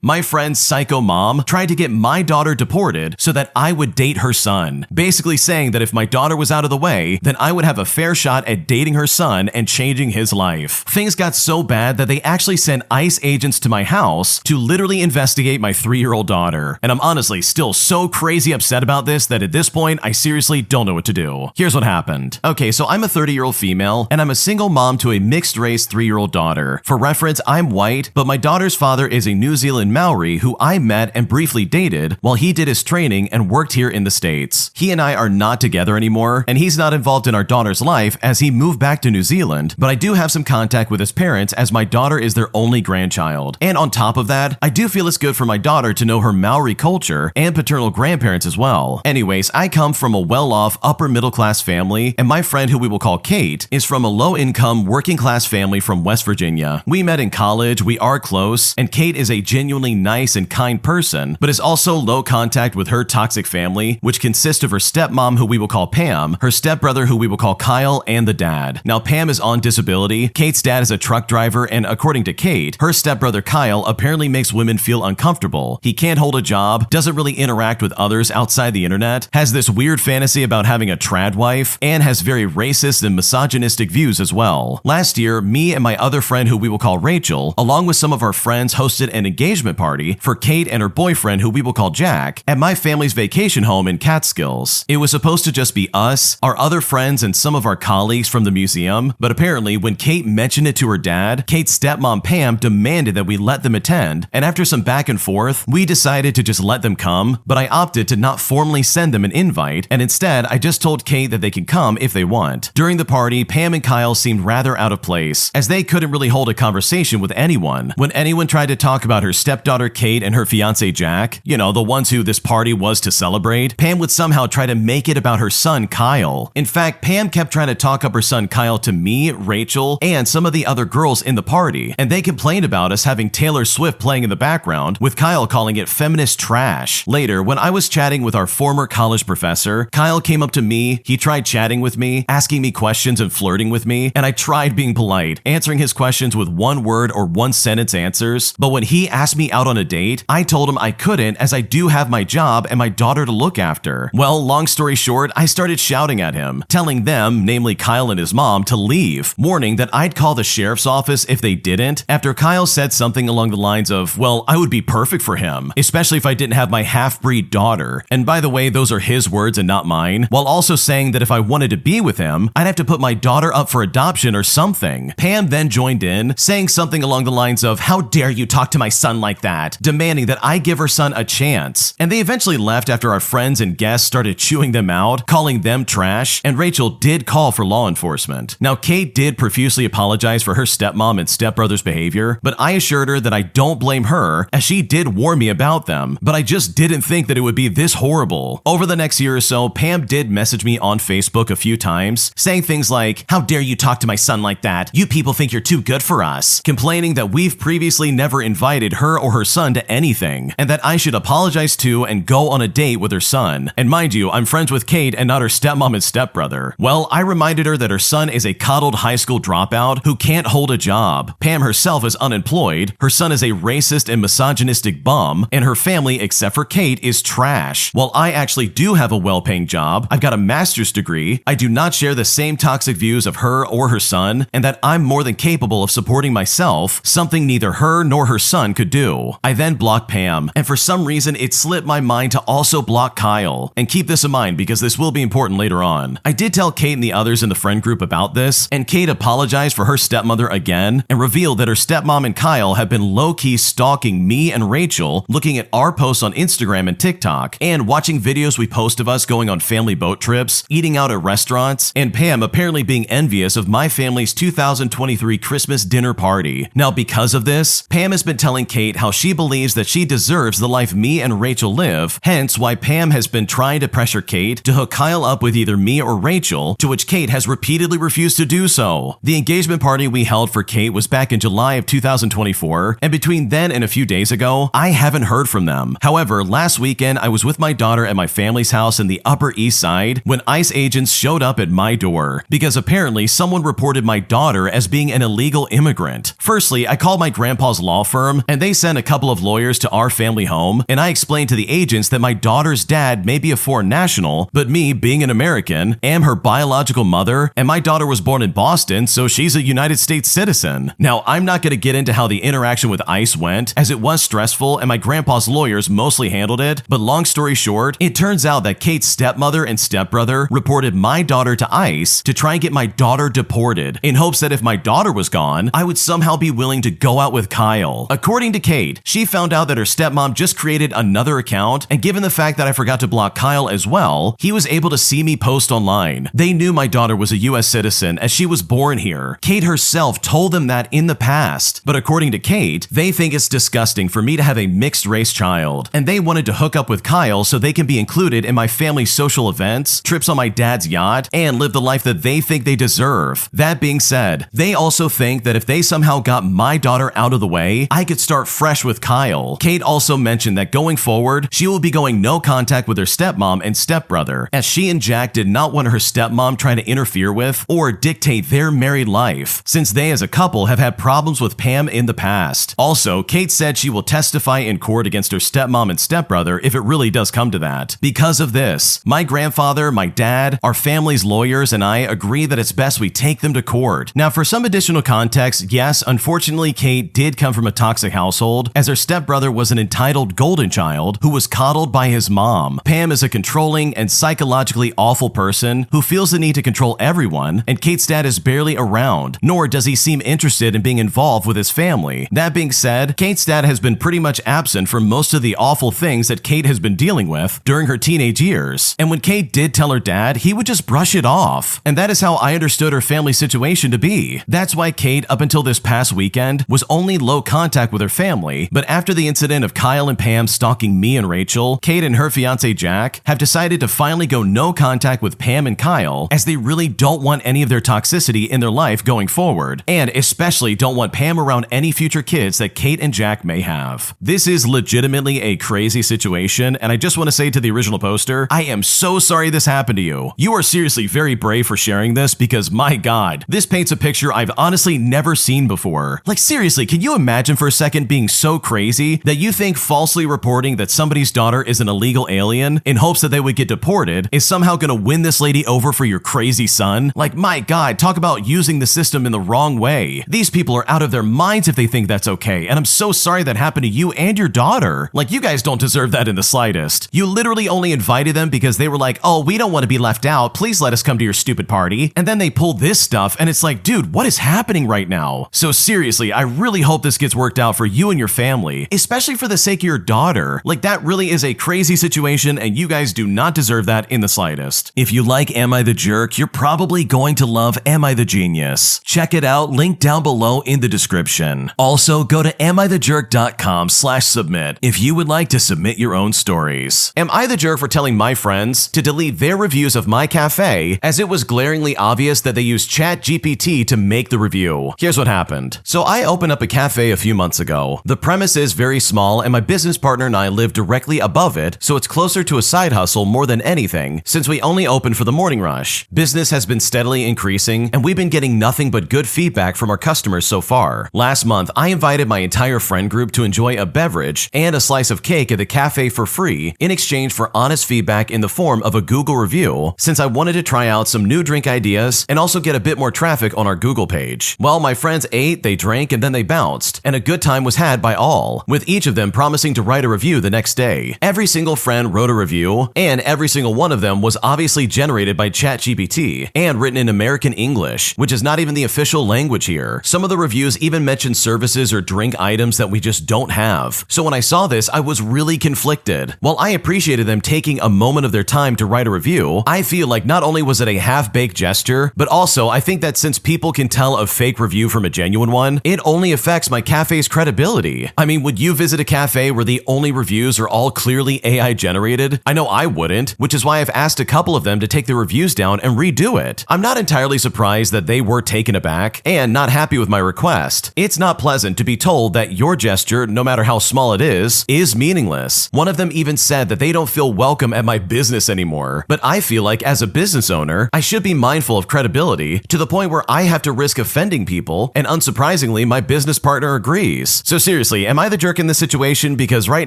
My friend's psycho mom tried to get my daughter deported so that I would date her son, basically saying that if my daughter was out of the way, then I would have a fair shot at dating her son and changing his life. Things got so bad that they actually sent ICE agents to my house to literally investigate my 3-year-old daughter. And I'm honestly still so crazy upset about this that at this point, I seriously don't know what to do. Here's what happened. Okay, so I'm a 30-year-old female, and I'm a single mom to a mixed-race 3-year-old daughter. For reference, I'm white, but my daughter's father is a New Zealand Maori who I met and briefly dated while he did his training and worked here in the States. He and I are not together anymore, and he's not involved in our daughter's life as he moved back to New Zealand, but I do have some contact with his parents as my daughter is their only grandchild. And on top of that, I do feel it's good for my daughter to know her Maori culture and paternal grandparents as well. Anyways, I come from a well-off upper middle class family, and my friend who we will call Kate is from a low-income working class family from West Virginia. We met in college, we are close, and Kate is a genuinely nice and kind person, but is also low contact with her toxic family, which consists of her stepmom who we will call Pam, her stepbrother who we will call Kyle, and the dad. Now Pam is on disability, Kate's dad is a truck driver, and according to Kate, her stepbrother Kyle apparently makes women feel uncomfortable. He can't hold a job, doesn't really interact with others outside the internet, has this weird fantasy about having a trad wife, and has very racist and misogynistic views as well. Last year, me and my other friend who we will call Rachel, along with some of our friends, hosted an engagement party for Kate and her boyfriend who we will call Jack at my family's vacation home in Catskills. It was supposed to just be us, our other friends, and some of our colleagues from the museum, but apparently when Kate mentioned it to her dad, Kate's stepmom Pam demanded that we let them attend, and after some back and forth, we decided to just let them come, but I opted to not formally send them an invite, and instead I just told Kate that they can come if they want. During the party, Pam and Kyle seemed rather out of place, as they couldn't really hold a conversation with anyone. When anyone tried to talk about her stepdaughter Kate and her fiance Jack, you know, the ones who this party was to celebrate, Pam would somehow try to make it about her son Kyle. In fact, Pam kept trying to talk up her son Kyle to me, Rachel, and some of the other girls in the party, and they complained about us having Taylor Swift playing in the background, with Kyle calling it feminist trash. Later, when I was chatting with our former college professor, Kyle came up to me, he tried chatting with me, asking me questions and flirting with me, and I tried being polite, answering his questions with one-word or one-sentence answers, but when he asked me out on a date, I told him I couldn't as I do have my job and my daughter to look after. Well, long story short, I started shouting at him, telling them, namely Kyle and his mom, to leave, warning that I'd call the sheriff's office if they didn't, after Kyle said something along the lines of, well, I would be perfect for him, especially if I didn't have my half-breed daughter. And by the way, those are his words and not mine, while also saying that if I wanted to be with him, I'd have to put my daughter up for adoption or something. Pam then joined in, saying something along the lines of, how dare you talk to my son like that, demanding that I give her son a chance. And they eventually left after our friends and guests started chewing them out, calling them trash, and Rachel did call for law enforcement. Now, Kate did profusely apologize for her stepmom and stepbrother's behavior, but I assured her that I don't blame her, as she did warn me about them, but I just didn't think that it would be this horrible. Over the next year or so, Pam did message me on Facebook a few times, saying things like, how dare you talk to my son like that? You people think you're too good for us, complaining that we've previously never invited her or her son to anything, and that I should apologize to and go on a date with her son. And mind you, I'm friends with Kate and not her stepmom and stepbrother. Well, I reminded her that her son is a coddled high school dropout who can't hold a job. Pam herself is unemployed, her son is a racist and misogynistic bum, and her family, except for Kate, is trash. While I actually do have a well-paying job, I've got a master's degree, I do not share the same toxic views of her or her son, and that I'm more than capable of supporting myself, something neither her nor her son could do. I then blocked Pam, and for some reason it slipped my mind to also block Kyle. And keep this in mind because this will be important later on. I did tell Kate and the others in the friend group about this, and Kate apologized for her stepmother again and revealed that her stepmom and Kyle have been low-key stalking me and Rachel, looking at our posts on Instagram and TikTok, and watching videos we post of us going on family boat trips, eating out at restaurants, and Pam apparently being envious of my family's 2023 Christmas dinner party. Now, because of this, Pam has been telling Kate how she believes that she deserves the life me and Rachel live, hence why Pam has been trying to pressure Kate to hook Kyle up with either me or Rachel, to which Kate has repeatedly refused to do so. The engagement party we held for Kate was back in July of 2024, and between then and a few days ago, I haven't heard from them. However, last weekend I was with my daughter at my family's house in the Upper East Side when ICE agents showed up at my door, because apparently someone reported my daughter as being an illegal immigrant. Firstly, I called my grandpa's law firm, and they said sent a couple of lawyers to our family home, and I explained to the agents that my daughter's dad may be a foreign national, but me, being an American, am her biological mother, and my daughter was born in Boston, so she's a United States citizen. Now, I'm not going to get into how the interaction with ICE went, as it was stressful and my grandpa's lawyers mostly handled it, but long story short, it turns out that Kate's stepmother and stepbrother reported my daughter to ICE to try and get my daughter deported, in hopes that if my daughter was gone, I would somehow be willing to go out with Kyle. According to Kate, she found out that her stepmom just created another account, and given the fact that I forgot to block Kyle as well, he was able to see me post online. They knew my daughter was a US citizen as she was born here. Kate herself told them that in the past, but according to Kate, they think it's disgusting for me to have a mixed race child, and they wanted to hook up with Kyle so they can be included in my family's social events, trips on my dad's yacht, and live the life that they think they deserve. That being said, they also think that if they somehow got my daughter out of the way, I could start fresh with Kyle. Kate also mentioned that going forward, she will be going no contact with her stepmom and stepbrother, as she and Jack did not want her stepmom trying to interfere with or dictate their married life, since they as a couple have had problems with Pam in the past. Also, Kate said she will testify in court against her stepmom and stepbrother if it really does come to that. Because of this, my grandfather, my dad, our family's lawyers, and I agree that it's best we take them to court. Now, for some additional context, yes, unfortunately, Kate did come from a toxic household, as her stepbrother was an entitled golden child who was coddled by his mom. Pam is a controlling and psychologically awful person who feels the need to control everyone, and Kate's dad is barely around, nor does he seem interested in being involved with his family. That being said, Kate's dad has been pretty much absent from most of the awful things that Kate has been dealing with during her teenage years, and when Kate did tell her dad, he would just brush it off, and that is how I understood her family situation to be. That's why Kate, up until this past weekend, was only low contact with her family, but after the incident of Kyle and Pam stalking me and Rachel, Kate and her fiance Jack have decided to finally go no contact with Pam and Kyle, as they really don't want any of their toxicity in their life going forward, and especially don't want Pam around any future kids that Kate and Jack may have. This is legitimately a crazy situation, and I just want to say to the original poster, I am so sorry this happened to you. You are seriously very brave for sharing this, because my god, this paints a picture I've honestly never seen before. Like seriously, can you imagine for a second being so crazy that you think falsely reporting that somebody's daughter is an illegal alien in hopes that they would get deported is somehow gonna win this lady over for your crazy son? Like my god, talk about using the system in the wrong way. These people are out of their minds if they think that's okay, and I'm so sorry that happened to you and your daughter. Like you guys don't deserve that in the slightest. You literally only invited them because they were like, oh, we don't want to be left out, please let us come to your stupid party, and then they pull this stuff and it's like, dude, what is happening right now? So seriously, I really hope this gets worked out for you and your family, especially for the sake of your daughter. Like that really is a crazy situation, and you guys do not deserve that in the slightest. If you like Am I the Jerk, you're probably going to love Am I the Genius. Check it out, link down below in the description. Also, go to amithejerk.com/submit if you would like to submit your own stories. Am I the jerk for telling my friends to delete their reviews of my cafe, as it was glaringly obvious that they used ChatGPT to make the review? Here's what happened. So I opened up a cafe a few months ago. The premise is very small, and my business partner and I live directly above it, so it's closer to a side hustle more than anything, since we only open for the morning rush. Business has been steadily increasing, and we've been getting nothing but good feedback from our customers so far. Last month, I invited my entire friend group to enjoy a beverage and a slice of cake at the cafe for free in exchange for honest feedback in the form of a Google review, since I wanted to try out some new drink ideas and also get a bit more traffic on our Google page. Well, my friends ate, they drank, and then they bounced, and a good time was had by all, with each of them promising to write a review the next day. Every single friend wrote a review, and every single one of them was obviously generated by ChatGPT and written in American English, which is not even the official language here. Some of the reviews even mention services or drink items that we just don't have. So when I saw this, I was really conflicted. While I appreciated them taking a moment of their time to write a review, I feel like not only was it a half-baked gesture, but also I think that since people can tell a fake review from a genuine one, it only affects my cafe's credibility. I mean, would you visit a cafe where the only reviews are all clearly AI generated? I know I wouldn't, which is why I've asked a couple of them to take the reviews down and redo it. I'm not entirely surprised that they were taken aback and not happy with my request. It's not pleasant to be told that your gesture, no matter how small it is meaningless. One of them even said that they don't feel welcome at my business anymore. But I feel like as a business owner, I should be mindful of credibility to the point where I have to risk offending people, and unsurprisingly, my business partner agrees. So seriously, Seriously, am I the jerk in this situation? Because right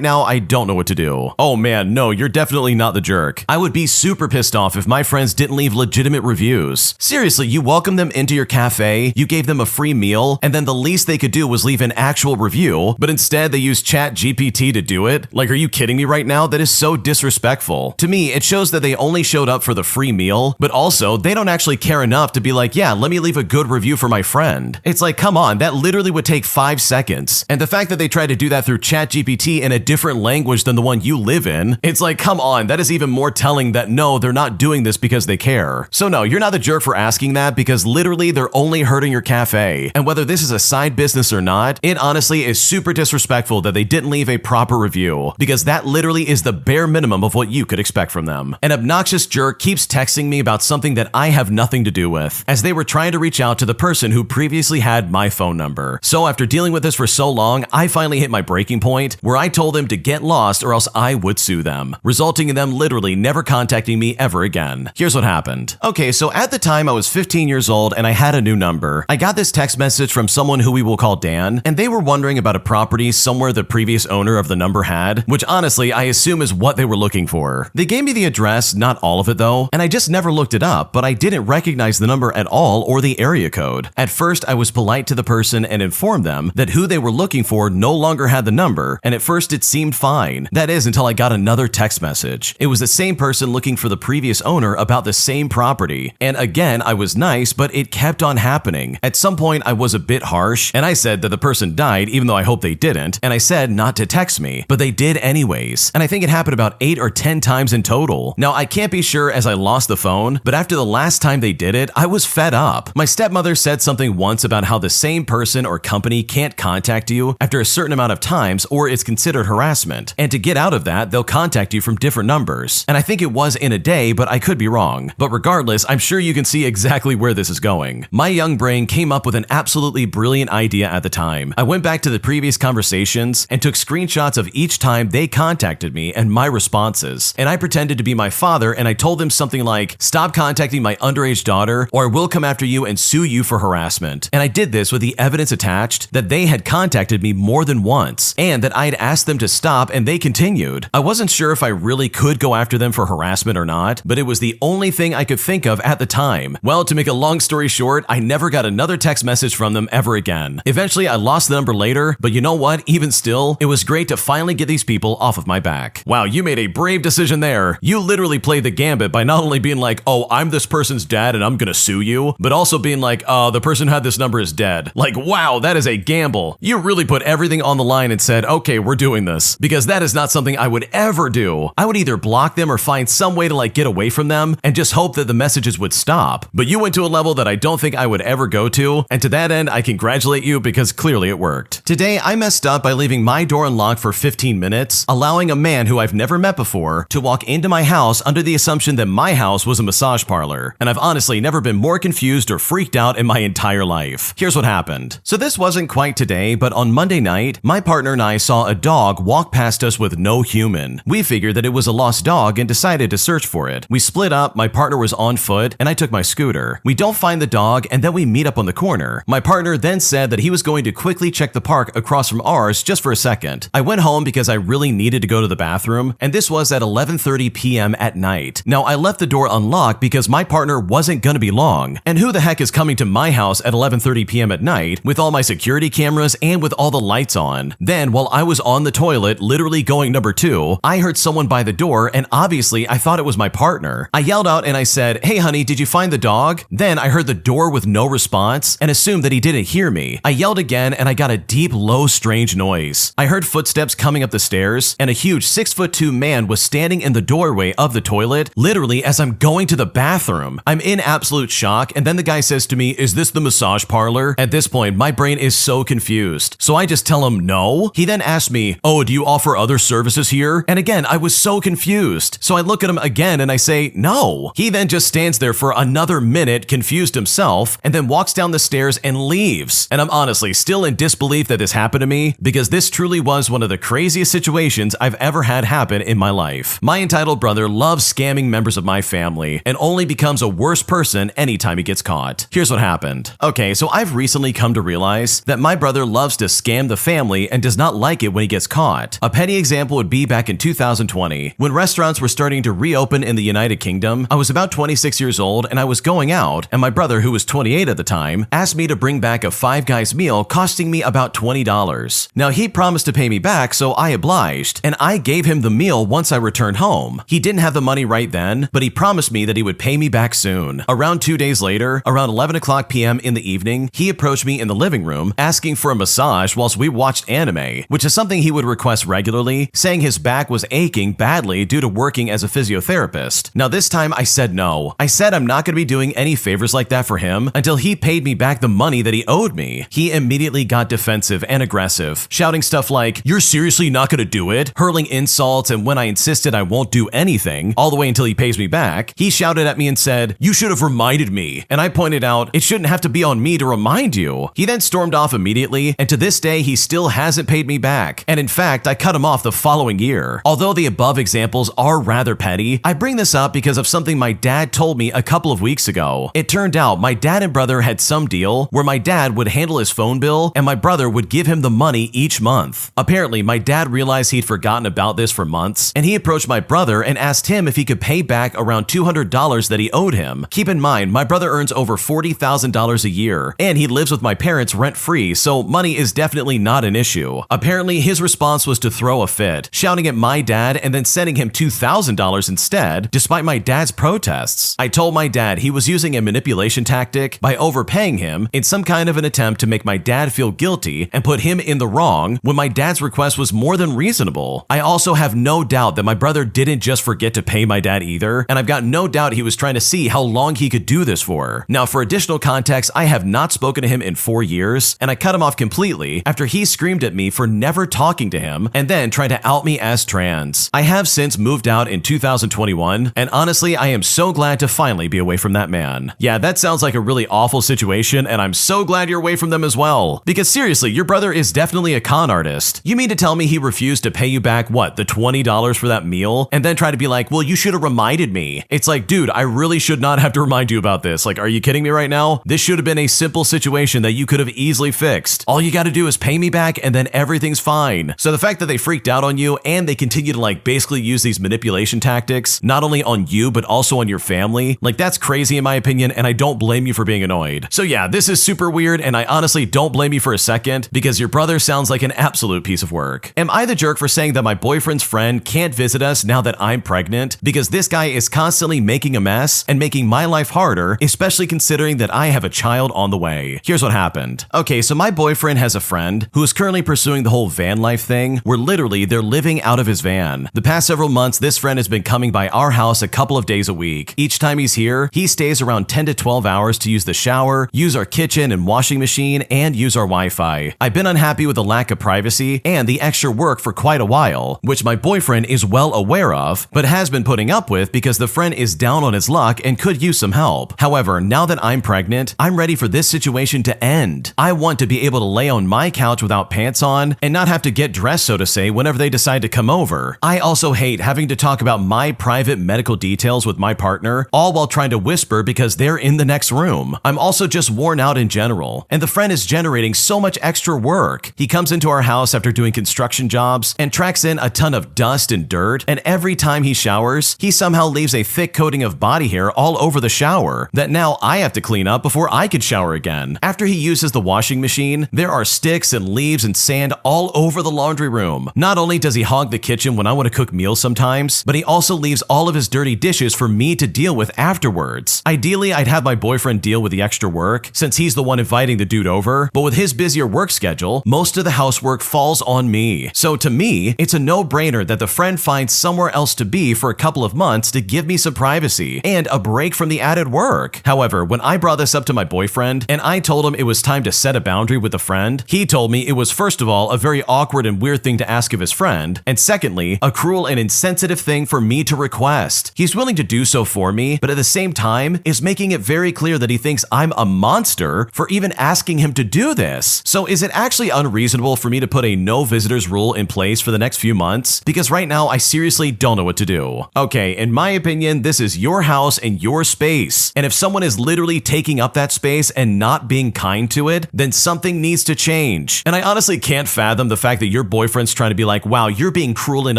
now I don't know what to do. Oh man, no, you're definitely not the jerk. I would be super pissed off if my friends didn't leave legitimate reviews. Seriously, you welcomed them into your cafe, you gave them a free meal, and then the least they could do was leave an actual review, but instead they used ChatGPT to do it? Like, are you kidding me right now? That is so disrespectful. To me, it shows that they only showed up for the free meal, but also they don't actually care enough to be like, yeah, let me leave a good review for my friend. It's like, come on, that literally would take 5 seconds. And the fact that they tried to do that through ChatGPT in a different language than the one you live in, it's like, come on, that is even more telling that no, they're not doing this because they care. So no, you're not the jerk for asking that, because literally they're only hurting your cafe. And whether this is a side business or not, it honestly is super disrespectful that they didn't leave a proper review, because that literally is the bare minimum of what you could expect from them. An obnoxious jerk keeps texting me about something that I have nothing to do with, as they were trying to reach out to the person who previously had my phone number. So after dealing with this for so long, I finally hit my breaking point where I told them to get lost or else I would sue them, resulting in them literally never contacting me ever again. Here's what happened. Okay, so at the time I was 15 years old and I had a new number. I got this text message from someone who we will call Dan, and they were wondering about a property somewhere the previous owner of the number had, which honestly I assume is what they were looking for. They gave me the address, not all of it though, and I just never looked it up, but I didn't recognize the number at all or the area code. At first I was polite to the person and informed them that who they were looking for no longer had the number, and at first it seemed fine. That is, until I got another text message. It was the same person looking for the previous owner about the same property, and again I was nice, but it kept on happening. At some point I was a bit harsh, and I said that the person died even though I hope they didn't, and I said not to text me, but they did anyways, and I think it happened about 8 or 10 times in total. Now I can't be sure as I lost the phone, but after the last time they did it, I was fed up. My stepmother said something once about how the same person or company can't contact you after a certain amount of times or it's considered harassment, and to get out of that, they'll contact you from different numbers. And I think it was in a day, but I could be wrong. But regardless, I'm sure you can see exactly where this is going. My young brain came up with an absolutely brilliant idea at the time. I went back to the previous conversations and took screenshots of each time they contacted me and my responses. And I pretended to be my father, and I told them something like, stop contacting my underage daughter or I will come after you and sue you for harassment. And I did this with the evidence attached that they had contacted me more than once and that I had asked them to stop, and they continued. I wasn't sure if I really could go after them for harassment or not, but it was the only thing I could think of at the time. Well, to make a long story short, I never got another text message from them ever again. Eventually, I lost the number later, but you know what? Even still, it was great to finally get these people off of my back. Wow, you made a brave decision there. You literally played the gambit by not only being like, oh, I'm this person's dad and I'm gonna sue you, but also being like, the person who had this number is dead. Like, wow, that is a gamble. You really put everything on the line and said, okay, we're doing this, because that is not something I would ever do. I would either block them or find some way to like get away from them and just hope that the messages would stop. But you went to a level that I don't think I would ever go to, and to that end, I congratulate you because clearly it worked. Today, I messed up by leaving my door unlocked for 15 minutes, allowing a man who I've never met before to walk into my house under the assumption that my house was a massage parlor, and I've honestly never been more confused or freaked out in my entire life. Here's what happened. So this wasn't quite today, but on Monday night, my partner and I saw a dog walk past us with no human. We figured that it was a lost dog and decided to search for it. We split up, my partner was on foot, and I took my scooter. We don't find the dog, and then we meet up on the corner. My partner then said that he was going to quickly check the park across from ours just for a second. I went home because I really needed to go to the bathroom, and this was at 11:30 p.m. at night. Now, I left the door unlocked because my partner wasn't gonna be long, and who the heck is coming to my house at 11:30 p.m. at night with all my security cameras and with all the lights on? Then, while I was on the toilet, literally going number 2, I heard someone by the door, and obviously I thought it was my partner. I yelled out and I said, hey honey, did you find the dog? Then I heard the door with no response and assumed that he didn't hear me. I yelled again and I got a deep, low, strange noise. I heard footsteps coming up the stairs, and a huge 6'2" man was standing in the doorway of the toilet, literally as I'm going to the bathroom. I'm in absolute shock, and then the guy says to me, is this the massage parlor? At this point, my brain is so confused. So I just tell him no. He then asked me, oh, do you offer other services here? And again, I was so confused. So I look at him again and I say, no. He then just stands there for another minute, confused himself, and then walks down the stairs and leaves. And I'm honestly still in disbelief that this happened to me, because this truly was one of the craziest situations I've ever had happen in my life. My entitled brother loves scamming members of my family and only becomes a worse person anytime he gets caught. Here's what happened. Okay, so I've recently come to realize that my brother loves to scam scam the family and does not like it when he gets caught. A petty example would be back in 2020, when restaurants were starting to reopen in the United Kingdom. I was about 26 years old and I was going out, and my brother, who was 28 at the time, asked me to bring back a Five Guys meal costing me about $20. Now, he promised to pay me back, so I obliged, and I gave him the meal once I returned home. He didn't have the money right then, but he promised me that he would pay me back soon. Around 2 days later, around 11 o'clock p.m. in the evening, he approached me in the living room asking for a massage whilst we watched anime, which is something he would request regularly, saying his back was aching badly due to working as a physiotherapist. Now, this time I said no. I said I'm not going to be doing any favors like that for him until he paid me back the money that he owed me. He immediately got defensive and aggressive, shouting stuff like, "You're seriously not going to do it?" Hurling insults, and when I insisted I won't do anything, all the way until he pays me back, he shouted at me and said, "You should have reminded me." And I pointed out, "It shouldn't have to be on me to remind you." He then stormed off immediately, and to this day he still hasn't paid me back. And in fact, I cut him off the following year. Although the above examples are rather petty, I bring this up because of something my dad told me a couple of weeks ago. It turned out my dad and brother had some deal where my dad would handle his phone bill and my brother would give him the money each month. Apparently, my dad realized he'd forgotten about this for months, and he approached my brother and asked him if he could pay back around $200 that he owed him. Keep in mind, my brother earns over $40,000 a year, and he lives with my parents rent-free, so money is definitely not an issue. Apparently, his response was to throw a fit, shouting at my dad and then sending him $2,000 instead, despite my dad's protests. I told my dad he was using a manipulation tactic by overpaying him in some kind of an attempt to make my dad feel guilty and put him in the wrong when my dad's request was more than reasonable. I also have no doubt that my brother didn't just forget to pay my dad either, and I've got no doubt he was trying to see how long he could do this for. Now, for additional context, I have not spoken to him in 4 years, and I cut him off completely after he screamed at me for never talking to him and then tried to out me as trans. I have since moved out in 2021, and honestly, I am so glad to finally be away from that man. Yeah, that sounds like a really awful situation, and I'm so glad you're away from them as well. Because seriously, your brother is definitely a con artist. You mean to tell me he refused to pay you back, what, the $20 for that meal, and then try to be like, "Well, you should have reminded me." It's like, dude, I really should not have to remind you about this. Like, are you kidding me right now? This should have been a simple situation that you could have easily fixed. All you got to do is pay me back and then everything's fine. So the fact that they freaked out on you and they continue to like basically use these manipulation tactics, not only on you, but also on your family, like that's crazy in my opinion, and I don't blame you for being annoyed. So yeah, this is super weird, and I honestly don't blame you for a second because your brother sounds like an absolute piece of work. Am I the jerk for saying that my boyfriend's friend can't visit us now that I'm pregnant? Because this guy is constantly making a mess and making my life harder, especially considering that I have a child on the way. Here's what happened. Okay, so my boyfriend has a friend who is currently pursuing the whole van life thing, where literally they're living out of his van. The past several months, this friend has been coming by our house a couple of days a week. Each time he's here, he stays around 10 to 12 hours to use the shower, use our kitchen and washing machine, and use our Wi-Fi. I've been unhappy with the lack of privacy and the extra work for quite a while, which my boyfriend is well aware of, but has been putting up with because the friend is down on his luck and could use some help. However, now that I'm pregnant, I'm ready for this situation to end. I want to be able to lay on my couch without pants on and not have to get dressed, so to say, whenever they decide to come over. I also hate having to talk about my private medical details with my partner, all while trying to whisper because they're in the next room. I'm also just worn out in general, and the friend is generating so much extra work. He comes into our house after doing construction jobs and tracks in a ton of dust and dirt, and every time he showers, he somehow leaves a thick coating of body hair all over the shower that now I have to clean up before I could shower again. After he uses the washing machine, there are sticks and leaves and sand all over the laundry room. Not only does he hog the kitchen when I want to cook meals sometimes, but he also leaves all of his dirty dishes for me to deal with afterwards. Ideally, I'd have my boyfriend deal with the extra work since he's the one inviting the dude over, but with his busier work schedule, most of the housework falls on me. So to me, it's a no-brainer that the friend finds somewhere else to be for a couple of months to give me some privacy and a break from the added work. However, when I brought this up to my boyfriend and I told him it was time to set a boundary with a friend, he told me it was first of all a very awkward and weird thing to ask of his friend, and secondly, a cruel and insensitive thing for me to request. He's willing to do so for me, but at the same time is making it very clear that he thinks I'm a monster for even asking him to do this. So is it actually unreasonable for me to put a no visitors rule in place for the next few months? Because right now I seriously don't know what to do. Okay, in my opinion, this is your house and your space, and if someone is literally taking up that space and not being kind to it, then something needs to change. rage. And I honestly can't fathom the fact that your boyfriend's trying to be like, wow, you're being cruel and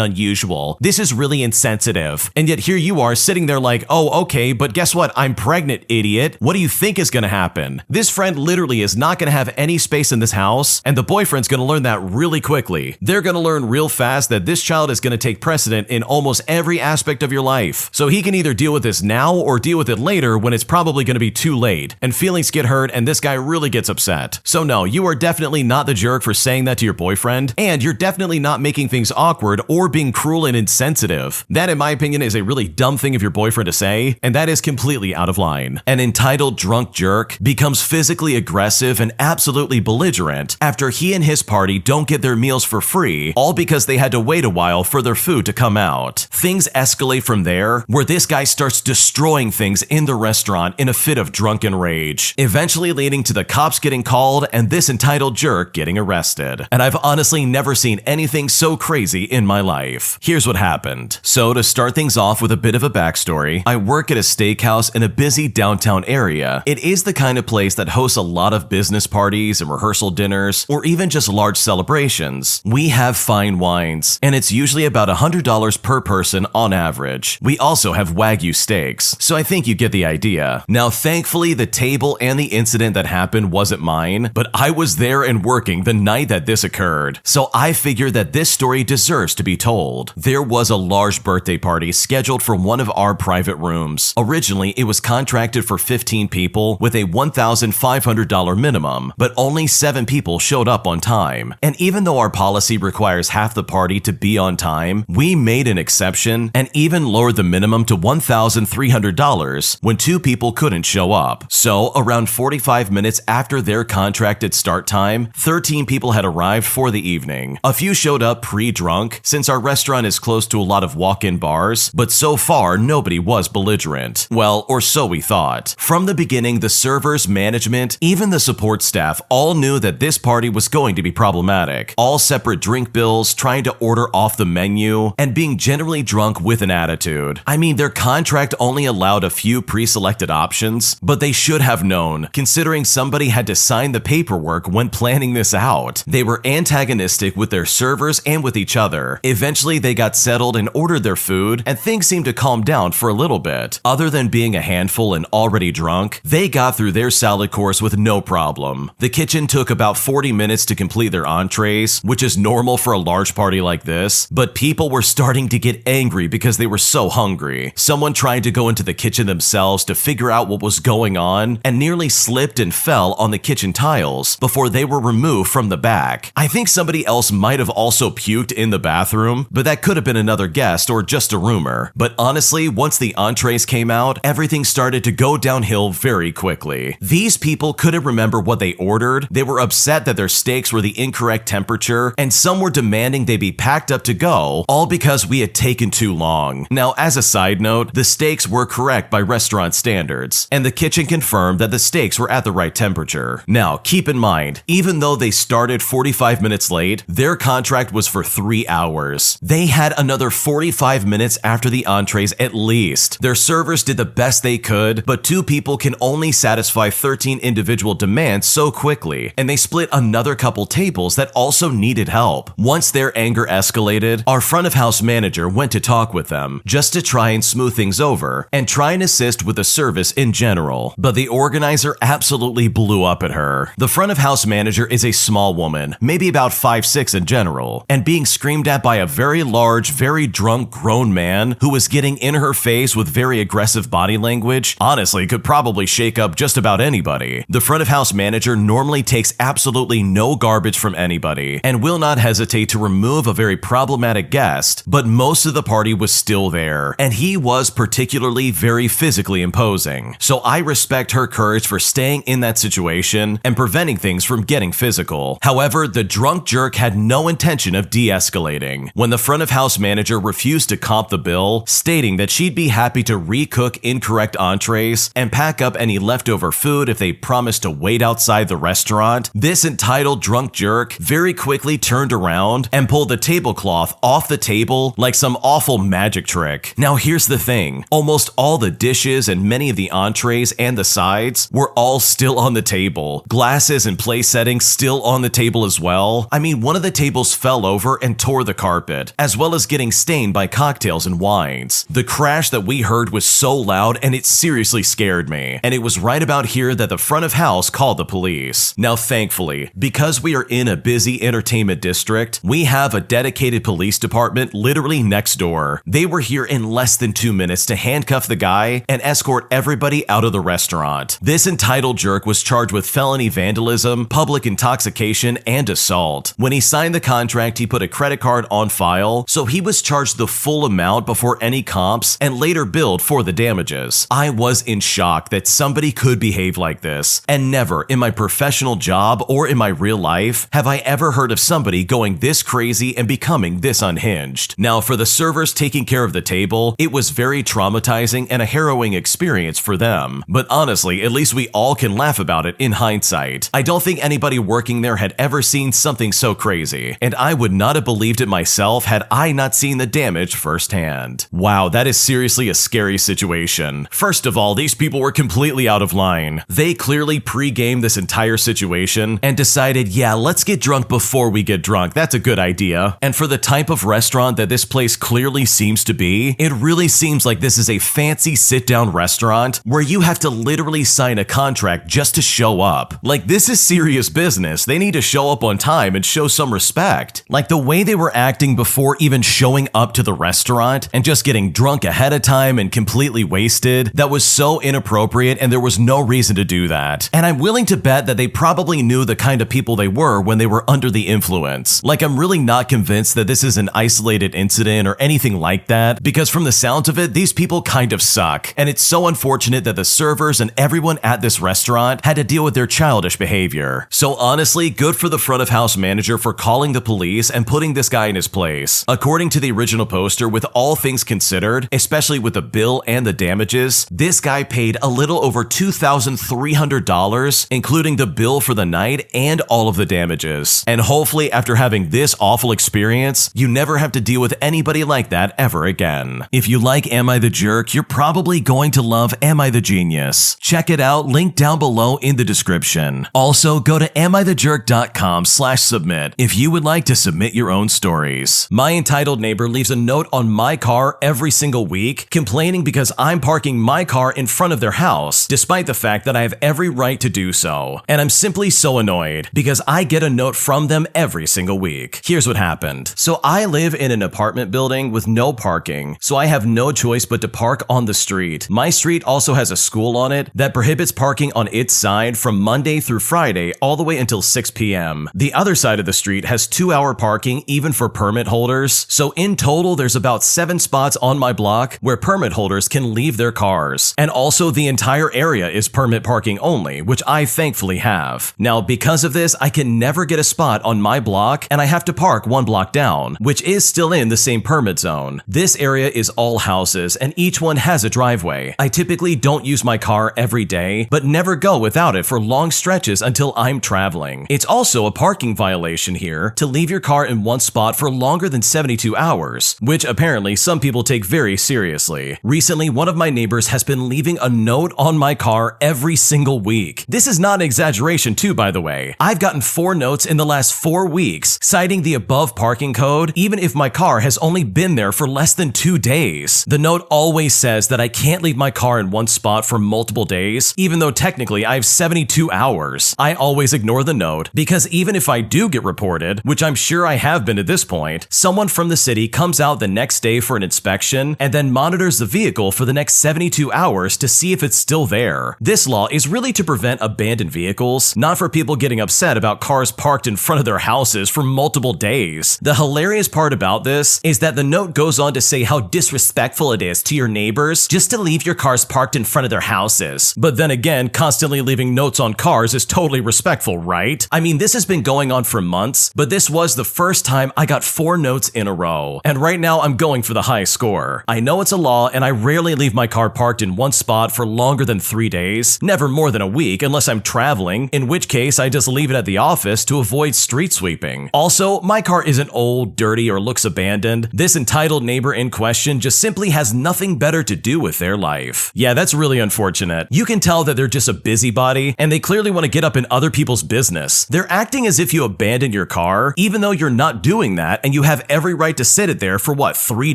unusual. This is really insensitive. And yet here you are sitting there like, oh, okay, but guess what? I'm pregnant, idiot. What do you think is gonna happen? This friend literally is not gonna have any space in this house, and the boyfriend's gonna learn that really quickly. They're gonna learn real fast that this child is gonna take precedent in almost every aspect of your life. So he can either deal with this now or deal with it later when it's probably gonna be too late, and feelings get hurt and this guy really gets upset. So no, you are definitely not the jerk for saying that to your boyfriend, and you're definitely not making things awkward or being cruel and insensitive. That, in my opinion, is a really dumb thing of your boyfriend to say, and that is completely out of line. An entitled drunk jerk becomes physically aggressive and absolutely belligerent after he and his party don't get their meals for free, all because they had to wait a while for their food to come out. Things escalate from there, where this guy starts destroying things in the restaurant in a fit of drunken rage, eventually leading to the cops getting called and this entitled jerk getting arrested. And I've honestly never seen anything so crazy in my life. Here's what happened. So to start things off with a bit of a backstory, I work at a steakhouse in a busy downtown area. It is the kind of place that hosts a lot of business parties and rehearsal dinners, or even just large celebrations. We have fine wines, and it's usually about $100 per person on average. We also have Wagyu steaks, so I think you get the idea. Now, thankfully, the table and the incident that happened wasn't mine, but I was there and working the night that this occurred, so I figured that this story deserves to be told. There was a large birthday party scheduled for one of our private rooms. Originally, it was contracted for 15 people with a $1,500 minimum, but only 7 people showed up on time. And even though our policy requires half the party to be on time, we made an exception and even lowered the minimum to $1,300 when 2 people couldn't show up. So, around 45 minutes after their contracted start time, 13 people had arrived for the evening. A few showed up pre-drunk, since our restaurant is close to a lot of walk-in bars, but so far nobody was belligerent. Well, or so we thought. From the beginning, the servers, management, even the support staff all knew that this party was going to be problematic. All separate drink bills, trying to order off the menu, and being generally drunk with an attitude. I mean, their contract only allowed a few pre-selected options, but they should have known, considering somebody had to sign the paperwork when planning this out. They were antagonistic with their servers and with each other. Eventually, they got settled and ordered their food, and things seemed to calm down for a little bit. Other than being a handful and already drunk, they got through their salad course with no problem. The kitchen took about 40 minutes to complete their entrees, which is normal for a large party like this, but people were starting to get angry because they were so hungry. Someone tried to go into the kitchen themselves to figure out what was going on and nearly slipped and fell on the kitchen tiles before they were removed from the back. I think somebody else might have also puked in the bathroom, but that could have been another guest or just a rumor. But honestly, once the entrees came out, everything started to go downhill very quickly. These people couldn't remember what they ordered, they were upset that their steaks were the incorrect temperature, and some were demanding they be packed up to go, all because we had taken too long. Now, as a side note, the steaks were correct by restaurant standards, and the kitchen confirmed that the steaks were at the right temperature. Now, keep in mind, even though they started 45 minutes late, their contract was for 3 hours. They had another 45 minutes after the entrees at least. Their servers did the best they could, but 2 people can only satisfy 13 individual demands so quickly, and they split another couple tables that also needed help. Once their anger escalated, our front of house manager went to talk with them, just to try and smooth things over, and try and assist with the service in general. But the organizer absolutely blew up at her. The front of house manager is a small woman, maybe about 5'6" in general, and being screamed at by a very large, very drunk grown man who was getting in her face with very aggressive body language, honestly could probably shake up just about anybody. The front of house manager normally takes absolutely no garbage from anybody and will not hesitate to remove a very problematic guest, but most of the party was still there, and he was particularly very physically imposing. So I respect her courage for staying in that situation and preventing things from getting physical. However, the drunk jerk had no intention of de-escalating. When the front of house manager refused to comp the bill, stating that she'd be happy to recook incorrect entrees and pack up any leftover food if they promised to wait outside the restaurant, this entitled drunk jerk very quickly turned around and pulled the tablecloth off the table like some awful magic trick. Now here's the thing, almost all the dishes and many of the entrees and the sides were all still on the table. Glasses and place settings still on the table as well. I mean, one of the tables fell over and tore the carpet, as well as getting stained by cocktails and wines. The crash that we heard was so loud and it seriously scared me. And it was right about here that the front of house called the police. Now, thankfully, because we are in a busy entertainment district, we have a dedicated police department literally next door. They were here in less than 2 minutes to handcuff the guy and escort everybody out of the restaurant. This entitled jerk was charged with felony vandalism, public intoxication, and assault. When he signed the contract, he put a credit card on file, so he was charged the full amount before any comps and later billed for the damages. I was in shock that somebody could behave like this, and never in my professional job or in my real life have I ever heard of somebody going this crazy and becoming this unhinged. Now, for the servers taking care of the table, it was very traumatizing and a harrowing experience for them. But honestly, at least we all can laugh about it in hindsight. I don't think anybody working there had ever seen something so crazy, and I would not have believed it myself had I not seen the damage firsthand. Wow, that is seriously a scary situation. First of all, these people were completely out of line. They clearly pre-gamed this entire situation and decided, yeah, let's get drunk before we get drunk. That's a good idea. And for the type of restaurant that this place clearly seems to be, it really seems like this is a fancy sit-down restaurant where you have to literally sign a contract just to show up. Like, this is serious business. They need to show up on time and show some respect. Like, the way they were acting before even showing up to the restaurant and just getting drunk ahead of time and completely wasted, that was so inappropriate and there was no reason to do that. And I'm willing to bet that they probably knew the kind of people they were when they were under the influence. Like, I'm really not convinced that this is an isolated incident or anything like that, because from the sounds of it, these people kind of suck. And it's so unfortunate that the servers and everyone at this restaurant had to deal with their childish behavior. So honestly, good for the front of house manager for calling the police and putting this guy in his place. According to the original poster, with all things considered, especially with the bill and the damages, this guy paid a little over $2,300, including the bill for the night and all of the damages. And hopefully, after having this awful experience, you never have to deal with anybody like that ever again. If you like Am I the Jerk, you're probably going to love Am I the Genius. Check it out, link down below in the description. Also, go to amithejerk.com/submit if you would like to submit your own stories. My entitled neighbor leaves a note on my car every single week, complaining because I'm parking my car in front of their house, despite the fact that I have every right to do so. And I'm simply so annoyed because I get a note from them every single week. Here's what happened. So I live in an apartment building with no parking, so I have no choice but to park on the street. My street also has a school on it that prohibits parking on its side from Monday through Friday all the way until 6 p.m. The other side of the street has 2-hour parking even for permit holders, so in total there's about 7 spots on my block where permit holders can leave their cars. And also the entire area is permit parking only, which I thankfully have. Now, because of this, I can never get a spot on my block and I have to park 1 block down, which is still in the same permit zone. This area is all houses and each one has a driveway. I typically don't use my car every day, but never go without it for long stretches until I'm traveling. It's also a parking violation here to leave your car in one spot for longer than 72 hours, which apparently some people take very seriously. Recently, one of my neighbors has been leaving a note on my car every single week. This is not an exaggeration too, by the way. I've gotten 4 notes in the last 4 weeks citing the above parking code, even if my car has only been there for less than 2 days. The note always says that I can't leave my car in one spot for multiple days, even though technically I have 72 hours. I always ignore the note because even if I do get reported, which I'm sure I have been at this point, someone from the city comes out the next day for an inspection and then monitors the vehicle for the next 72 hours to see if it's still there. This law is really to prevent abandoned vehicles, not for people getting upset about cars parked in front of their houses for multiple days. The hilarious part about this is that the note goes on to say how disrespectful it is to your neighbors just to leave your cars parked in front of their houses. But then again, constantly leaving notes on cars is totally respectful, right? I mean, this has been going on for months, but this was the first time I got 4 notes in a row. And right now I'm going for the high score. I know it's a law and I rarely leave my car parked in one spot for longer than 3 days, never more than a week unless I'm traveling, in which case I just leave it at the office to avoid street sweeping. Also, my car isn't old, dirty, or looks abandoned. This entitled neighbor in question just simply has nothing better to do with their life. Yeah, that's really unfortunate. You can tell that they're just a busybody and they clearly want to get up in other people's business business. They're acting as if you abandoned your car, even though you're not doing that and you have every right to sit it there for 3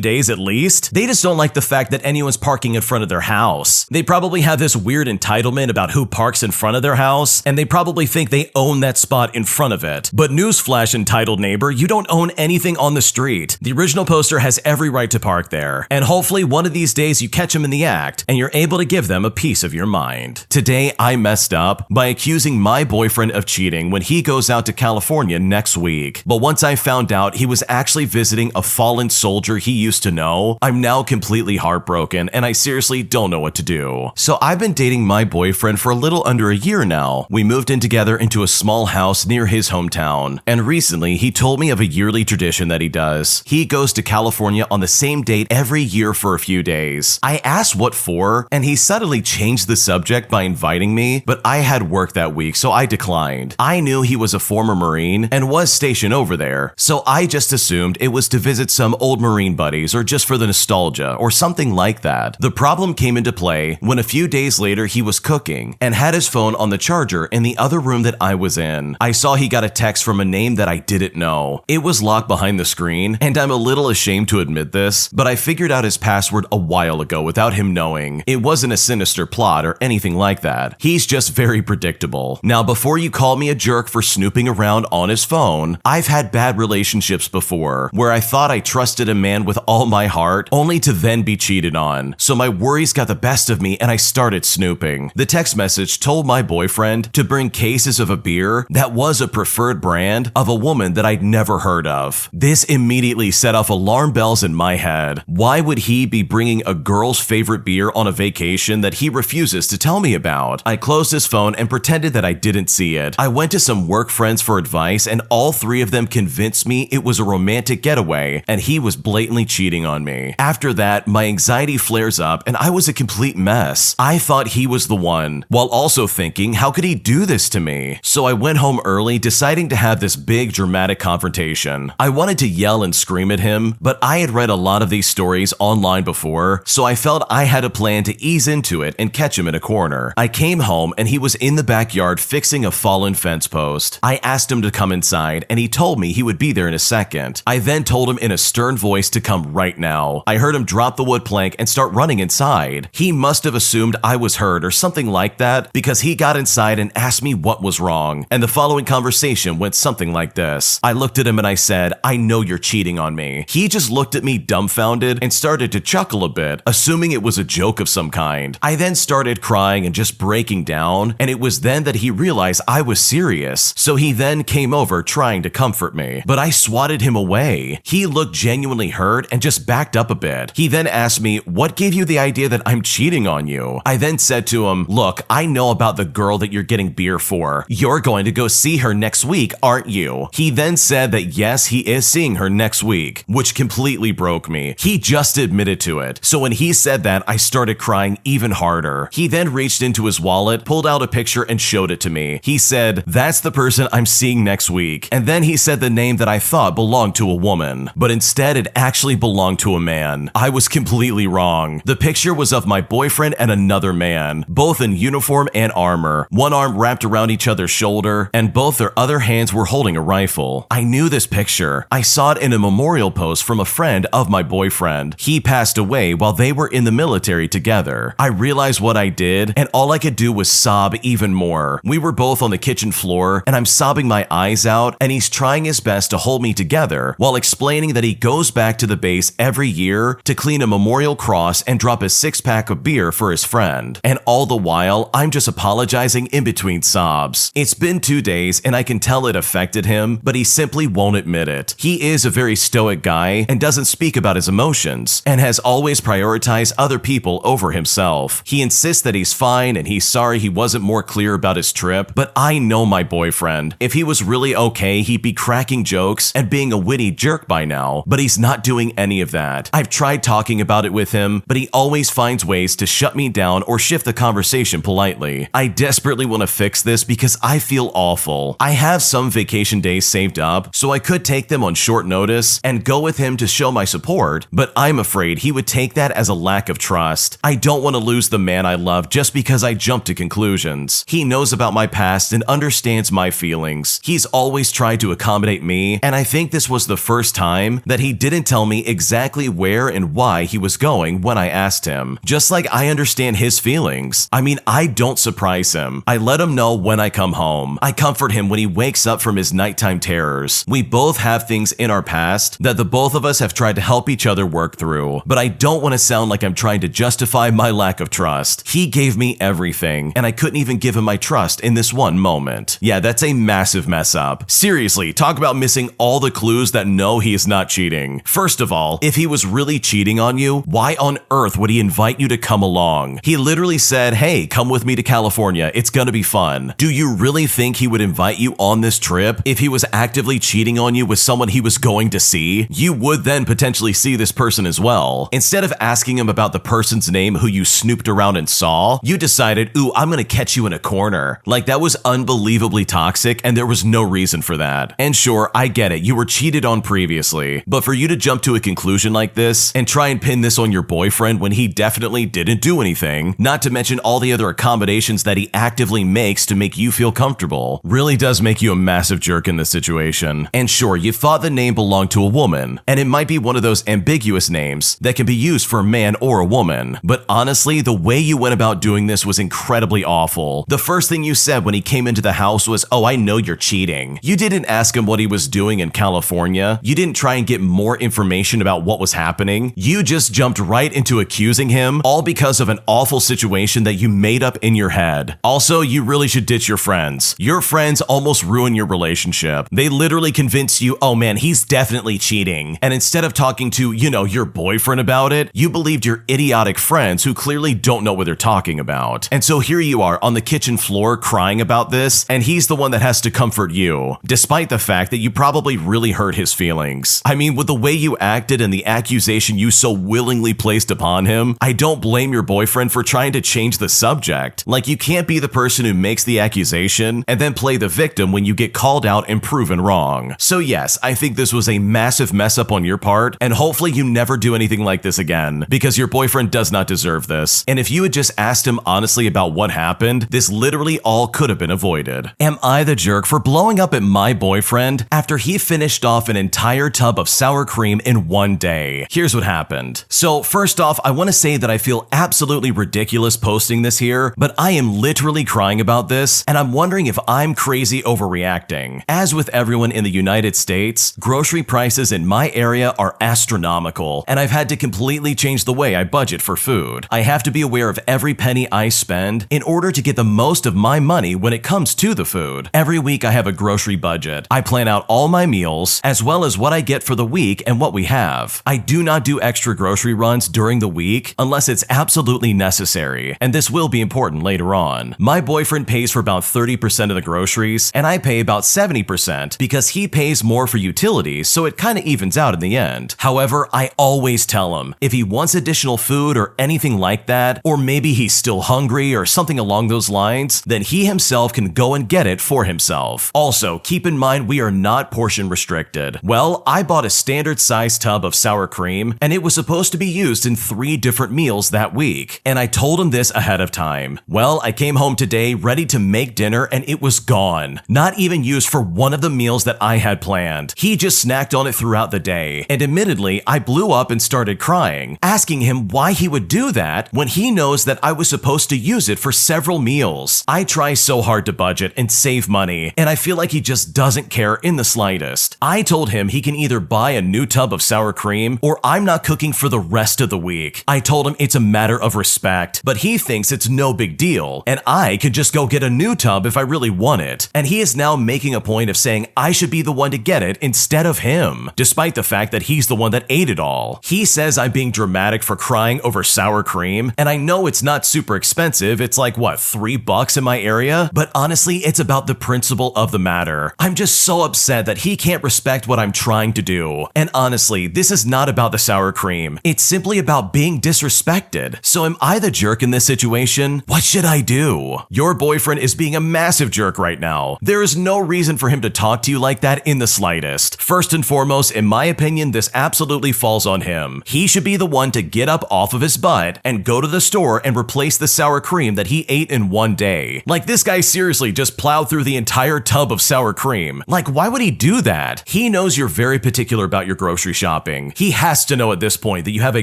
days at least? They just don't like the fact that anyone's parking in front of their house. They probably have this weird entitlement about who parks in front of their house, and they probably think they own that spot in front of it. But newsflash, entitled neighbor, you don't own anything on the street. The original poster has every right to park there, and hopefully one of these days you catch them in the act and you're able to give them a piece of your mind. Today I messed up by accusing my boyfriend of cheating when he goes out to California next week. But once I found out he was actually visiting a fallen soldier he used to know, I'm now completely heartbroken and I seriously don't know what to do. So I've been dating my boyfriend for a little under a year now. We moved in together into a small house near his hometown, and recently he told me of a yearly tradition that he does. He goes to California on the same date every year for a few days. I asked what for, and he suddenly changed the subject by inviting me, but I had work that week, so I declined. I knew he was a former Marine and was stationed over there, so I just assumed it was to visit some old Marine buddies or just for the nostalgia or something like that. The problem came into play when a few days later he was cooking and had his phone on the charger in the other room that I was in. I saw he got a text from a name that I didn't know. It was locked behind the screen, and I'm a little ashamed to admit this, but I figured out his password a while ago without him knowing. It wasn't a sinister plot or anything like that. He's just very predictable. Now, before you call me a jerk for snooping around on his phone, I've had bad relationships before where I thought I trusted a man with all my heart only to then be cheated on. So my worries got the best of me and I started snooping. The text message told my boyfriend to bring cases of a beer that was a preferred brand of a woman that I'd never heard of. This immediately set off alarm bells in my head. Why would he be bringing a girl's favorite beer on a vacation that he refuses to tell me about? I closed his phone and pretended that I didn't see it. I went to some work friends for advice and all three of them convinced me it was a romantic getaway and he was blatantly cheating on me. After that, my anxiety flares up and I was a complete mess. I thought he was the one, while also thinking, how could he do this to me? So I went home early, deciding to have this big dramatic confrontation. I wanted to yell and scream at him, but I had read a lot of these stories online before, so I felt I had a plan to ease into it and catch him in a corner. I came home and he was in the backyard fixing a fallen fence post. I asked him to come inside and he told me he would be there in a second. I then told him in a stern voice to come right now. I heard him drop the wood plank and start running inside. He must have assumed I was hurt or something like that because he got inside and asked me what was wrong. And the following conversation went something like this. I looked at him and I said, I know you're cheating on me. He just looked at me dumbfounded and started to chuckle a bit, assuming it was a joke of some kind. I then started crying and just breaking down, and it was then that he realized I was serious. So he then came over trying to comfort me, but I swatted him away. He looked genuinely hurt and just backed up a bit. He then asked me, what gave you the idea that I'm cheating on you? I then said to him, look, I know about the girl that you're getting beer for. You're going to go see her next week, aren't you? He then said that yes, he is seeing her next week, which completely broke me. He just admitted to it. So when he said that, I started crying even harder. He then reached into his wallet, pulled out a picture and showed it to me. He said, that's the person I'm seeing next week. And then he said the name that I thought belonged to a woman, but instead it actually belonged to a man. I was completely wrong. The picture was of my boyfriend and another man, both in uniform and armor, one arm wrapped around each other's shoulder, and both their other hands were holding a rifle. I knew this picture. I saw it in a memorial post from a friend of my boyfriend. He passed away while they were in the military together. I realized what I did, and all I could do was sob even more. We were both on the kitchen floor, and I'm sobbing my eyes out, and he's trying his best to hold me together while explaining that he goes back to the base every year to clean a memorial cross and drop a 6-pack of beer for his friend. And all the while, I'm just apologizing in between sobs. It's been 2 days, and I can tell it affected him, but he simply won't admit it. He is a very stoic guy and doesn't speak about his emotions, and has always prioritized other people over himself. He insists that he's fine and he's sorry he wasn't more clear about his trip, but I know my boyfriend. If he was really okay, he'd be cracking jokes and being a witty jerk by now, but he's not doing any of that. I've tried talking about it with him, but he always finds ways to shut me down or shift the conversation politely. I desperately want to fix this because I feel awful. I have some vacation days saved up, so I could take them on short notice and go with him to show my support, but I'm afraid he would take that as a lack of trust. I don't want to lose the man I love just because I jumped to conclusions. He knows about my past and understands my feelings. He's always tried to accommodate me, and I think this was the first time that he didn't tell me exactly where and why he was going when I asked him. Just like I understand his feelings. I mean, I don't surprise him. I let him know when I come home. I comfort him when he wakes up from his nighttime terrors. We both have things in our past that the both of us have tried to help each other work through, but I don't want to sound like I'm trying to justify my lack of trust. He gave me everything, and I couldn't even give him my trust in this one moment. Yeah, that's a massive mess up. Seriously, talk about missing all the clues that no, he is not cheating. First of all, if he was really cheating on you, why on earth would he invite you to come along? He literally said, hey, come with me to California. It's gonna be fun. Do you really think he would invite you on this trip if he was actively cheating on you with someone he was going to see? You would then potentially see this person as well. Instead of asking him about the person's name who you snooped around and saw, you decided, ooh, I'm gonna catch you in a corner. Like, that was unbelievably toxic, and there was no reason for that. And sure, I get it, you were cheated on previously, but for you to jump to a conclusion like this and try and pin this on your boyfriend when he definitely didn't do anything, not to mention all the other accommodations that he actively makes to make you feel comfortable, really does make you a massive jerk in this situation. And sure, you thought the name belonged to a woman, and it might be one of those ambiguous names that can be used for a man or a woman, but honestly, the way you went about doing this was incredibly awful. The first thing you said when he came into the house was, oh, I know you're cheating. You didn't ask him what he was doing in California. You didn't try and get more information about what was happening. You just jumped right into accusing him, all because of an awful situation that you made up in your head. Also, you really should ditch your friends. Your friends almost ruin your relationship. They literally convince you, oh man, he's definitely cheating. And instead of talking to, your boyfriend about it, you believed your idiotic friends who clearly don't know what they're talking about. And so here you are on the kitchen floor crying about this, and he's the one that has to comfort you, despite the fact that you probably really hurt his feelings. I mean, with the way you acted and the accusation you so willingly placed upon him, I don't blame your boyfriend for trying to change the subject. Like, you can't be the person who makes the accusation and then play the victim when you get called out and proven wrong. So yes, I think this was a massive mess up on your part, and hopefully you never do anything like this again, because your boyfriend does not deserve this. And if you had just asked him honestly about what happened, this literally all could have been avoided. Am I the jerk for blowing up at my boyfriend after he finished off an entire tub of sour cream in one day? Here's what happened. So first off, I want to say that I feel absolutely ridiculous posting this here, but I am literally crying about this, and I'm wondering if I'm crazy overreacting. As with everyone in the United States, grocery prices in my area are astronomical, and I've had to completely change the way I budget for food. I have to be aware of every penny I spend in order to get the most of my money when it comes to the food. Every week I have a grocery budget. I plan out all my meals, as well as what I get for the week and what we have. I do not do extra grocery runs during the week unless it's absolutely necessary, and this will be important later on. My boyfriend pays for about 30% of the groceries, and I pay about 70% because he pays more for utilities, so it kind of evens out in the end. However, I always tell him if he wants additional food or anything like that, or maybe he's still hungry or something along those lines, then he himself can go and get it for himself. Also, keep in mind we are not portion restricted. Well, I bought a standard size tub of sour cream, and it was supposed to be used in 3 different meals that week, and I told him this ahead of time. Well, I came home today ready to make dinner, and it was gone. Not even used for one of the meals that I had planned. He just snacked on it throughout the day, and admittedly, I blew up and started crying, asking him why he would do that when he knows that I was supposed to use it for several meals. I try so hard to budget and save money, and I feel like he just doesn't care in the slightest. I told him he can either buy a new tub of sour cream or I'm not cooking for the rest of the week. I told him it's a matter of respect, but he thinks it's no big deal, and I could just go get a new tub if I really want it. And he is now making a point of saying I should be the one to get it instead of him, despite the fact that he's the one that ate it all. He says I'm being dramatic for crying over sour cream, and I know it's not super expensive. It's like, what, $3 in my area? But honestly, it's about the principle of the matter. I'm just so upset that he can't respect what I'm trying to do. And honestly, this is not about the sour cream. It's simply about being disrespected. So am I the jerk in this situation? What should I do? Your boyfriend is being a massive jerk right now. There is no reason for him to talk to you like that in the slightest. First and foremost, in my opinion, this absolutely falls on him. He should be the one to get up off of his butt and go to the store and replace the sour cream that he ate in one day. Like, this guy seriously seriously just plowed through the entire tub of sour cream. Like, why would he do that? He knows you're very particular about your grocery shopping. He has to know at this point that you have a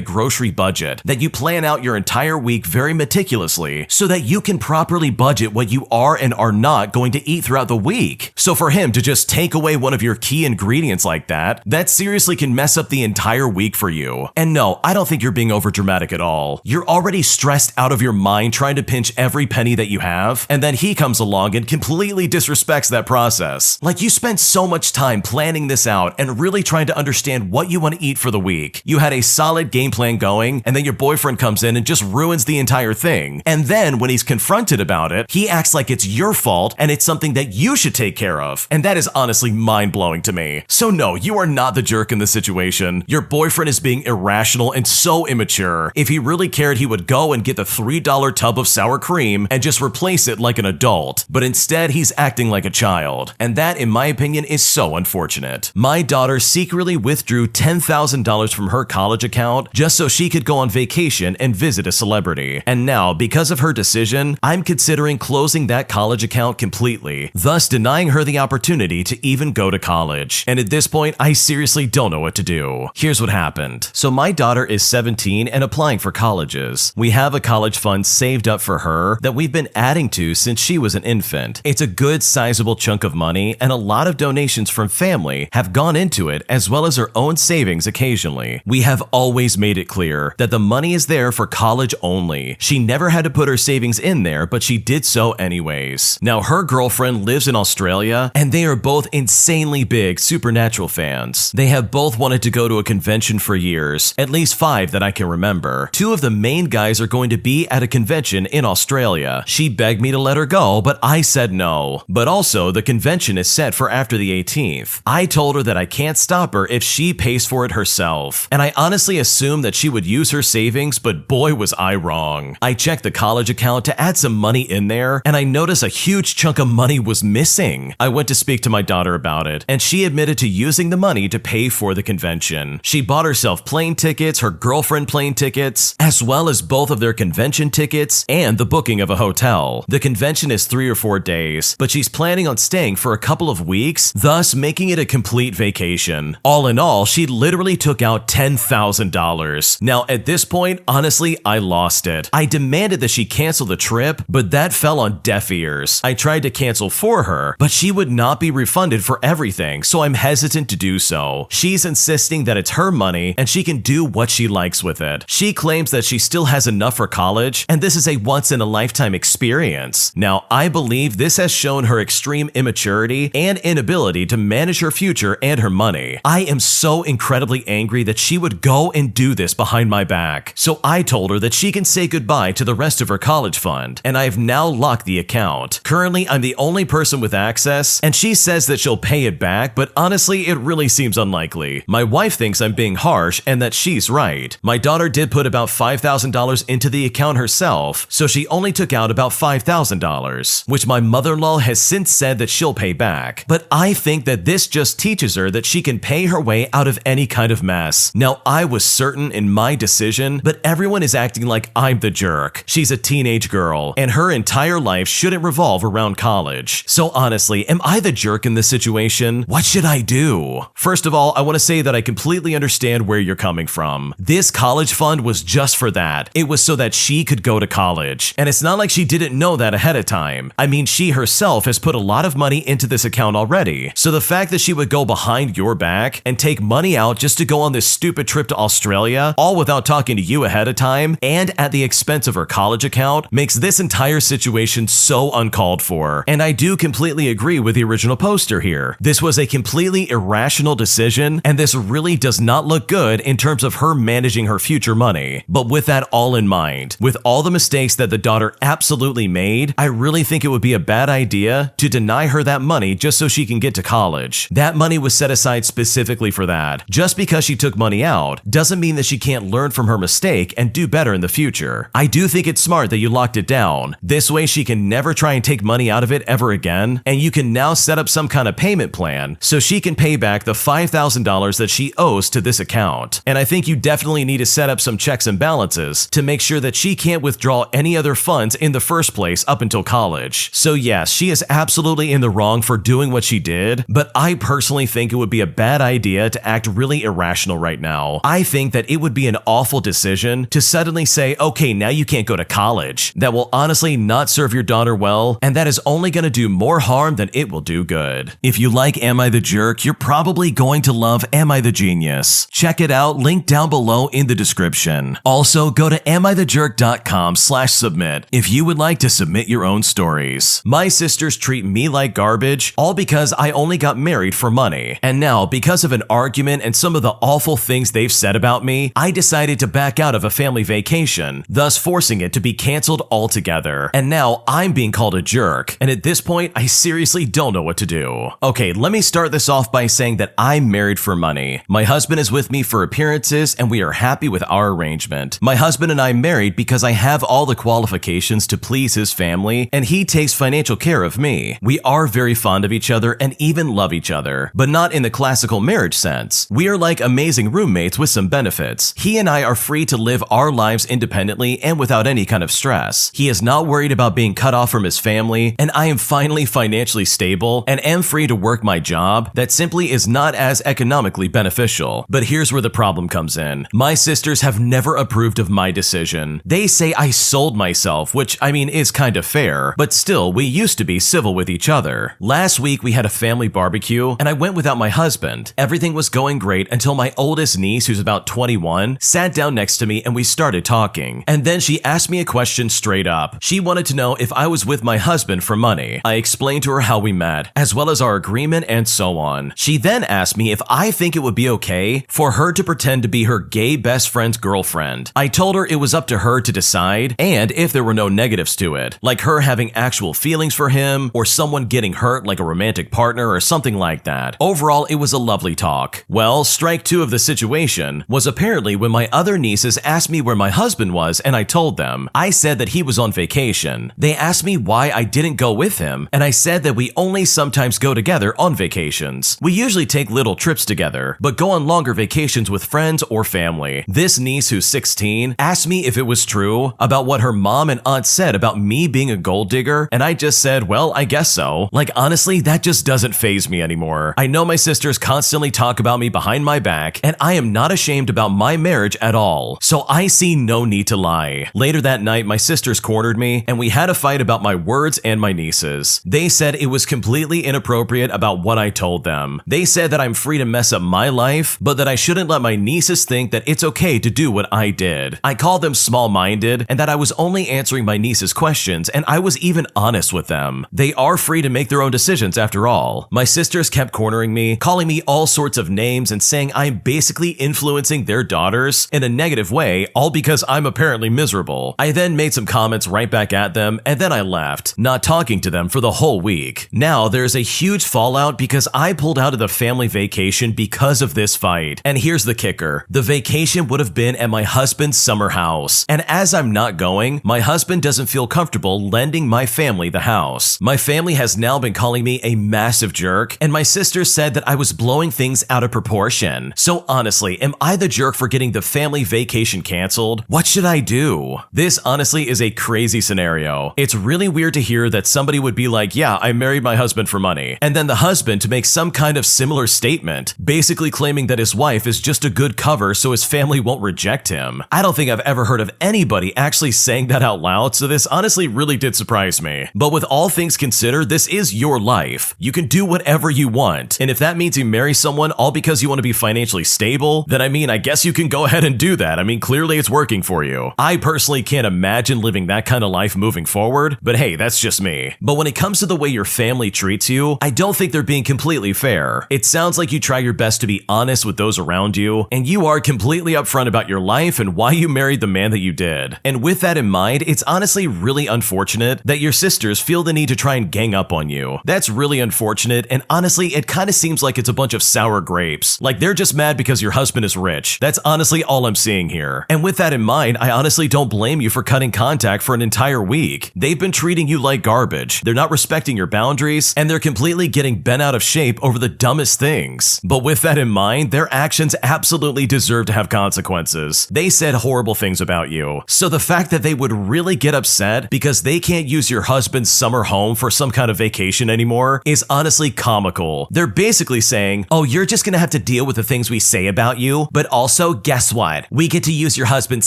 grocery budget, that you plan out your entire week very meticulously so that you can properly budget what you are and are not going to eat throughout the week. So for him to just take away one of your key ingredients like that seriously can mess up the entire week for you. And no, I don't think you're being overdramatic at all. You're already stressed out of your mind trying to pinch every penny that you have, and then he comes along and completely disrespects that process. Like, you spent so much time planning this out and really trying to understand what you want to eat for the week. You had a solid game plan going, and then your boyfriend comes in and just ruins the entire thing. And then when he's confronted about it, he acts like it's your fault and it's something that you should take care of. And that is honestly mind-blowing to me. So no, you are not the jerk in this situation. Your boyfriend is being irrational and so immature. If he really cared, he would go and get the $3 tub of sour cream and just replace it like an adult. But instead, he's acting like a child. And that, in my opinion, is so unfortunate. My daughter secretly withdrew $10,000 from her college account just so she could go on vacation and visit a celebrity. And now, because of her decision, I'm considering closing that college account completely, thus denying her the opportunity to even go to college. And at this point, I seriously don't know what to do. Here's what happened. So my daughter is 17 and applying for colleges. We have a college fund saved up for her that we've been adding to since she was an infant. It's a good sizable chunk of money, and a lot of donations from family have gone into it, as well as her own savings occasionally. We have always made it clear that the money is there for college only. She never had to put her savings in there, but she did so anyways. Now, her girlfriend lives in Australia, and they are both insanely big Supernatural fans. They have both wanted to go to a convention for years, at least 5 that I can remember. 2 of the main guys are going to be at a convention in Australia. She begged me to let her go, but I said no. But also, the convention is set for after the 18th. I told her that I can't stop her if she pays for it herself. And I honestly assumed that she would use her savings, but boy was I wrong. I checked the college account to add some money in there, and I noticed a huge chunk of money was missing. I went to speak to my daughter about it, and she admitted to using the money to pay for the convention. She bought herself plane tickets, her girlfriend plane tickets, as well as both of their convention tickets and the booking of a hotel. The convention is 3 or 4 days, but she's planning on staying for a couple of weeks, thus making it a complete vacation. All in all, she literally took out $10,000. Now, at this point, honestly, I lost it. I demanded that she cancel the trip, but that fell on deaf ears. I tried to cancel for her, but she would not be refunded for everything, so I'm hesitant to do so. She's insisting that it's her money and she can do what she likes with it. She claims that she still has enough for college, and this is a once-in-a-lifetime experience. Now, I believe this has shown her extreme immaturity and inability to manage her future and her money. I am so incredibly angry that she would go and do this behind my back. So I told her that she can say goodbye to the rest of her college fund, and I have now locked the account. Currently, I'm the only person with access, and she says that she'll pay it back, but honestly, it really seems unlikely. My wife thinks I'm being harsh and that she's right. My daughter did put about $5,000 into the account herself, so she only took out about $5,000, which my mother-in-law has since said that she'll pay back. But I think that this just teaches her that she can pay her way out of any kind of mess. Now, I was certain in my decision, but everyone is acting like I'm the jerk. She's a teenage girl, and her entire life shouldn't revolve around college. So honestly, am I the jerk in this situation? What should I do? First of all, I want to say that I completely understand where you're coming from. This college fund was just for that. It was so that she could go to college. And it's not like she didn't know that ahead of time. I mean, she herself has put a lot of money into this account already. So the fact that she would go behind your back and take money out just to go on this stupid trip to Australia, all without talking to you ahead of time and at the expense of her college account, makes this entire situation so uncalled for. And I do completely agree with the original poster here. This was a completely irrational decision, and this really does not look good in terms of her managing her future money. But with that all in mind, with all the mistakes that the daughter absolutely made, I really think it would be a bad idea to deny her that money just so she can get to college. That money was set aside specifically for that. Just because she took money out doesn't mean that she can't learn from her mistake and do better in the future. I do think it's smart that you locked it down. This way she can never try and take money out of it ever again, and you can now set up some kind of payment plan so she can pay back the $5,000 that she owes to this account. And I think you definitely need to set up some checks and balances to make sure that she can't withdraw any other funds in the first place up until college. So yes, she is absolutely in the wrong for doing what she did, but I personally think it would be a bad idea to act really irrational right now. I think that it would be an awful decision to suddenly say, okay, now you can't go to college. That will honestly not serve your daughter well, and that is only going to do more harm than it will do good. If you like Am I the Jerk, you're probably going to love Am I the Genius. Check it out, link down below in the description. Also, go to AmITheJerk.com/submit if you would like to submit your own stories. My sisters treat me like garbage, all because I only got married for money. And now, because of an argument and some of the awful things they've said about me, I decided to back out of a family vacation, thus forcing it to be canceled altogether. And now I'm being called a jerk, and at this point, I seriously don't know what to do. Okay, let me start this off by saying that I'm married for money. My husband is with me for appearances, and we are happy with our arrangement. My husband and I married because I have all the qualifications to please his family, and he takes financial care of me. We are very fond of each other and even love each other, but not in the classical marriage sense. We are like amazing roommates with some benefits. He and I are free to live our lives independently and without any kind of stress. He is not worried about being cut off from his family, and I am finally financially stable and am free to work my job that simply is not as economically beneficial. But here's where the problem comes in. My sisters have never approved of my decision. They say I sold myself, which I mean is kind of fair, but still, we used to be civil with each other. Last week we had a family barbecue and I went without my husband. Everything was going great until my oldest niece, who's about 21, sat down next to me and we started talking. And then she asked me a question straight up. She wanted to know if I was with my husband for money. I explained to her how we met, as well as our agreement and so on. She then asked me if I think it would be okay for her to pretend to be her gay best friend's girlfriend. I told her it was up to her to decide, and if there were no negatives to it, like her having actual feelings for him, or someone getting hurt like a romantic partner or something like that. Overall, it was a lovely talk. Well, strike two of the situation was apparently when my other nieces asked me where my husband was, and I told them. I said that he was on vacation. They asked me why I didn't go with him, and I said that we only sometimes go together on vacations. We usually take little trips together, but go on longer vacations with friends or family. This niece, who's 16, asked me if it was true about what her mom and aunt said about me being a gold digger, and I just said, well, I guess so. Like, honestly, that just doesn't faze me anymore. I know my sisters constantly talk about me behind my back, and I am not ashamed about my marriage at all, so I see no need to lie. Later that night, my sisters cornered me, and we had a fight about my words and my nieces. They said it was completely inappropriate about what I told them. They said that I'm free to mess up my life, but that I shouldn't let my nieces think that it's okay to do what I did. I called them small-minded, and that I was only answering my nieces' questions, and I was even honest with them. They are free to make their own decisions after all. My sisters kept cornering me, calling me all sorts of names and saying I'm basically influencing their daughters in a negative way, all because I'm apparently miserable. I then made some comments right back at them, and then I left, not talking to them for the whole week. Now there's a huge fallout because I pulled out of the family vacation because of this fight. And here's the kicker. The vacation would have been at my husband's summer house. And as I'm not going, my husband doesn't feel comfortable lending my family the house. My family has now been calling me a massive jerk, and my sister said that I was blowing things out of proportion. So honestly, am I the jerk for getting the family vacation canceled? What should I do? This honestly is a crazy scenario. It's really weird to hear that somebody would be like, yeah, I married my husband for money, and then the husband to make some kind of similar statement, basically claiming that his wife is just a good cover so his family won't reject him. I don't think I've ever heard of anybody actually saying that out loud, so this honestly really did surprise me. But with all things considered, this is your life. You can do whatever you want, and if that means you marry someone all because you want to be financially stable, then I mean, I guess you can go ahead and do that. I mean, clearly it's working for you. I personally can't imagine living that kind of life moving forward, but hey, that's just me. But when it comes to the way your family treats you, I don't think they're being completely fair. It sounds like you try your best to be honest with those around you, and you are completely upfront about your life and why you married the man that you did. And with that in mind, it's honestly really unfortunate that your sisters feel the need to try and gang up on you. That's really unfortunate, and honestly, it kind of seems like it's a bunch of sour grapes. Like they're just mad because your husband is rich. That's honestly all I'm seeing here. And with that in mind, I honestly don't blame you for cutting contact for an entire week. They've been treating you like garbage. They're not respecting your boundaries, and they're completely getting bent out of shape over the dumbest things. But with that in mind, their actions absolutely deserve to have consequences. They said horrible things about you. So the fact that they would really get upset because they can't use your husband husband's summer home for some kind of vacation anymore is honestly comical. They're basically saying, oh, you're just gonna have to deal with the things we say about you, but also, guess what? We get to use your husband's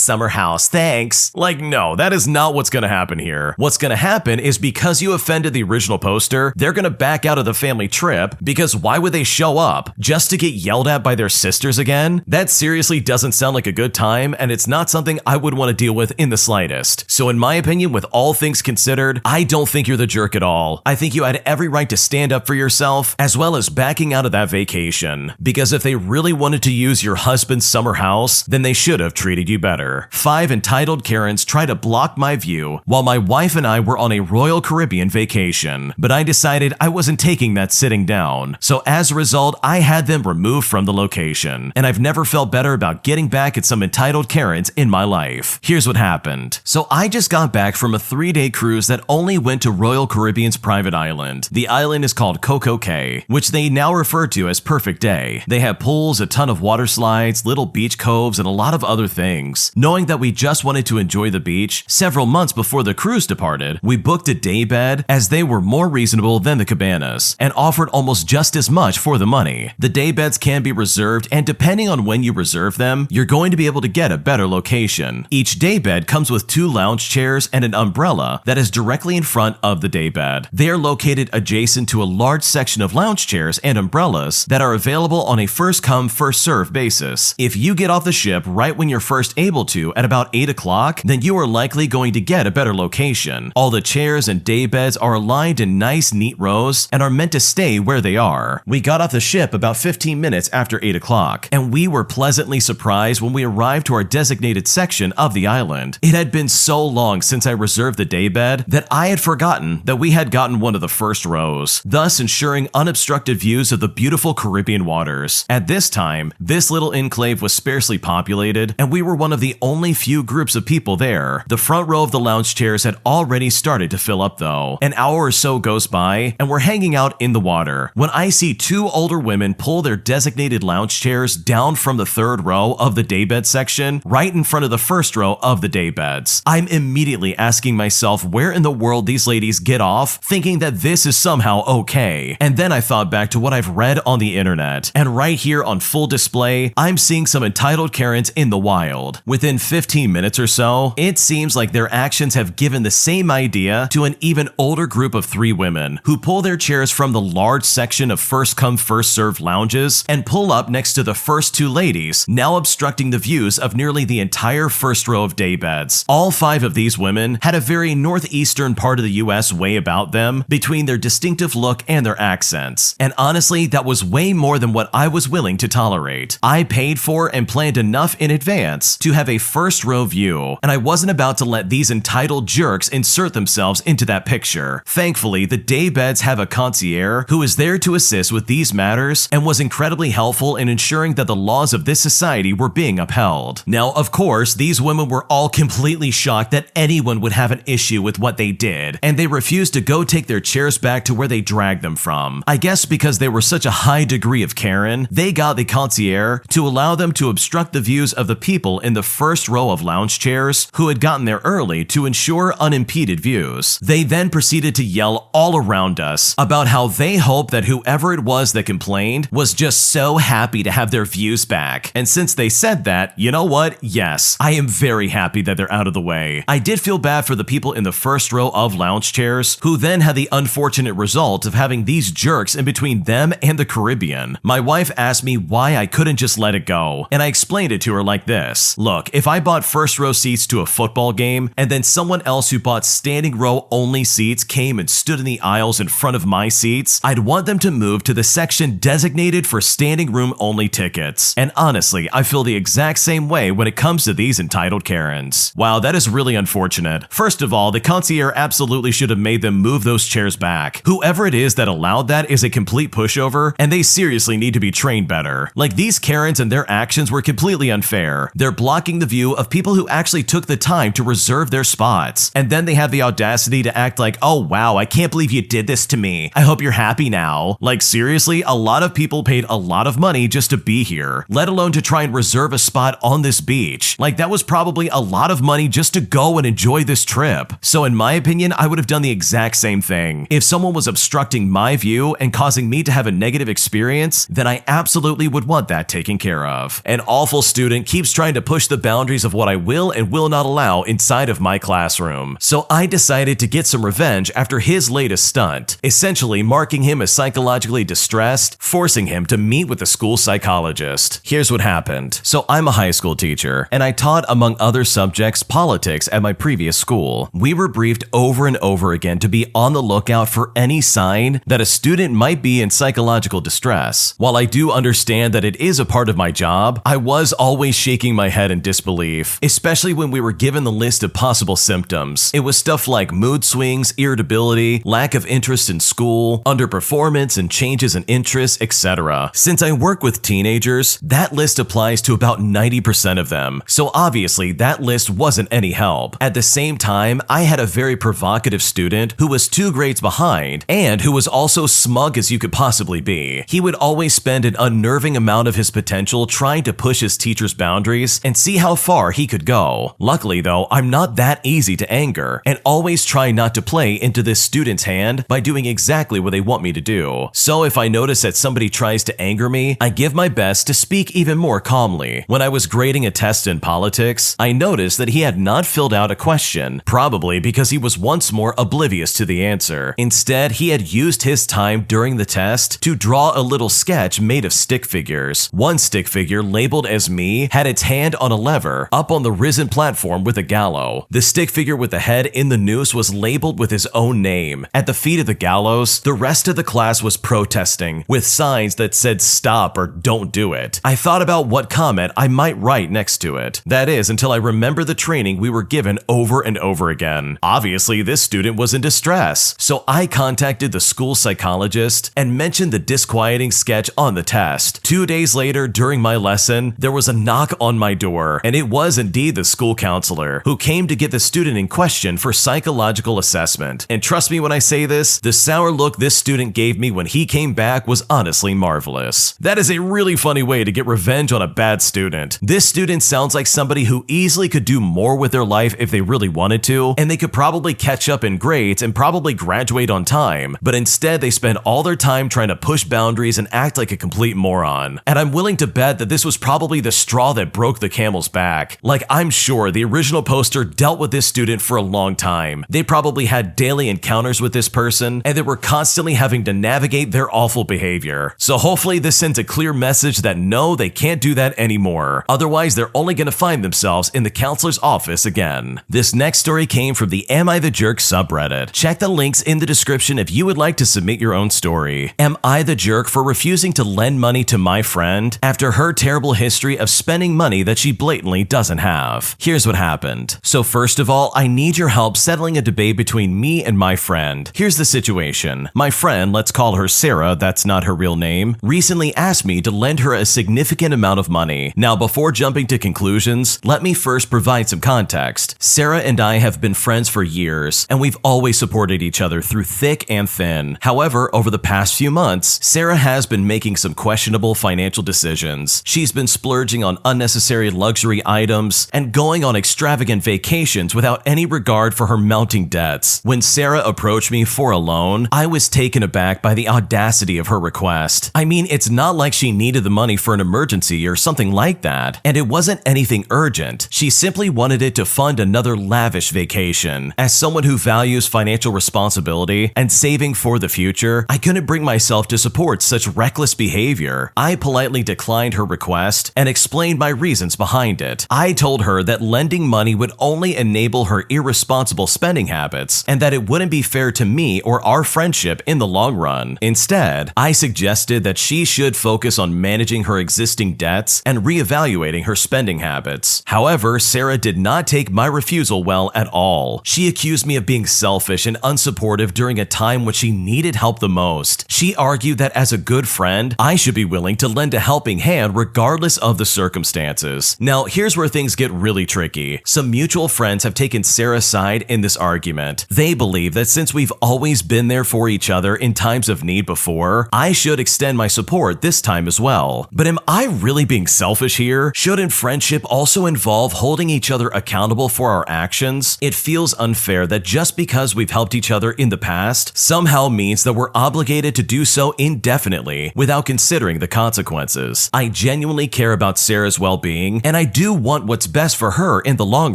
summer house, thanks. Like, no, that is not what's gonna happen here. What's gonna happen is because you offended the original poster, they're gonna back out of the family trip, because why would they show up? Just to get yelled at by their sisters again? That seriously doesn't sound like a good time, and it's not something I would want to deal with in the slightest. So in my opinion, with all things considered, I don't think you're the jerk at all. I think you had every right to stand up for yourself, as well as backing out of that vacation. Because if they really wanted to use your husband's summer house, then they should have treated you better. 5 entitled Karens try to block my view while my wife and I were on a Royal Caribbean vacation, but I decided I wasn't taking that sitting down. So as a result, I had them removed from the location, and I've never felt better about getting back at some entitled Karens in my life. Here's what happened. So I just got back from a 3-day cruise that only went to Royal Caribbean's private island. The island is called Coco Cay, which they now refer to as Perfect Day. They have pools, a ton of water slides, little beach coves, and a lot of other things. Knowing that we just wanted to enjoy the beach, several months before the cruise departed, we booked a day bed as they were more reasonable than the cabanas and offered almost just as much for the money. The day beds can be reserved, and depending on when you reserve them, you're going to be able to get a better location. Each day bed comes with 2 lounge chairs and an umbrella that is directly in front of the day bed. They are located adjacent to a large section of lounge chairs and umbrellas that are available on a first-come, first-served basis. If you get off the ship right when you're first able to at about 8 o'clock, then you are likely going to get a better location. All the chairs and day beds are aligned in nice, neat rows and are meant to stay where they are. We got off the ship about 15 minutes after 8 o'clock, and we were pleasantly surprised when we arrived to our designated section of the island. It had been so long since I reserved the day bed that I had forgotten that we had gotten one of the first rows, thus ensuring unobstructed views of the beautiful Caribbean waters. At this time, this little enclave was sparsely populated, and we were one of the only few groups of people there. The front row of the lounge chairs had already started to fill up though. An hour or so goes by, and we're hanging out in the water when I see 2 older women pull their designated lounge chairs down from the 3rd row of the daybed section right in front of the 1st row of the daybeds. I'm immediately asking myself where in the world these ladies get off thinking that this is somehow okay. And then I thought back to what I've read on the internet, and right here on full display, I'm seeing some entitled Karens in the wild. Within 15 minutes or so, it seems like their actions have given the same idea to an even older group of 3 women who pull their chairs from the large section of first come first served lounges and pull up next to the first 2 ladies, now obstructing the views of nearly the entire first row of daybeds. All 5 of these women had a very northeastern part of the US way about them between their distinctive look and their accents, and honestly that was way more than what I was willing to tolerate. I paid for and planned enough in advance to have a first row view, and I wasn't about to let these entitled jerks insert themselves into that picture. Thankfully, the daybeds have a concierge who is there to assist with these matters and was incredibly helpful in ensuring that the laws of this society were being upheld. Now, of course, these women were all completely shocked that anyone would have an issue with what they did, and they refused to go take their chairs back to where they dragged them from. I guess because they were such a high degree of Karen, they got the concierge to allow them to obstruct the views of the people in the first row of lounge chairs who had gotten there early to ensure unimpeded views. They then proceeded to yell all around us about how they hope that whoever it was that complained was just so happy to have their views back. And since they said that, you know what? Yes, I am very happy that they're out of the way. I did feel bad for the people in the first row of lounge chairs who then had the unfortunate result of having these jerks in between them and the Caribbean. My wife asked me why I couldn't just let it go, and I explained it to her like this. Look, if I bought first row seats to a football game and then someone else who bought standing row only seats came and stood in the aisles in front of my seats, I'd want them to move to the section designated for standing room only tickets. And honestly, I feel the exact same way when it comes to these entitled Karens. Wow, that is really unfortunate. First of all, the concierge absolutely should have made them move those chairs back. Whoever it is that allowed that is a complete pushover, and they seriously need to be trained better. Like, these Karens and their actions were completely unfair. They're blocking the view of people who actually took the time to reserve their spots, and then they have the audacity to act like, oh wow, I can't believe you did this to me. I hope you're happy now. Like, seriously, a lot of people paid a lot of money just to be here, let alone to try and reserve a spot on this beach. Like, that was probably a lot of money just to go and enjoy this trip. So in my opinion, opinion, I would have done the exact same thing. If someone was obstructing my view and causing me to have a negative experience, then I absolutely would want that taken care of. An awful student keeps trying to push the boundaries of what I will and will not allow inside of my classroom. So I decided to get some revenge after his latest stunt, essentially marking him as psychologically distressed, forcing him to meet with a school psychologist. Here's what happened. So I'm a high school teacher, and I taught, among other subjects, politics at my previous school. We were briefed over and over again to be on the lookout for any sign that a student might be in psychological distress. While I do understand that it is a part of my job, I was always shaking my head in disbelief, especially when we were given the list of possible symptoms. It was stuff like mood swings, irritability, lack of interest in school, underperformance and changes in interests, etc. Since I work with teenagers, that list applies to about 90% of them, so obviously that list wasn't any help. At the same time, I had a very provocative student who was 2 grades behind and who was also smug as you could possibly be. He would always spend an unnerving amount of his potential trying to push his teacher's boundaries and see how far he could go. Luckily though, I'm not that easy to anger and always try not to play into this student's hand by doing exactly what they want me to do. So if I notice that somebody tries to anger me, I give my best to speak even more calmly. When I was grading a test in politics, I noticed that he had not filled out a question, probably because he was once more oblivious to the answer. Instead, he had used his time during the test to draw a little sketch made of stick figures. One stick figure, labeled as me, had its hand on a lever up on the risen platform with a gallows. The stick figure with the head in the noose was labeled with his own name. At the feet of the gallows, the rest of the class was protesting, with signs that said stop or don't do it. I thought about what comment I might write next to it. That is, until I remember the training we were given over and over again. Obviously, this student was in distress, so I contacted the school psychologist and mentioned the disquieting sketch on the test. 2 days later, during my lesson, there was a knock on my door, and it was indeed the school counselor, who came to get the student in question for psychological assessment. And trust me when I say this, the sour look this student gave me when he came back was honestly marvelous. That is a really funny way to get revenge on a bad student. This student sounds like somebody who easily could do more with their life if they really wanted to, and they could probably catch up in grades and probably graduate on time, but instead they spend all their time trying to push boundaries and act like a complete moron. And I'm willing to bet that this was probably the straw that broke the camel's back. Like, I'm sure the original poster dealt with this student for a long time. They probably had daily encounters with this person, and they were constantly having to navigate their awful behavior. So hopefully this sends a clear message that no, they can't do that anymore. Otherwise, they're only going to find themselves in the counselor's office again. This next story came from the Am I the Jerk subreddit. Check the links in the description if you would like to submit your own story. Am I the jerk for refusing to lend money to my friend after her terrible history of spending money that she blatantly doesn't have? Here's what happened. So first of all, I need your help settling a debate between me and my friend. Here's the situation. My friend, let's call her Sarah, that's not her real name, recently asked me to lend her a significant amount of money. Now, before jumping to conclusions, let me first provide some context. Sarah and I have been friends for years, and we've always supported each other through thick and thin. However, over the past few months, Sarah has been making some questionable financial decisions. She's been splurging on unnecessary luxury items and going on extravagant vacations without any regard for her mounting debts. When Sarah approached me for a loan, I was taken aback by the audacity of her request. I mean, it's not like she needed the money for an emergency or something like that, and it wasn't anything urgent. She simply wanted it to fund another lavish vacation. As someone who values financial responsibility and saving for the future, I couldn't bring myself to support such reckless behavior. I politely declined her request and explained my reasons behind it. I told her that lending money would only enable her irresponsible spending habits and that it wouldn't be fair to me or our friendship in the long run. Instead, I suggested that she should focus on managing her existing debts and reevaluating her spending habits. However, Sarah did not take my refusal well at all. She accused me of being selfish and unsupportive during a time when she needed help the most. She argued that as a good friend, I should be willing to lend a helping hand regardless of the circumstances. Now, here's where things get really tricky. Some mutual friends have taken Sarah's side in this argument. They believe that since we've always been there for each other in times of need before, I should extend my support this time as well. But am I really being selfish here? Shouldn't friendship also involve holding each other accountable for our actions? It feels unfair that just because we've helped each other in the past somehow means that we're obligated to do so indefinitely without considering the consequences. I genuinely care about Sarah's well-being, and I do want what's best for her in the long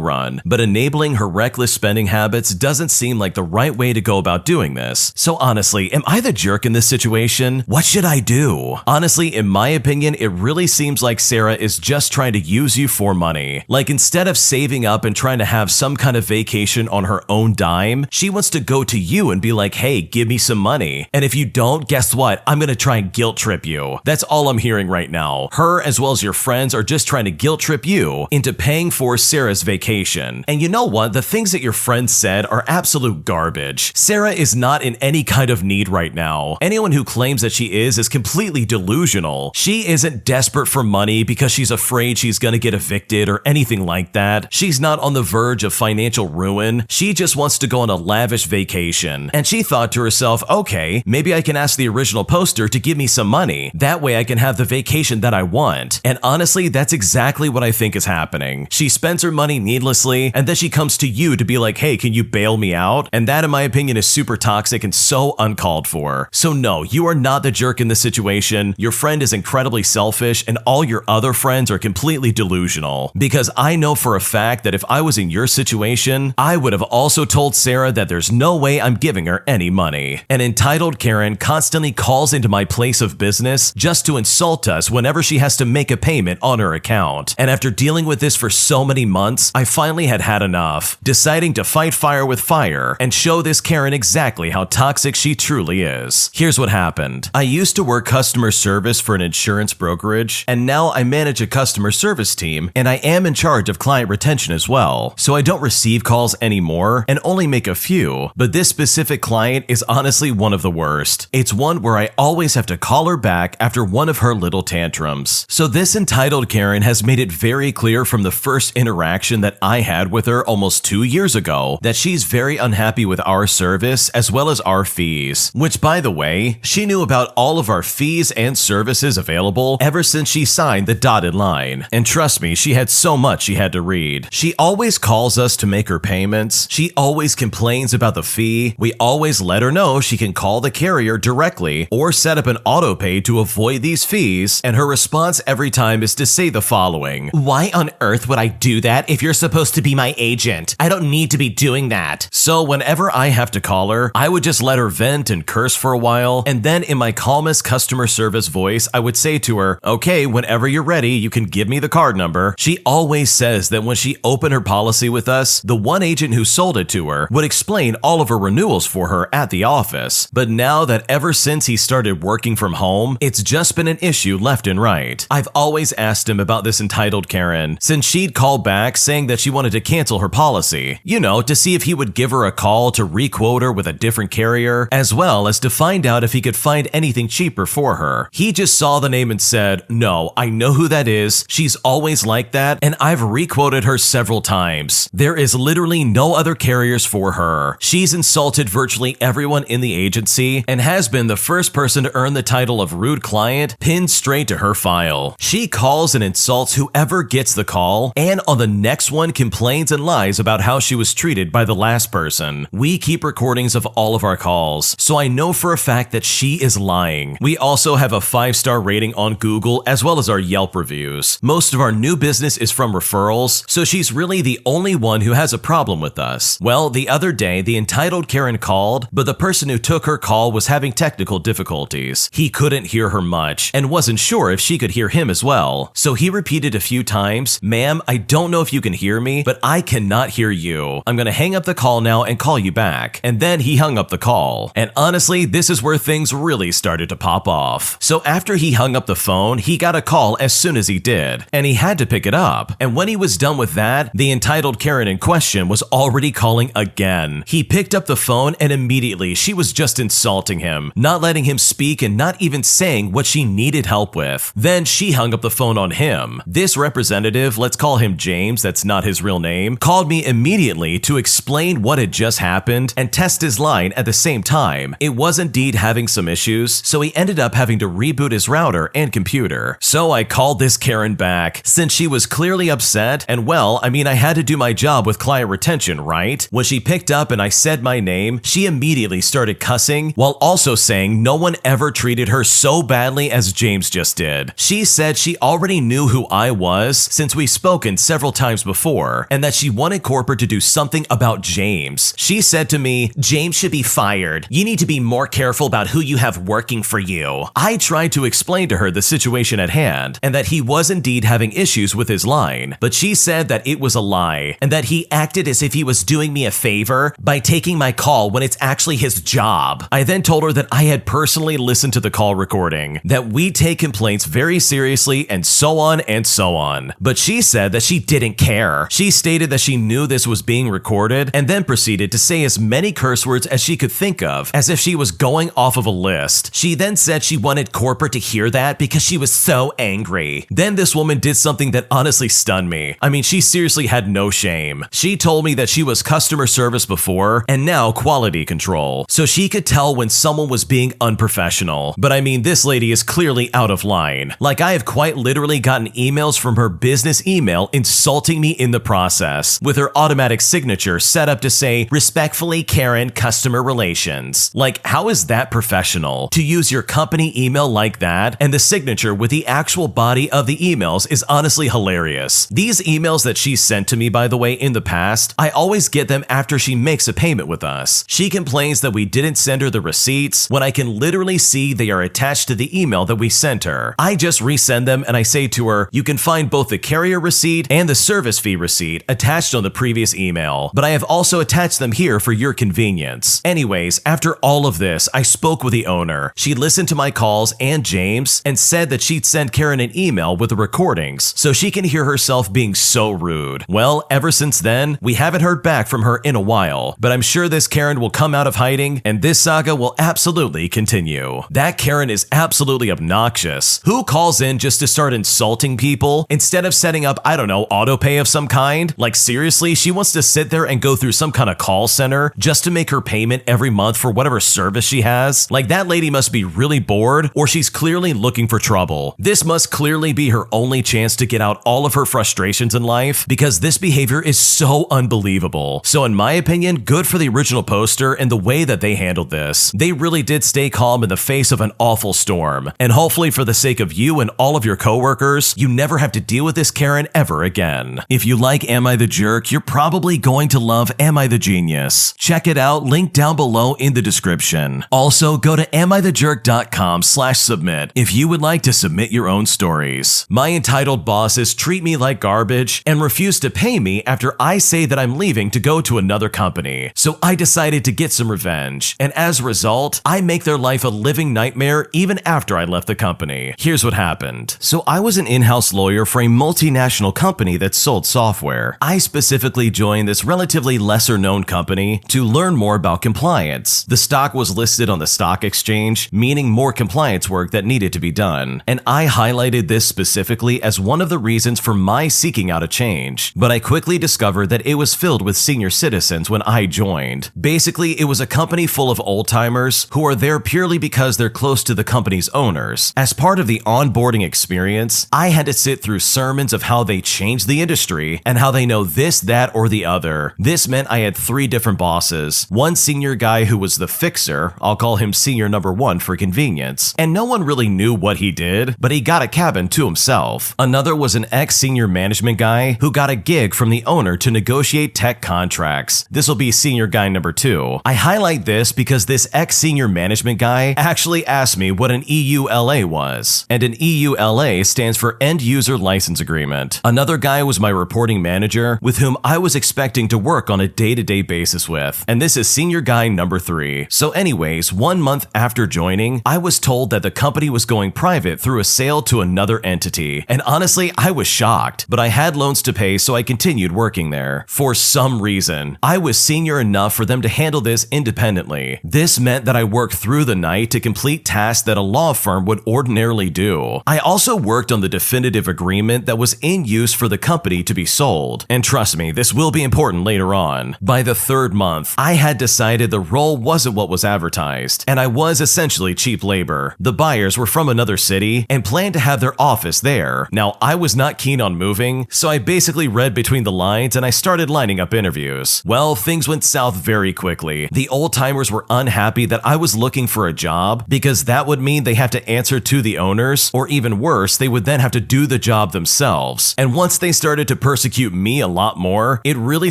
run, but enabling her reckless spending habits doesn't seem like the right way to go about doing this. So honestly, am I the jerk in this situation? What should I do? Honestly, in my opinion, it really seems like Sarah is just trying to use you for money. Like, instead of saving up and trying to have some kind of vacation on her own dime, she wants to go to you and be like, hey, give me some money. And if you don't, guess what? I'm gonna try and guilt trip you. That's all I'm hearing right now. Her, as well as your friends, are just trying to guilt trip you into paying for Sarah's vacation. And you know what? The things that your friends said are absolute garbage. Sarah is not in any kind of need right now. Anyone who claims that she is completely delusional. She isn't desperate for money because she's afraid she's gonna get evicted or anything like that. She's not on the verge of financial ruin. She just wants to go on a lavish vacation. And she thought to herself, okay, maybe I can ask the original poster to give me some money. That way I can have the vacation that I want. And honestly, that's exactly what I think is happening. She spends her money needlessly, and then she comes to you to be like, hey, can you bail me out? And that, in my opinion, is super toxic and so uncalled for. So no, you are not the jerk in this situation. Your friend is incredibly selfish, and all your other friends are completely delusional. Because I know for a fact that if I was in your situation, I would have also told Sarah that there's no way I'm giving her any money. An entitled Karen constantly calls into my place of business just to insult us whenever she has to make a payment on her account. And after dealing with this for so many months, I finally had enough, deciding to fight fire with fire and show this Karen exactly how toxic she truly is. Here's what happened. I used to work customer service for an insurance brokerage, and now I manage a customer service team, and I am in charge of client retention as well. So I don't receive calls anymore and only make a few, but this specific client is honestly one of the worst. It's one where I always have to call her back after one of her little tantrums. So this entitled Karen has made it very clear from the first interaction that I had with her almost 2 years ago that she's very unhappy with our service as well as our fees. Which, by the way, she knew about all of our fees and services available ever since she signed the dotted line. And trust me, she had so much she had to read. She always calls us to make her payments. She always complains about the fee. We always let her know she can call the carrier directly or set up an auto pay to avoid these fees. And her response every time is to say the following: why on earth would I do that if you're supposed to be my agent? I don't need to be doing that. So whenever I have to call her, I would just let her vent and curse for a while, and then in my calmest customer service voice, I would say to her, okay, whenever you're ready, you can give me the card number. She always says that when she opened her policy with us, the one agent who sold it to her would explain all of her renewals for her at the office. But now that ever since he started working from home, it's just been an issue left and right. I've always asked him about this entitled Karen, since she'd call back saying that she wanted to cancel her policy, you know, to see if he would give her a call to re-quote her with a different carrier, as well as to find out if he could find anything cheaper for her. He just saw the name and said, no, I know who that is. She's always like that, and I've re-quoted her several times. There is literally no other carriers for her. She's insulted virtually everyone in the agency and has been the first person to earn the title of rude client pinned straight to her file. She calls and insults whoever gets the call, and on the next one complains and lies about how she was treated by the last person. We keep recordings of all of our calls, so I know for a fact that she is lying. We also have a 5-star rating on Google as well as our Yelp reviews. Most of our new business is from referrals, so she's really the only one who has a problem with us. Well, the other day, the entitled Karen called, but the person who took her call was having technical difficulties. He couldn't hear her much and wasn't sure if she could hear him as well. So he repeated a few times, ma'am, I don't know if you can hear me, but I cannot hear you. I'm gonna hang up the call now and call you back. And then he hung up the call. And honestly, this is where things really started to pop off. So after he hung up the phone, he got a call as soon as he did, and he had to pick it up. And when he was done with that, the entitled Karen in question was already calling again. He picked up the phone and immediately she was just insulting him, not letting him speak and not even saying what she needed help with. Then she hung up the phone on him. This representative, let's call him James, that's not his real name, called me immediately to explain what had just happened and test his line at the same time. It was indeed having some issues, so he ended up having to reboot his router and computer. So I called this Karen back, since she was clearly upset, and well, I mean, I had to do my job with client retention, right? When she picked up and I said my name, she immediately started cussing while also saying no one ever treated her so badly as James just did. She said she already knew who I was since we've spoken several times before and that she wanted corporate to do something about James. She said to me, "James should be fired. You need to be more careful about who you have working for you." I tried to explain to her the situation at hand and that he was indeed having issues with his line, but she said that it was a lie and that he acted as if he was doing me a favor by taking my call when it's actually his job. I then told her that I had personally listened to the call recording, that we take complaints very seriously and so on and so on. But she said that she didn't care. She stated that she knew this was being recorded and then proceeded to say as many curse words as she could think of, as if she was going off of a list. She then said she wanted corporate to hear that because she was so angry. Then this woman did something that honestly stunned me. I mean, she seriously had no shame. She told me that she was customer service before and now quality control, so she could tell when someone was being unprofessional. But I mean, this lady is clearly out of line. Like, I have quite literally gotten emails from her business email insulting me in the process, with her automatic signature set up to say, "Respectfully Karen, customer relations." Like, how is that professional? To use your company email like that, and the signature with the actual body of the emails is honestly hilarious. These emails that she sent to me, by the way, in the past, I always get them after she makes a payment with us. She complains that we didn't send her the receipts when I can literally see they are attached to the email that we sent her. I just resend them and I say to her, "You can find both the carrier receipt and the service fee receipt attached on the previous email, but I have also attached them here for your convenience." Anyways, after all of this, I spoke with the owner. She listened to my calls and James and said that she'd send Karen an email with the recordings so she can hear herself being so rude. Well, ever since then, we haven't heard back from her in a while, but I'm sure this Karen will come out of hiding and this saga will absolutely continue. That Karen is absolutely obnoxious. Who calls in just to start insulting people instead of setting up, I don't know, auto pay of some kind? Like, seriously, she wants to sit there and go through some kind of call center just to make her payment every month for whatever service she has? Like, that lady must be really bored, or she's clearly looking for trouble. This must clearly be her only chance to get out all of her frustrations in life, because this behavior is so unbelievable. So in my opinion, good for the original poster and the way that they handled this. They really did stay calm in the face of an awful storm. And hopefully, for the sake of you and all of your coworkers, you never have to deal with this Karen ever again. If you like Am I the Jerk, you're probably going to love Am I the Genius. Check it out, link down below in the description. Also, go to amithejerk.com/submit if you would like to submit your own stories. My entitled bosses treat me like garbage and refuse to pay me after I say that I'm leaving to go to another company. So I decided to get some revenge, and as a result, I make their life a living nightmare even after I left the company. Here's what happened. So I was an in-house lawyer for a multinational company that sold software. I specifically joined this relatively lesser-known company to learn more about compliance. The stock was listed on the stock exchange, meaning more compliance work that needed to be done. And I highlighted this specifically as one of the reasons for my seeking out a change. But I quickly discovered that it was filled with senior citizens when I joined. Basically, it was a company full of old-timers who are there purely because they're close to the company's owners. As part of the onboarding experience, I had to sit through sermons of how they changed the industry and how they know this, that, or the other. This meant I had 3 different bosses. One senior guy who was the fixer, I'll call him senior number 1 for convenience, and no one really knew what he did, but he got a cabin to himself. Another was an ex-senior management guy who got a gig from the owner to negotiate tech contracts. This will be senior guy number 2. I highlight this because this ex-senior management guy actually asked me what an EULA was, and an EULA stands for End User License Agreement. Another guy was my reporting manager, with whom I was expecting to work on a day-to-day basis with, and this is senior guy number 3. So anyways, 1 month after joining, I was told that the company was going private through a sale to another entity, and honestly, I was shocked, but I had loans to pay, so I continued working there. For some reason, I was senior enough for them to handle this independently. This meant that I worked through the night to complete tasks that a law firm would ordinarily do. I also worked on the definitive agreement that was in use for the company to be sold. And trust me, this will be important later on. By the 3rd month, I had decided the role wasn't what was advertised, and I was essentially cheap labor. The buyers were from another city and planned to have their office there. Now, I was not keen on moving, so I basically read between the lines and I started lining up interviews. interviews. Well, things went south very quickly. The old-timers were unhappy that I was looking for a job because that would mean they have to answer to the owners, or even worse, they would then have to do the job themselves. And once they started to persecute me a lot more, it really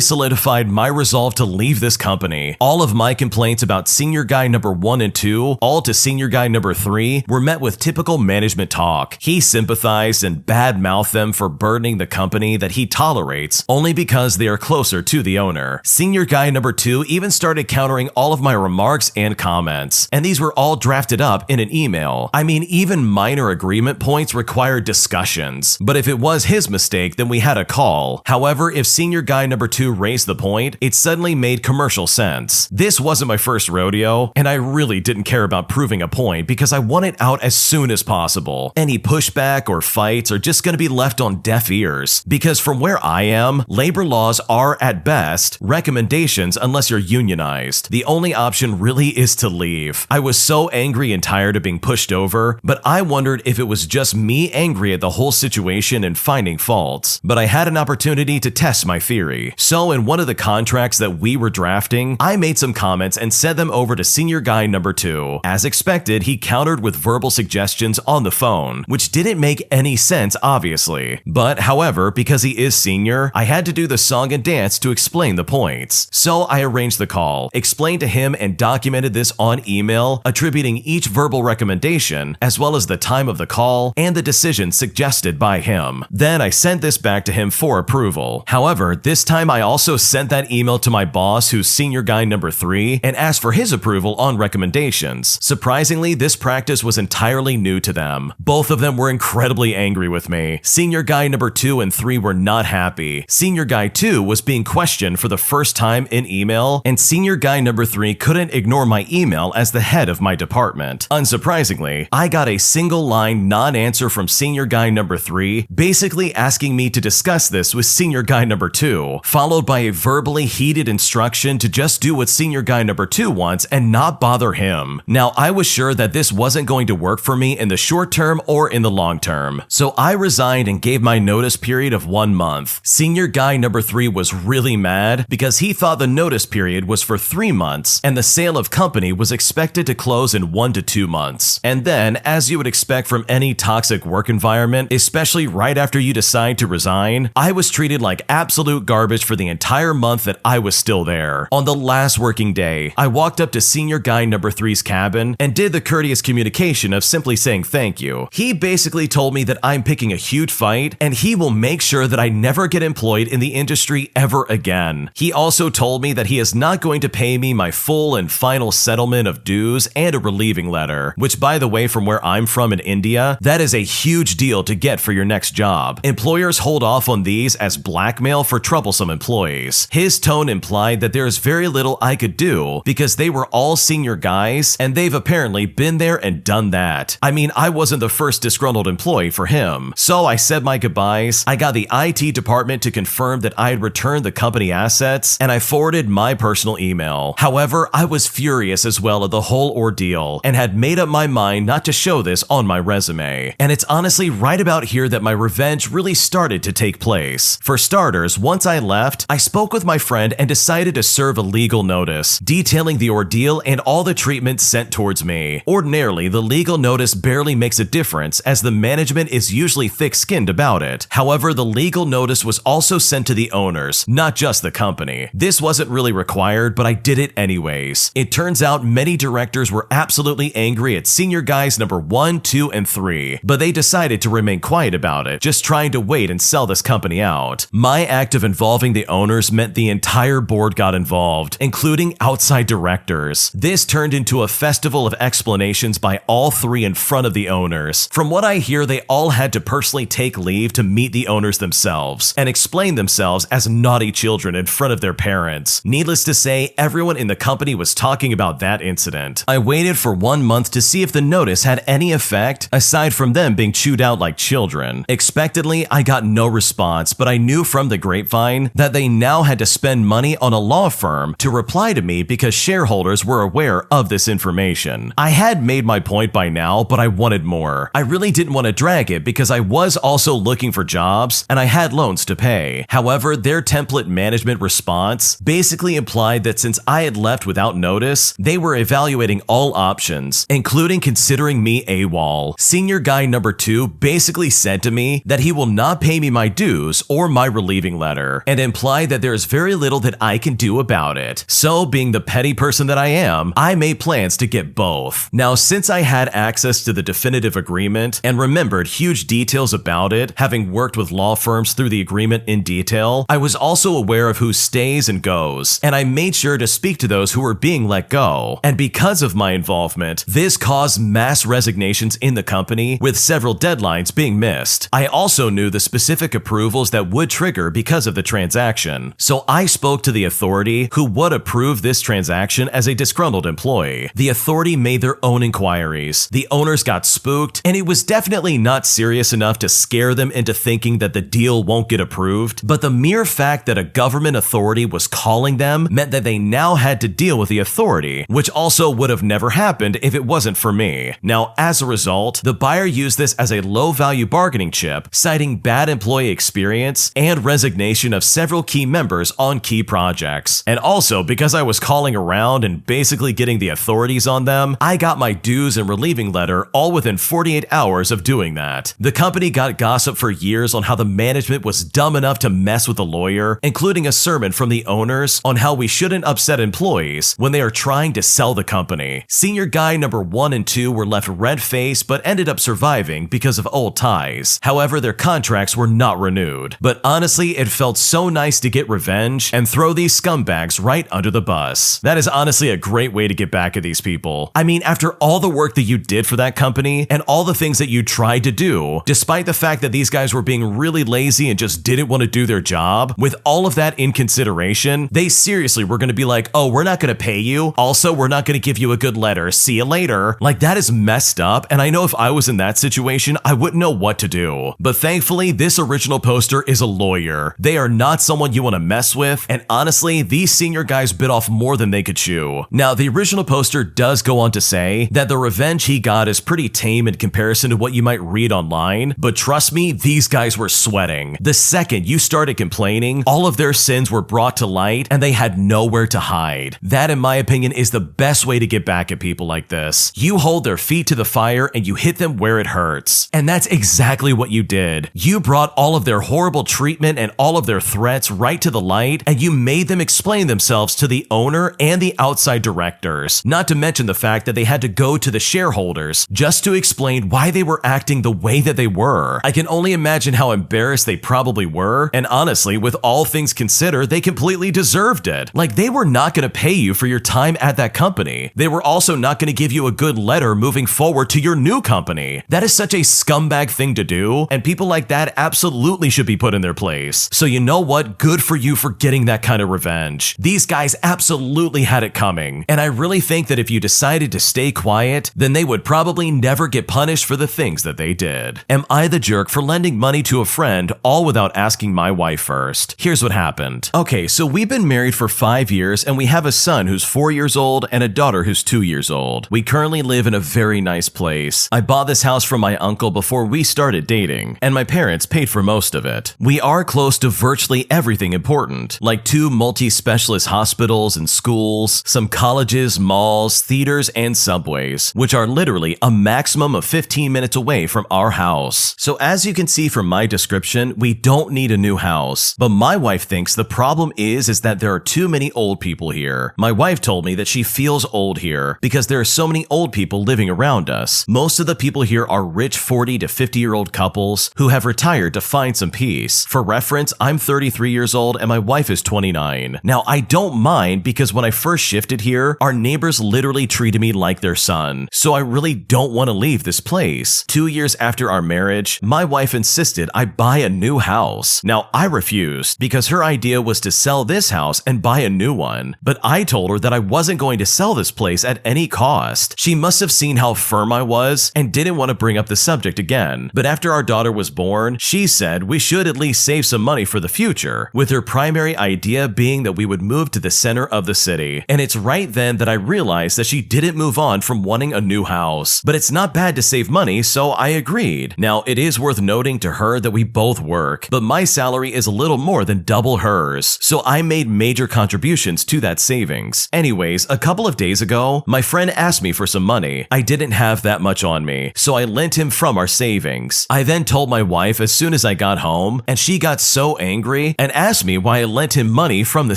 solidified my resolve to leave this company. All of my complaints about senior guy number 1 and 2, all to senior guy number 3, were met with typical management talk. He sympathized and badmouthed them for burdening the company that he tolerates only because they are closer to the owner. Senior guy number 2 even started countering all of my remarks and comments, and these were all drafted up in an email. I mean, even minor agreement points required discussions, but if it was his mistake, then we had a call. However, if senior guy number 2 raised the point, it suddenly made commercial sense. This wasn't my first rodeo, and I really didn't care about proving a point because I want it out as soon as possible. Any pushback or fights are just going to be left on deaf ears, because from where I am, labor laws are, at best, recommendations unless you're unionized. The only option really is to leave. I was so angry and tired of being pushed over, but I wondered if it was just me angry at the whole situation and finding faults. But I had an opportunity to test my theory. So in one of the contracts that we were drafting, I made some comments and sent them over to senior guy number 2. As expected, he countered with verbal suggestions on the phone, which didn't make any sense, obviously. But however, because he is senior, I had to do the song and dance to explain the points. So I arranged the call, explained to him, and documented this on email, attributing each verbal recommendation, as well as the time of the call and the decision suggested by him. Then I sent this back to him for approval. However, this time I also sent that email to my boss, who's senior guy number 3, and asked for his approval on recommendations. Surprisingly, this practice was entirely new to them. Both of them were incredibly angry with me. Senior guy number 2 and 3 were not happy. Senior guy 2 was being questioned for the first time in email, and senior guy number 3 couldn't ignore my email as the head of my department. Unsurprisingly, I got a single-line non-answer from senior guy number 3, basically asking me to discuss this with senior guy number 2, followed by a verbally heated instruction to just do what senior guy number 2 wants and not bother him. Now, I was sure that this wasn't going to work for me in the short term or in the long term, so I resigned and gave my notice period of 1 month. Senior guy number 3 was really mad because he thought the notice period was for 3 months and the sale of company was expected to close in 1 to 2 months. And then, as you would expect from any toxic work environment, especially right after you decide to resign, I was treated like absolute garbage for the entire month that I was still there. On the last working day, I walked up to senior guy number 3's cabin and did the courteous communication of simply saying thank you. He basically told me that I'm picking a huge fight and he will make sure that I never get employed in the industry ever again. He also told me that he is not going to pay me my full and final settlement of dues and a relieving letter, which, by the way, from where I'm from in India, that is a huge deal to get for your next job. Employers hold off on these as blackmail for troublesome employees. His tone implied that there is very little I could do because they were all senior guys and they've apparently been there and done that. I mean, I wasn't the first disgruntled employee for him. So I said my goodbyes, I got the IT department to confirm that I had returned the company assets, and I forwarded my personal email. However, I was furious as well at the whole ordeal and had made up my mind not to show this on my resume. And it's honestly right about here that my revenge really started to take place. For starters, once I left, I spoke with my friend and decided to serve a legal notice, detailing the ordeal and all the treatment sent towards me. Ordinarily, the legal notice barely makes a difference as the management is usually thick-skinned about it. However, the legal notice was also sent to the owners, not just the company. This wasn't really required, but I did it anyways. It turns out many directors were absolutely angry at senior guys number 1, 2, and 3, but they decided to remain quiet about it, just trying to wait and sell this company out. My act of involving the owners meant the entire board got involved, including outside directors. This turned into a festival of explanations by all 3 in front of the owners. From what I hear, they all had to personally take leave to meet the owners themselves and explain themselves as naughty children in front of their parents. Needless to say, everyone in the company was talking about that incident. I waited for 1 month to see if the notice had any effect aside from them being chewed out like children. Expectedly, I got no response, but I knew from the grapevine that they now had to spend money on a law firm to reply to me because shareholders were aware of this information. I had made my point by now, but I wanted more. I really didn't want to drag it because I was also looking for jobs and I had loans to pay. However, their template management management response basically implied that since I had left without notice, they were evaluating all options, including considering me AWOL. Senior guy number 2 basically said to me that he will not pay me my dues or my relieving letter, and implied that there is very little that I can do about it. So, being the petty person that I am, I made plans to get both. Now, since I had access to the definitive agreement and remembered huge details about it, having worked with law firms through the agreement in detail, I was also aware of who stays and goes, and I made sure to speak to those who were being let go. And because of my involvement, this caused mass resignations in the company, with several deadlines being missed. I also knew the specific approvals that would trigger because of the transaction, so I spoke to the authority who would approve this transaction as a disgruntled employee. The authority made their own inquiries. The owners got spooked, and it was definitely not serious enough to scare them into thinking that the deal won't get approved, but the mere fact that a government authority was calling them meant that they now had to deal with the authority, which also would have never happened if it wasn't for me. Now, as a result, the buyer used this as a low-value bargaining chip, citing bad employee experience and resignation of several key members on key projects. And also, because I was calling around and basically getting the authorities on them, I got my dues and relieving letter all within 48 hours of doing that. The company got gossip for years on how the management was dumb enough to mess with the lawyer, including a sermon from the owners on how we shouldn't upset employees when they are trying to sell the company. Senior guy number 1 and 2 were left red-faced but ended up surviving because of old ties. However, their contracts were not renewed. But honestly, it felt so nice to get revenge and throw these scumbags right under the bus. That is honestly a great way to get back at these people. I mean, after all the work that you did for that company and all the things that you tried to do, despite the fact that these guys were being really lazy and just didn't want to do their job, with all of that in consideration, they seriously were going to be like, oh, we're not going to pay you. Also, we're not going to give you a good letter. See you later. Like, that is messed up, and I know if I was in that situation, I wouldn't know what to do. But thankfully, this original poster is a lawyer. They are not someone you want to mess with, and honestly, these senior guys bit off more than they could chew. Now, the original poster does go on to say that the revenge he got is pretty tame in comparison to what you might read online, but trust me, these guys were sweating. The second you started complaining, all of their sins were brought to light and they had nowhere to hide. That, in my opinion, is the best way to get back at people like this. You hold their feet to the fire and you hit them where it hurts. And that's exactly what you did. You brought all of their horrible treatment and all of their threats right to the light, and you made them explain themselves to the owner and the outside directors. Not to mention the fact that they had to go to the shareholders just to explain why they were acting the way that they were. I can only imagine how embarrassed they probably were, and honestly, with all things considered, they completely deserved it. Like, they were not going to pay you for your time at that company. They were also not going to give you a good letter moving forward to your new company. That is such a scumbag thing to do, and people like that absolutely should be put in their place. So you know what? Good for you for getting that kind of revenge. These guys absolutely had it coming, and I really think that if you decided to stay quiet, then they would probably never get punished for the things that they did. Am I the jerk for lending money to a friend all without asking my wife first? Here's what happened. Okay, so we've been married for 5 years and we have a son who's 4 years old and a daughter who's 2 years old. We currently live in a very nice place. I bought this house from my uncle before we started dating, and my parents paid for most of it. We are close to virtually everything important, like 2 multi-specialist hospitals and schools, some colleges, malls, theaters, and subways, which are literally a maximum of 15 minutes away from our house. So as you can see from my description, we don't need a new house. But my wife thinks the problem is that there are too many old people here. My wife told me that she feels old here because there are so many old people living around us. Most of the people here are rich 40 to 50-year-old couples who have retired to find some peace. For reference, I'm 33 years old and my wife is 29. Now, I don't mind because when I first shifted here, our neighbors literally treated me like their son. So I really don't want to leave this place. 2 years after our marriage, my wife insisted I buy a new house. Now, I refused because her idea was to sell this house and buy a new one. But I told her that I wasn't going to sell this place at any cost. She must have seen how firm I was and didn't want to bring up the subject again. But after our daughter was born, she said we should at least save some money for the future, with her primary idea being that we would move to the center of the city. And it's right then that I realized that she didn't move on from wanting a new house. But it's not bad to save money, so I agreed. Now, it is worth noting to her that we both work, but my salary is a little more than double hers. hers, so I made major contributions to that savings. Anyways, a couple of days ago, my friend asked me for some money. I didn't have that much on me, so I lent him from our savings. I then told my wife as soon as I got home, and she got so angry and asked me why I lent him money from the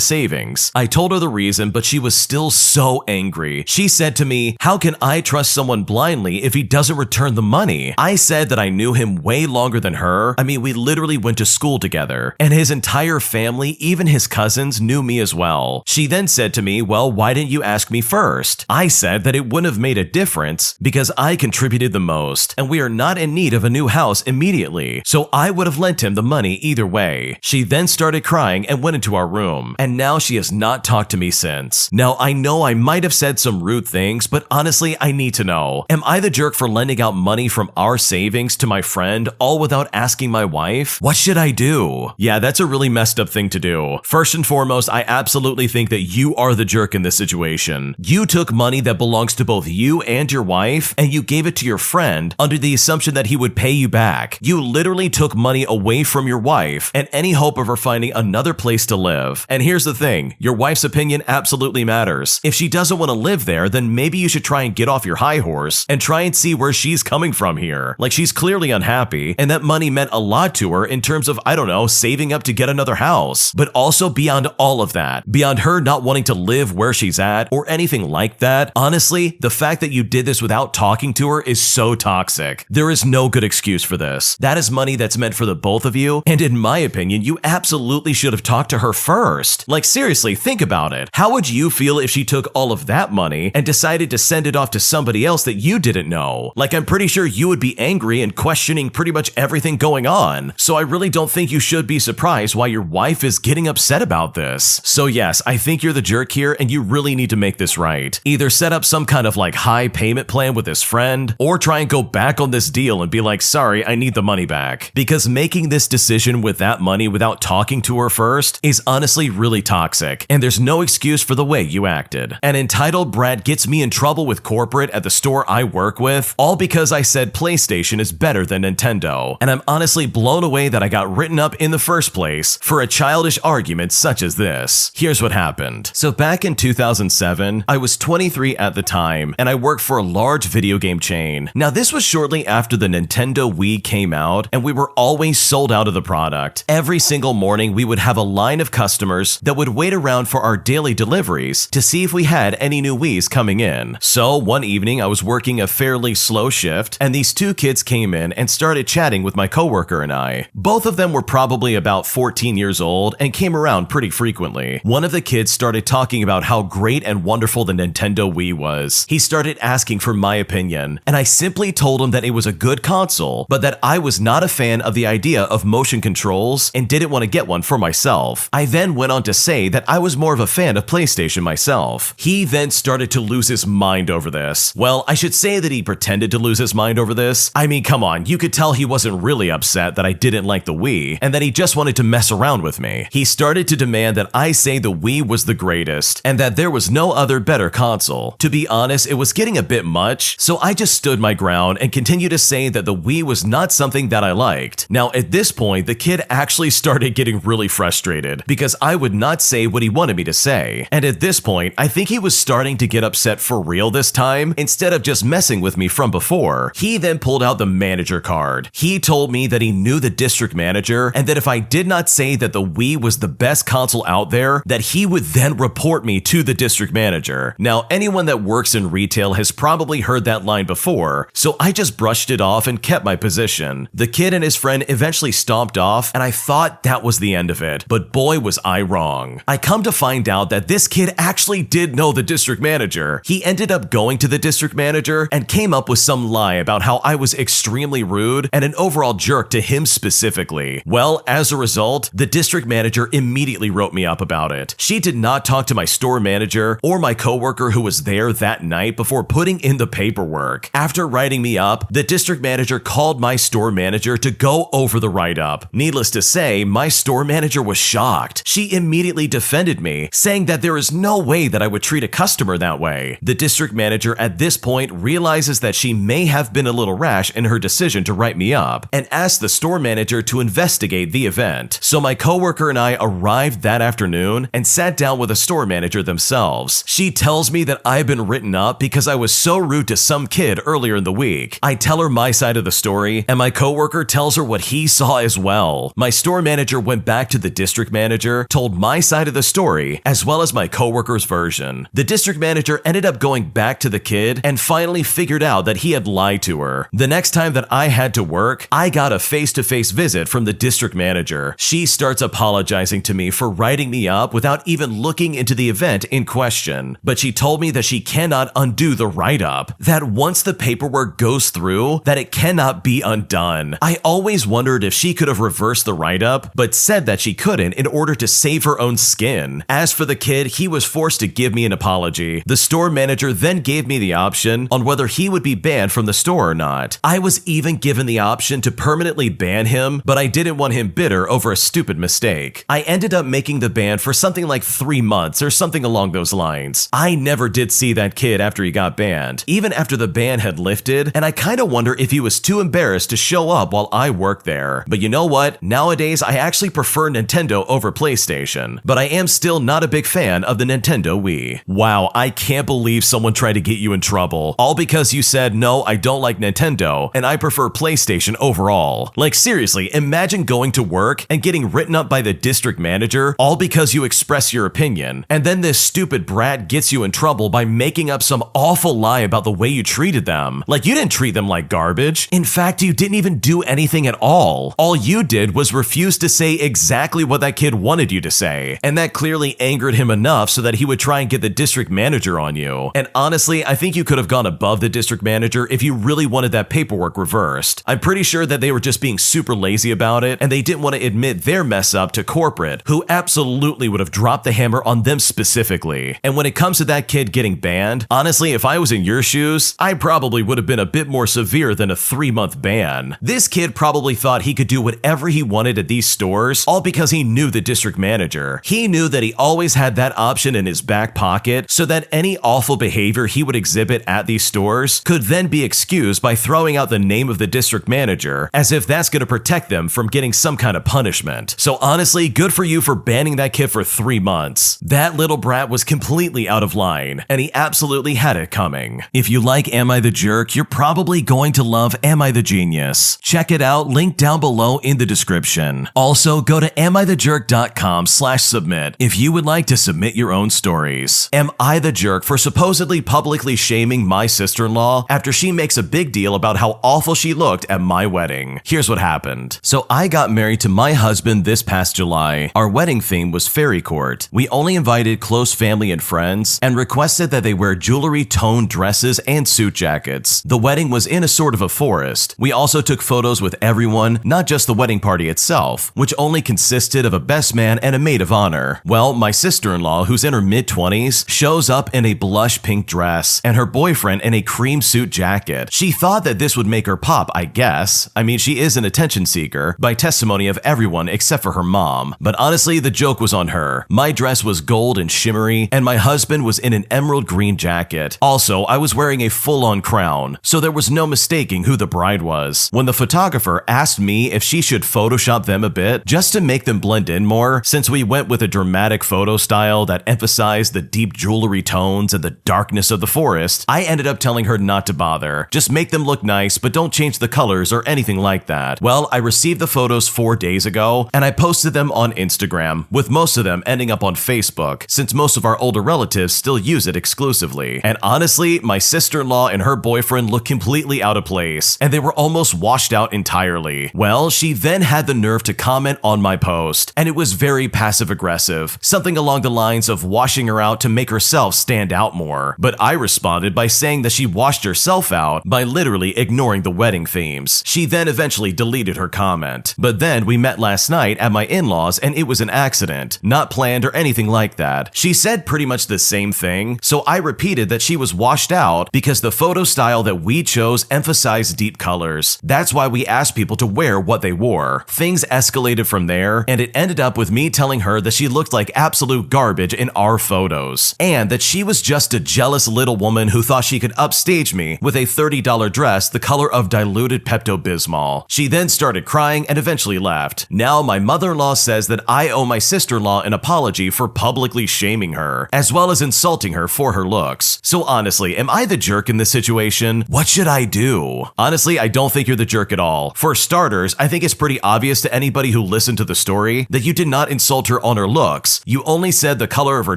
savings. I told her the reason, but she was still so angry. She said to me, "How can I trust someone blindly if he doesn't return the money?" I said that I knew him way longer than her. I mean, we literally went to school together, and his entire family, even his cousins, knew me as well. She then said to me, "Well, why didn't you ask me first?" I said that it wouldn't have made a difference because I contributed the most, and we are not in need of a new house immediately, so I would have lent him the money either way. She then started crying and went into our room, and now she has not talked to me since. Now, I know I might have said some rude things, but honestly, I need to know, am I the jerk for lending out money from our savings to my friend, all without asking my wife? What should I do? Yeah, that's a really messed up thing to do. First and foremost, I absolutely think that you are the jerk in this situation. You took money that belongs to both you and your wife, and you gave it to your friend under the assumption that he would pay you back. You literally took money away from your wife and any hope of her finding another place to live. And here's the thing, your wife's opinion absolutely matters. If she doesn't want to live there, then maybe you should try and get off your high horse and try and see where she's coming from here. Like, she's clearly unhappy, and that money meant a lot to her in terms of, I don't know, saving up to get another house. But also beyond all of that, beyond her not wanting to live where she's at or anything like that, honestly, the fact that you did this without talking to her is so toxic. There is no good excuse for this. That is money that's meant for the both of you, and in my opinion, you absolutely should have talked to her first. Like, seriously, think about it. How would you feel if she took all of that money and decided to send it off to somebody else that you didn't know? Like, I'm pretty sure you would be angry and questioning pretty much everything going on. So I really don't think you should be surprised why your wife is getting upset about this. So yes, I think you're the jerk here, and you really need to make this right. Either set up some kind of like high payment plan with this friend, or try and go back on this deal and be like, "Sorry, I need the money back." Because making this decision with that money without talking to her first is honestly really toxic, and there's no excuse for the way you acted. An entitled brat gets me in trouble with corporate at the store I work with, all because I said PlayStation is better than Nintendo, and I'm honestly blown away that I got written up in the first place for a childish argument such as this. Here's what happened. So back in 2007, I was 23 at the time, and I worked for a large video game chain. Now, this was shortly after the Nintendo Wii came out, and we were always sold out of the product. Every single morning, we would have a line of customers that would wait around for our daily deliveries to see if we had any new Wiis coming in. So one evening, I was working a fairly slow shift, and these two kids came in and started chatting with my coworker and I. Both of them were probably about 14 years old and came around pretty frequently. One of the kids started talking about how great and wonderful the Nintendo Wii was. He started asking for my opinion, and I simply told him that it was a good console, but that I was not a fan of the idea of motion controls and didn't want to get one for myself. I then went on to say that I was more of a fan of PlayStation myself. He then started to lose his mind over this. Well, I should say that he pretended to lose his mind over this. I mean, come on, you could tell he wasn't really upset that I didn't like the Wii, and that he just wanted to mess around with me. He started to demand that I say the Wii was the greatest, and that there was no other better console. To be honest, it was getting a bit much, so I just stood my ground and continued to say that the Wii was not something that I liked. Now, at this point, the kid actually started getting really frustrated because I would not say what he wanted me to say. And at this point, I think he was starting to get upset for real this time, instead of just messing with me from before. He then pulled out the manager card. He told me that he knew the district manager, and that if I did not say that the Wii was the best console out there, that he would then report me to the district manager. Now, anyone that works in retail has probably heard that line before, so I just brushed it off and kept my position. The kid and his friend eventually stomped off, and I thought that was the end of it, but boy was I wrong. I come to find out that this kid actually did know the district manager. He ended up going to the district manager and came up with some lie about how I was extremely rude and an overall jerk to him specifically. Well, as a result, the district manager immediately wrote me up about it. She did not talk to my store manager or my coworker who was there that night before putting in the paperwork. After writing me up, the district manager called my store manager to go over the write-up. Needless to say, my store manager was shocked. She immediately defended me, saying that there is no way that I would treat a customer that way. The district manager at this point realizes that she may have been a little rash in her decision to write me up, and asked the store manager to investigate the event. So my coworker and I arrived that afternoon and sat down with a store manager themselves. She tells me that I've been written up because I was so rude to some kid earlier in the week. I tell her my side of the story, and my coworker tells her what he saw as well. My store manager went back to the district manager, told my side of the story, as well as my coworker's version. The district manager ended up going back to the kid and finally figured out that he had lied to her. The next time that I had to work, I got a face-to-face visit from the district manager. She starts apologizing to me for writing me up without even looking into the event in question. But she told me that she cannot undo the write-up, that once the paperwork goes through, that it cannot be undone. I always wondered if she could have reversed the write-up, but said that she couldn't in order to save her own skin. As for the kid, he was forced to give me an apology. The store manager then gave me the option on whether he would be banned from the store or not. I was even given the option to permanently ban him, but I didn't want him bitter over a stupid mistake. I ended up making the ban for something like 3 months or something along those lines. I never did see that kid after he got banned, even after the ban had lifted, and I kinda wonder if he was too embarrassed to show up while I worked there. But you know what? Nowadays, I actually prefer Nintendo over PlayStation, but I am still not a big fan of the Nintendo Wii. Wow, I can't believe someone tried to get you in trouble, all because you said, no, I don't like Nintendo, and I prefer PlayStation overall. Like seriously, imagine going to work and getting written up by the district manager, all because you express your opinion, and then this stupid brat gets you in trouble by making up some awful lie about the way you treated them. Like you didn't treat them like garbage. In fact, you didn't even do anything at all. All you did was refuse to say exactly what that kid wanted you to say, and that clearly angered him enough so that he would try and get the district manager on you. And honestly, I think you could have gone above the district manager if you really wanted that paperwork reversed. I'm pretty sure that they were just being super lazy about it, and they didn't want to admit their mess up to corporate, who absolutely would have dropped the hammer on them specifically. And when it comes to that kid getting banned, honestly, if I was in your shoes, I probably would have been a bit more severe than a 3-month ban. This kid probably thought he could do whatever he wanted at these stores, all because he knew the district manager. He knew that he always had that option in his back pocket, so that any awful behavior he would exhibit at these stores could then be excused by throwing out the name of the district manager, as if that's going to protect them from getting some kind of punishment. So honestly, good for you for banning that kid for 3 months. That little brat was completely out of line, and he absolutely had it coming. If you like Am I the Jerk, you're probably going to love Am I the Genius. Check it out, link down below in the description. Also, go to AmITheJerk.com/submit if you would like to submit your own stories. Am I the jerk for supposedly publicly shaming my sister-in-law after she makes a big deal about how awful she looked at my wedding? Here's what happened. So I got married to my husband this past July. Our wedding theme was fairy court. We only invited close family and friends and requested that they wear jewelry-toned dresses and suit jackets. The wedding was in a sort of a forest. We also took photos with everyone, not just the wedding party itself, which only consisted of a best man and a maid of honor. Well, my sister-in-law, who's in her mid-20s, shows up in a blush pink dress and her boyfriend in a cream suit jacket. She thought that this would make her pop, I guess. I mean, she is an attention seeker, by testimony of everyone except for her mom. But honestly, the joke was on her. My dress was gold and shimmery, and my husband was in an emerald green jacket. Also, I was wearing a full-on crown, so there was no mistaking who the bride was. When the photographer asked me if she should Photoshop them a bit, just to make them blend in more, since we went with a dramatic photo style that emphasized the deep jewelry tones and the darkness of the forest, I ended up telling her not to bother. Just make them look nice, but don't change the colors or anything like that. Well, I received the photos 4 days ago, and I posted them on Instagram, with most of them ending up on Facebook, since most of our older relatives still use it exclusively. And honestly, my sister-in-law and her boyfriend looked completely out of place, and they were almost washed out entirely. Well, she then had the nerve to comment on my post, and it was very passive-aggressive, something along the lines of washing her out to make herself stand out more. But I responded by saying that she washed herself out by literally ignoring the wedding themes. She then eventually deleted her comment. But then we met last night at my in-laws, and it was an accident, not planned or anything like that. She said pretty much the same thing, so I repeated that she was washed out because the photo style that we chose emphasized deep colors. That's why we asked people to wear what they wore. Things escalated from there, and it ended up with me telling her that she looked like absolute garbage in our photos, and that she was just a jealous little woman who thought she could upstage me with a $30 dress the color of diluted Pepto-Bismol. She then started crying and eventually left. Now my mother-in-law says that I owe my sister-in-law an apology for publicly shaming her, as well as insulting her for her looks. So honestly, am I the jerk in this situation? What should I do? Honestly, I don't think you're the jerk at all. For starters, I think it's pretty obvious to anybody who listened to the story that you did not insult her on her looks. You only said the color of her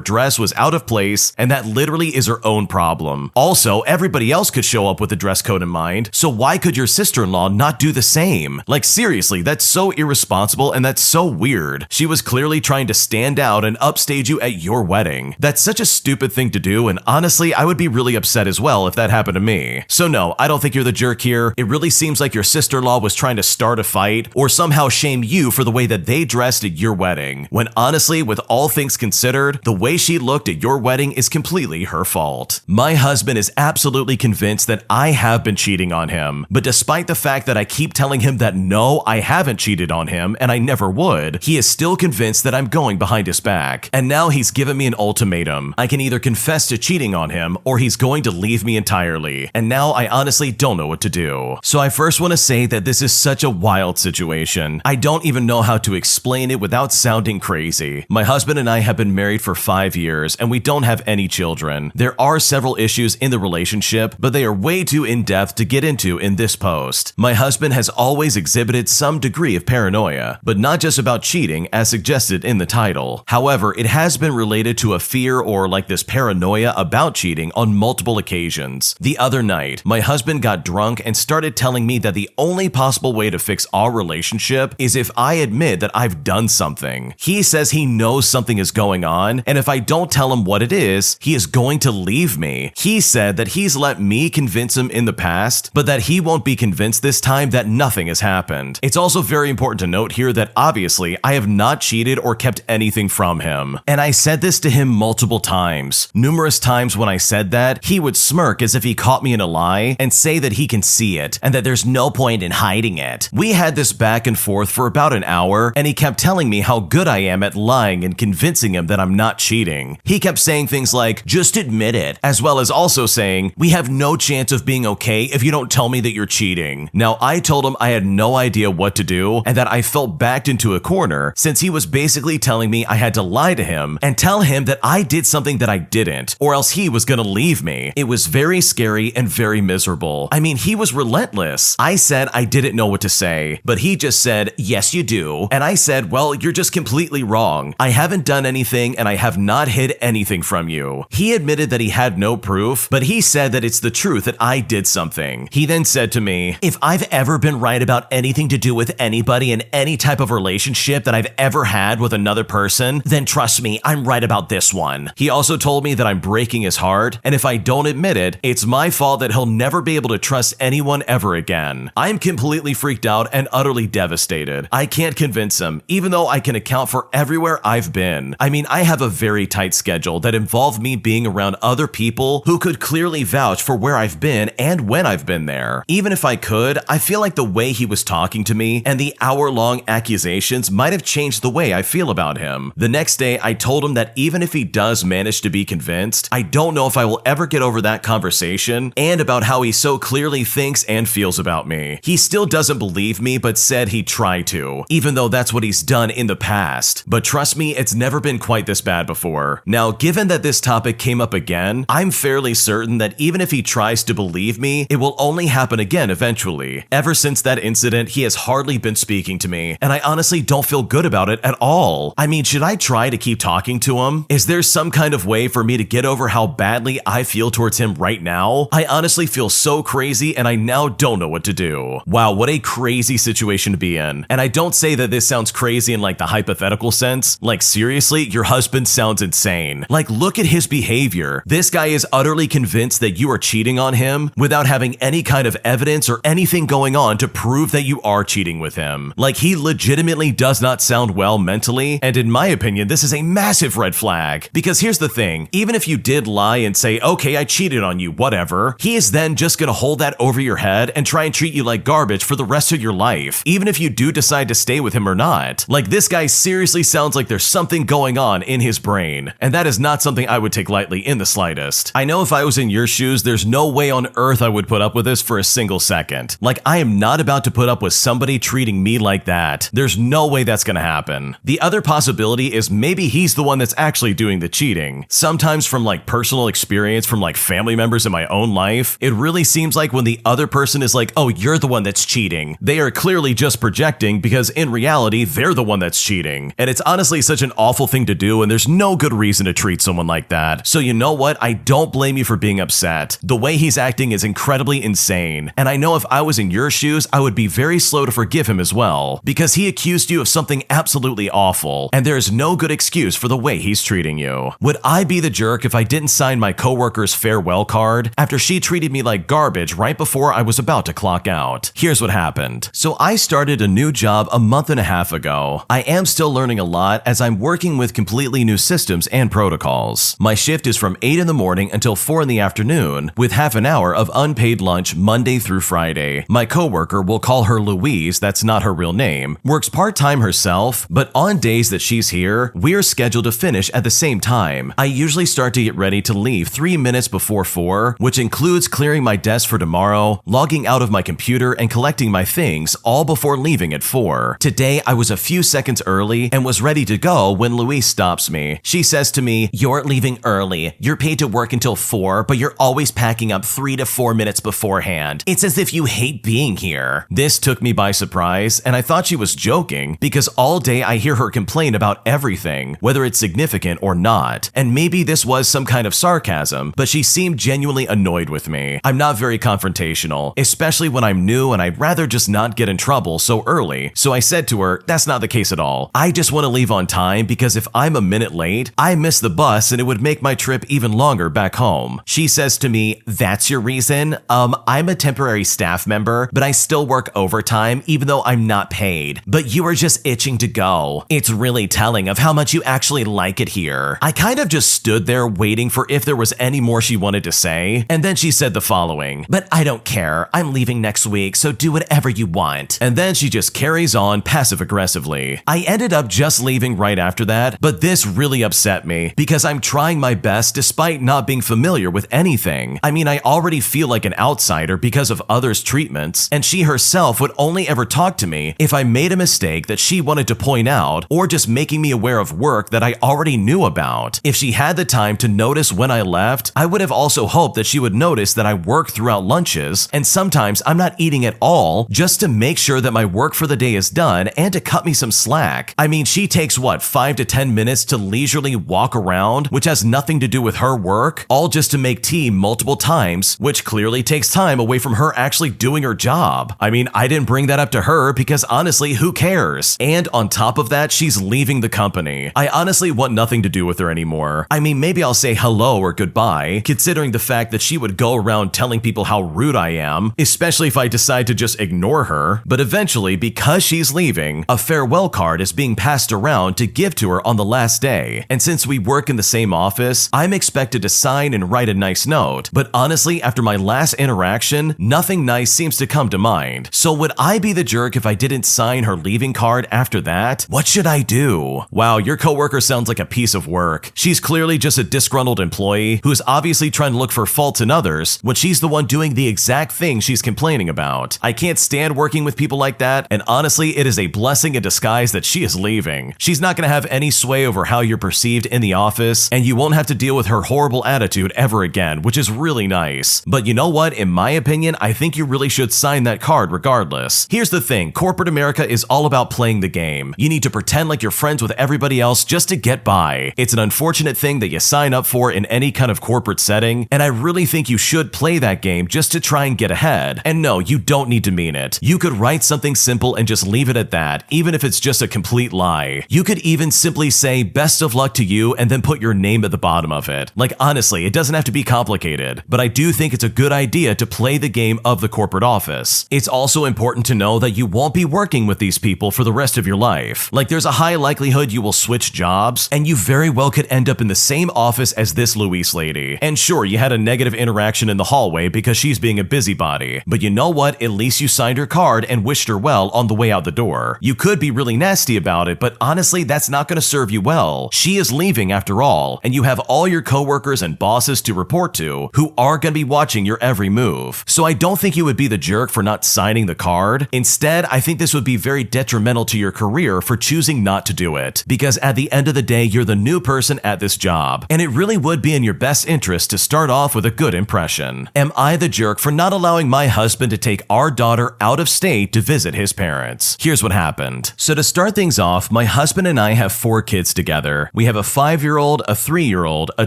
dress was out of place, and that literally is her own problem. Also, everybody else could show up with a dress code in mind, so why could your sister-in-law not do the same? Like seriously, that's so irresponsible and that's so weird. She was clearly trying to stand out and upstage you at your wedding. That's such a stupid thing to do, and honestly, I would be really upset as well if that happened to me. So no, I don't think you're the jerk here. It really seems like your sister-in-law was trying to start a fight or somehow shame you for the way that they dressed at your wedding, when honestly, with all things considered, the way she looked at your wedding is completely her fault. My husband is absolutely convinced that I have been cheating on him, but despite the fact that I keep telling him that no, I haven't cheated on him and I never would, he is still convinced that I'm going behind his back. And now he's given me an ultimatum. I can either confess to cheating on him or he's going to leave me entirely. And now I honestly don't know what to do. So I first want to say that this is such a wild situation. I don't even know how to explain it without sounding crazy. My husband and I have been married for 5 years and we don't have any children. There are several issues in the relationship, but they are way too in-depth to get into in this post. My husband has always exhibited some degree of paranoia, but not just about cheating as suggested in the title. However, it has been related to a fear or like this paranoia about cheating on multiple occasions. The other night, my husband got drunk and started telling me that the only possible way to fix our relationship is if I admit that I've done something. He says he knows something is going on, and if I don't tell him what it is, he is going to leave me. He said that he's let me convince him in the past, but that he won't be convinced this time that nothing has happened. It's also very important to note here that obviously I have not cheated or kept anything from him. And I said this to him multiple times. Numerous times when I said that, he would smirk as if he caught me in a lie and say that he can see it and that there's no point in hiding it. We had this back and forth for about an hour, and he kept telling me how good I am at lying and convincing him that I'm not cheating. He kept saying things like, just admit it, as well as also saying, we have no chance of being okay if you don't tell me that you're cheating. Now, I told him I had no idea what to do and that I felt backed into a corner since he was basically telling me I had to lie to him and tell him that I did something that I didn't, or else he was gonna leave me. It was very scary and very miserable. I mean, he was relentless. I said I didn't know what to say, but he just said, yes, you do. And I said, well, you're just completely wrong. I haven't done anything and I have not hid anything from you. He admitted that he had no proof, but he said that it's the truth that I did something. He then said to me, if I've ever been right about anything to do with anybody in any type of relationship that I've ever had with another person, then trust me, I'm right about this one. He also told me that I'm breaking his heart, and if I don't admit it, it's my fault that he'll never be able to trust anyone ever again. I'm completely freaked out and utterly devastated. I can't convince him, even though I can account for everywhere I've been. I mean, I have a very tight schedule that involved me being around other people who could clearly vouch for where I've been and when I've been there. Even if I could, I feel like the way he was talking to me and the hour-long accusations might have changed the way I feel about him. The next day, I told him that even if he does manage to be convinced, I don't know if I will ever get over that conversation and about how he so clearly thinks and feels about me. He still doesn't believe me, but said he'd try to, even though that's what he's done in the past. But trust me, it's never been quite this bad before. Now, given that this topic came up again, I'm fairly certain that even if he tries to believe me, it will only happen again eventually. Ever since that incident, he has hardly been speaking to me, and I honestly don't feel good about it at all. I mean, should I try to keep talking to him? Is there some kind of way for me to get over how badly I feel towards him right now? I honestly feel so crazy, and I now don't know what to do. Wow, what a crazy situation to be in. And I don't say that this sounds crazy in like the hypothetical sense. Like seriously, your husband sounds insane. Like look at his behavior. This guy is utterly convinced that you are cheating on him without having any kind of evidence or anything going on to prove that you are cheating with him. Like he legitimately does not sound well mentally, and in my opinion, this is a massive red flag. Because here's the thing, even if you did lie and say, okay, I cheated on you, whatever, he is then just gonna hold that over your head and try and treat you like garbage for the rest of your life, even if you do decide to stay with him or not. Like this guy seriously sounds like there's something going on in his brain, and that is not something I would take lightly in the slightest. I know if I was in your shoes, there's no way on earth I would put up with this for a single second. Like I am not about to put up with somebody treating me like that. There's no way that's that's gonna happen. The other possibility is maybe he's the one that's actually doing the cheating. Sometimes from like personal experience from like family members in my own life, it really seems like when the other person is like, oh, you're the one that's cheating, they are clearly just projecting because in reality, they're the one that's cheating. And it's honestly such an awful thing to do, and there's no good reason to treat someone like that. So you know what? I don't blame you for being upset. The way he's acting is incredibly insane. And I know if I was in your shoes, I would be very slow to forgive him as well, because he accused you of something absolutely awful, and there is no good excuse for the way he's treating you. Would I be the jerk if I didn't sign my coworker's farewell card after she treated me like garbage right before I was about to clock out? Here's what happened. So I started a new job a month and a half ago. I am still learning a lot as I'm working with completely new systems and protocols. My shift is from 8 in the morning until 4 in the afternoon, with half an hour of unpaid lunch Monday through Friday. My coworker, we'll call her Louise, that's not her real name, works part-time herself, but on days that she's here, we're scheduled to finish at the same time. I usually start to get ready to leave 3 minutes before 4, which includes clearing my desk for tomorrow, logging out of my computer, and collecting my things, all before leaving at 4. Today, I was a few seconds early and was ready to go when Louise stops me. She says to me, "You're leaving early. You're paid to work until 4, but you're always packing up 3 to 4 minutes beforehand. It's as if you hate being here." This took me by surprise, and I thought she was joking because all day I hear her complain about everything, whether it's significant or not. And maybe this was some kind of sarcasm, but she seemed genuinely annoyed with me. I'm not very confrontational, especially when I'm new and I'd rather just not get in trouble so early. So I said to her, that's not the case at all. I just want to leave on time because if I'm a minute late, I miss the bus and it would make my trip even longer back home. She says to me, "That's your reason? I'm a temporary staff member, but I still work overtime even though I'm not paid. But you are just itching to go. It's really telling of how much you actually like it here." I kind of just stood there waiting for if there was any more she wanted to say, and then she said the following, "But I don't care. I'm leaving next week, so do whatever you want." And then she just carries on passive-aggressively. I ended up just leaving right after that, but this really upset me because I'm trying my best despite not being familiar with anything. I mean, I already feel like an outsider because of others' treatments, and she herself would only ever talk to me if I made a mistake that she wanted to point out or just making me aware of work that I already knew about. If she had the time to notice when I left, I would have also hoped that she would notice that I work throughout lunches, and sometimes I'm not eating at all just to make sure that my work for the day is done and to cut me some slack. I mean, she takes what, 5 to 10 minutes to leisurely walk around, which has nothing to do with her work, all just to make tea multiple times, which clearly takes time away from her actually doing her job. I mean, I didn't bring that up to her because honestly, who cares? And on top of that, she's leaving the company. I honestly want nothing to do with her anymore. I mean, maybe I'll say hello or goodbye, considering the fact that she would go around telling people how rude I am, especially if I decide to just ignore her. But eventually, because she's leaving, a farewell card is being passed around to give to her on the last day. And since we work in the same office, I'm expected to sign and write a nice note. But honestly, after my last interaction, nothing nice seems to come to mind. So would I be the jerk if I didn't sign her leaving card after that? What should I do? Wow, your coworker sounds like a piece of work. She's clearly just a disgruntled employee who's obviously trying to look for faults in others when she's the one doing the exact thing she's complaining about. I can't stand working with people like that, and honestly, it is a blessing in disguise that she is leaving. She's not going to have any sway over how you're perceived in the office, and you won't have to deal with her horrible attitude ever again, which is really nice. But you know what? In my opinion, I think you really should sign that card regardless. Here's the thing, corporate America is all about playing the game. You need to pretend like you're friends with everybody else just to get by. It's an unfortunate thing that you sign up for in any kind of corporate setting, and I really think you should play that game just to try and get ahead. And no, you don't need to mean it. You could write something simple and just leave it at that, even if it's just a complete lie. You could even simply say best of luck to you and then put your name at the bottom of it. Like honestly, it doesn't have to be complicated, but I do think it's a good idea to play the game of the corporate office. It's also important to know that you won't be working with these people for the rest of your life. Like there's a high likelihood you will switch jobs, and you very well could end up in the same office as this Louise lady. And sure, you had a negative interaction in the hallway because she's being a busybody, but you know what? At least you signed her card and wished her well on the way out the door. You could be really nasty about it, but honestly, that's not going to serve you well. She is leaving after all, and you have all your coworkers and bosses to report to who are going to be watching your every move. So I don't think you would be the jerk for not signing the card. Instead, I think this would be very detrimental to to your career for choosing not to do it, because at the end of the day, you're the new person at this job, and it really would be in your best interest to start off with a good impression. Am I the jerk for not allowing my husband to take our daughter out of state to visit his parents? Here's what happened. So to start things off, my husband and I have 4 kids together. We have a 5-year-old, a 3-year-old, a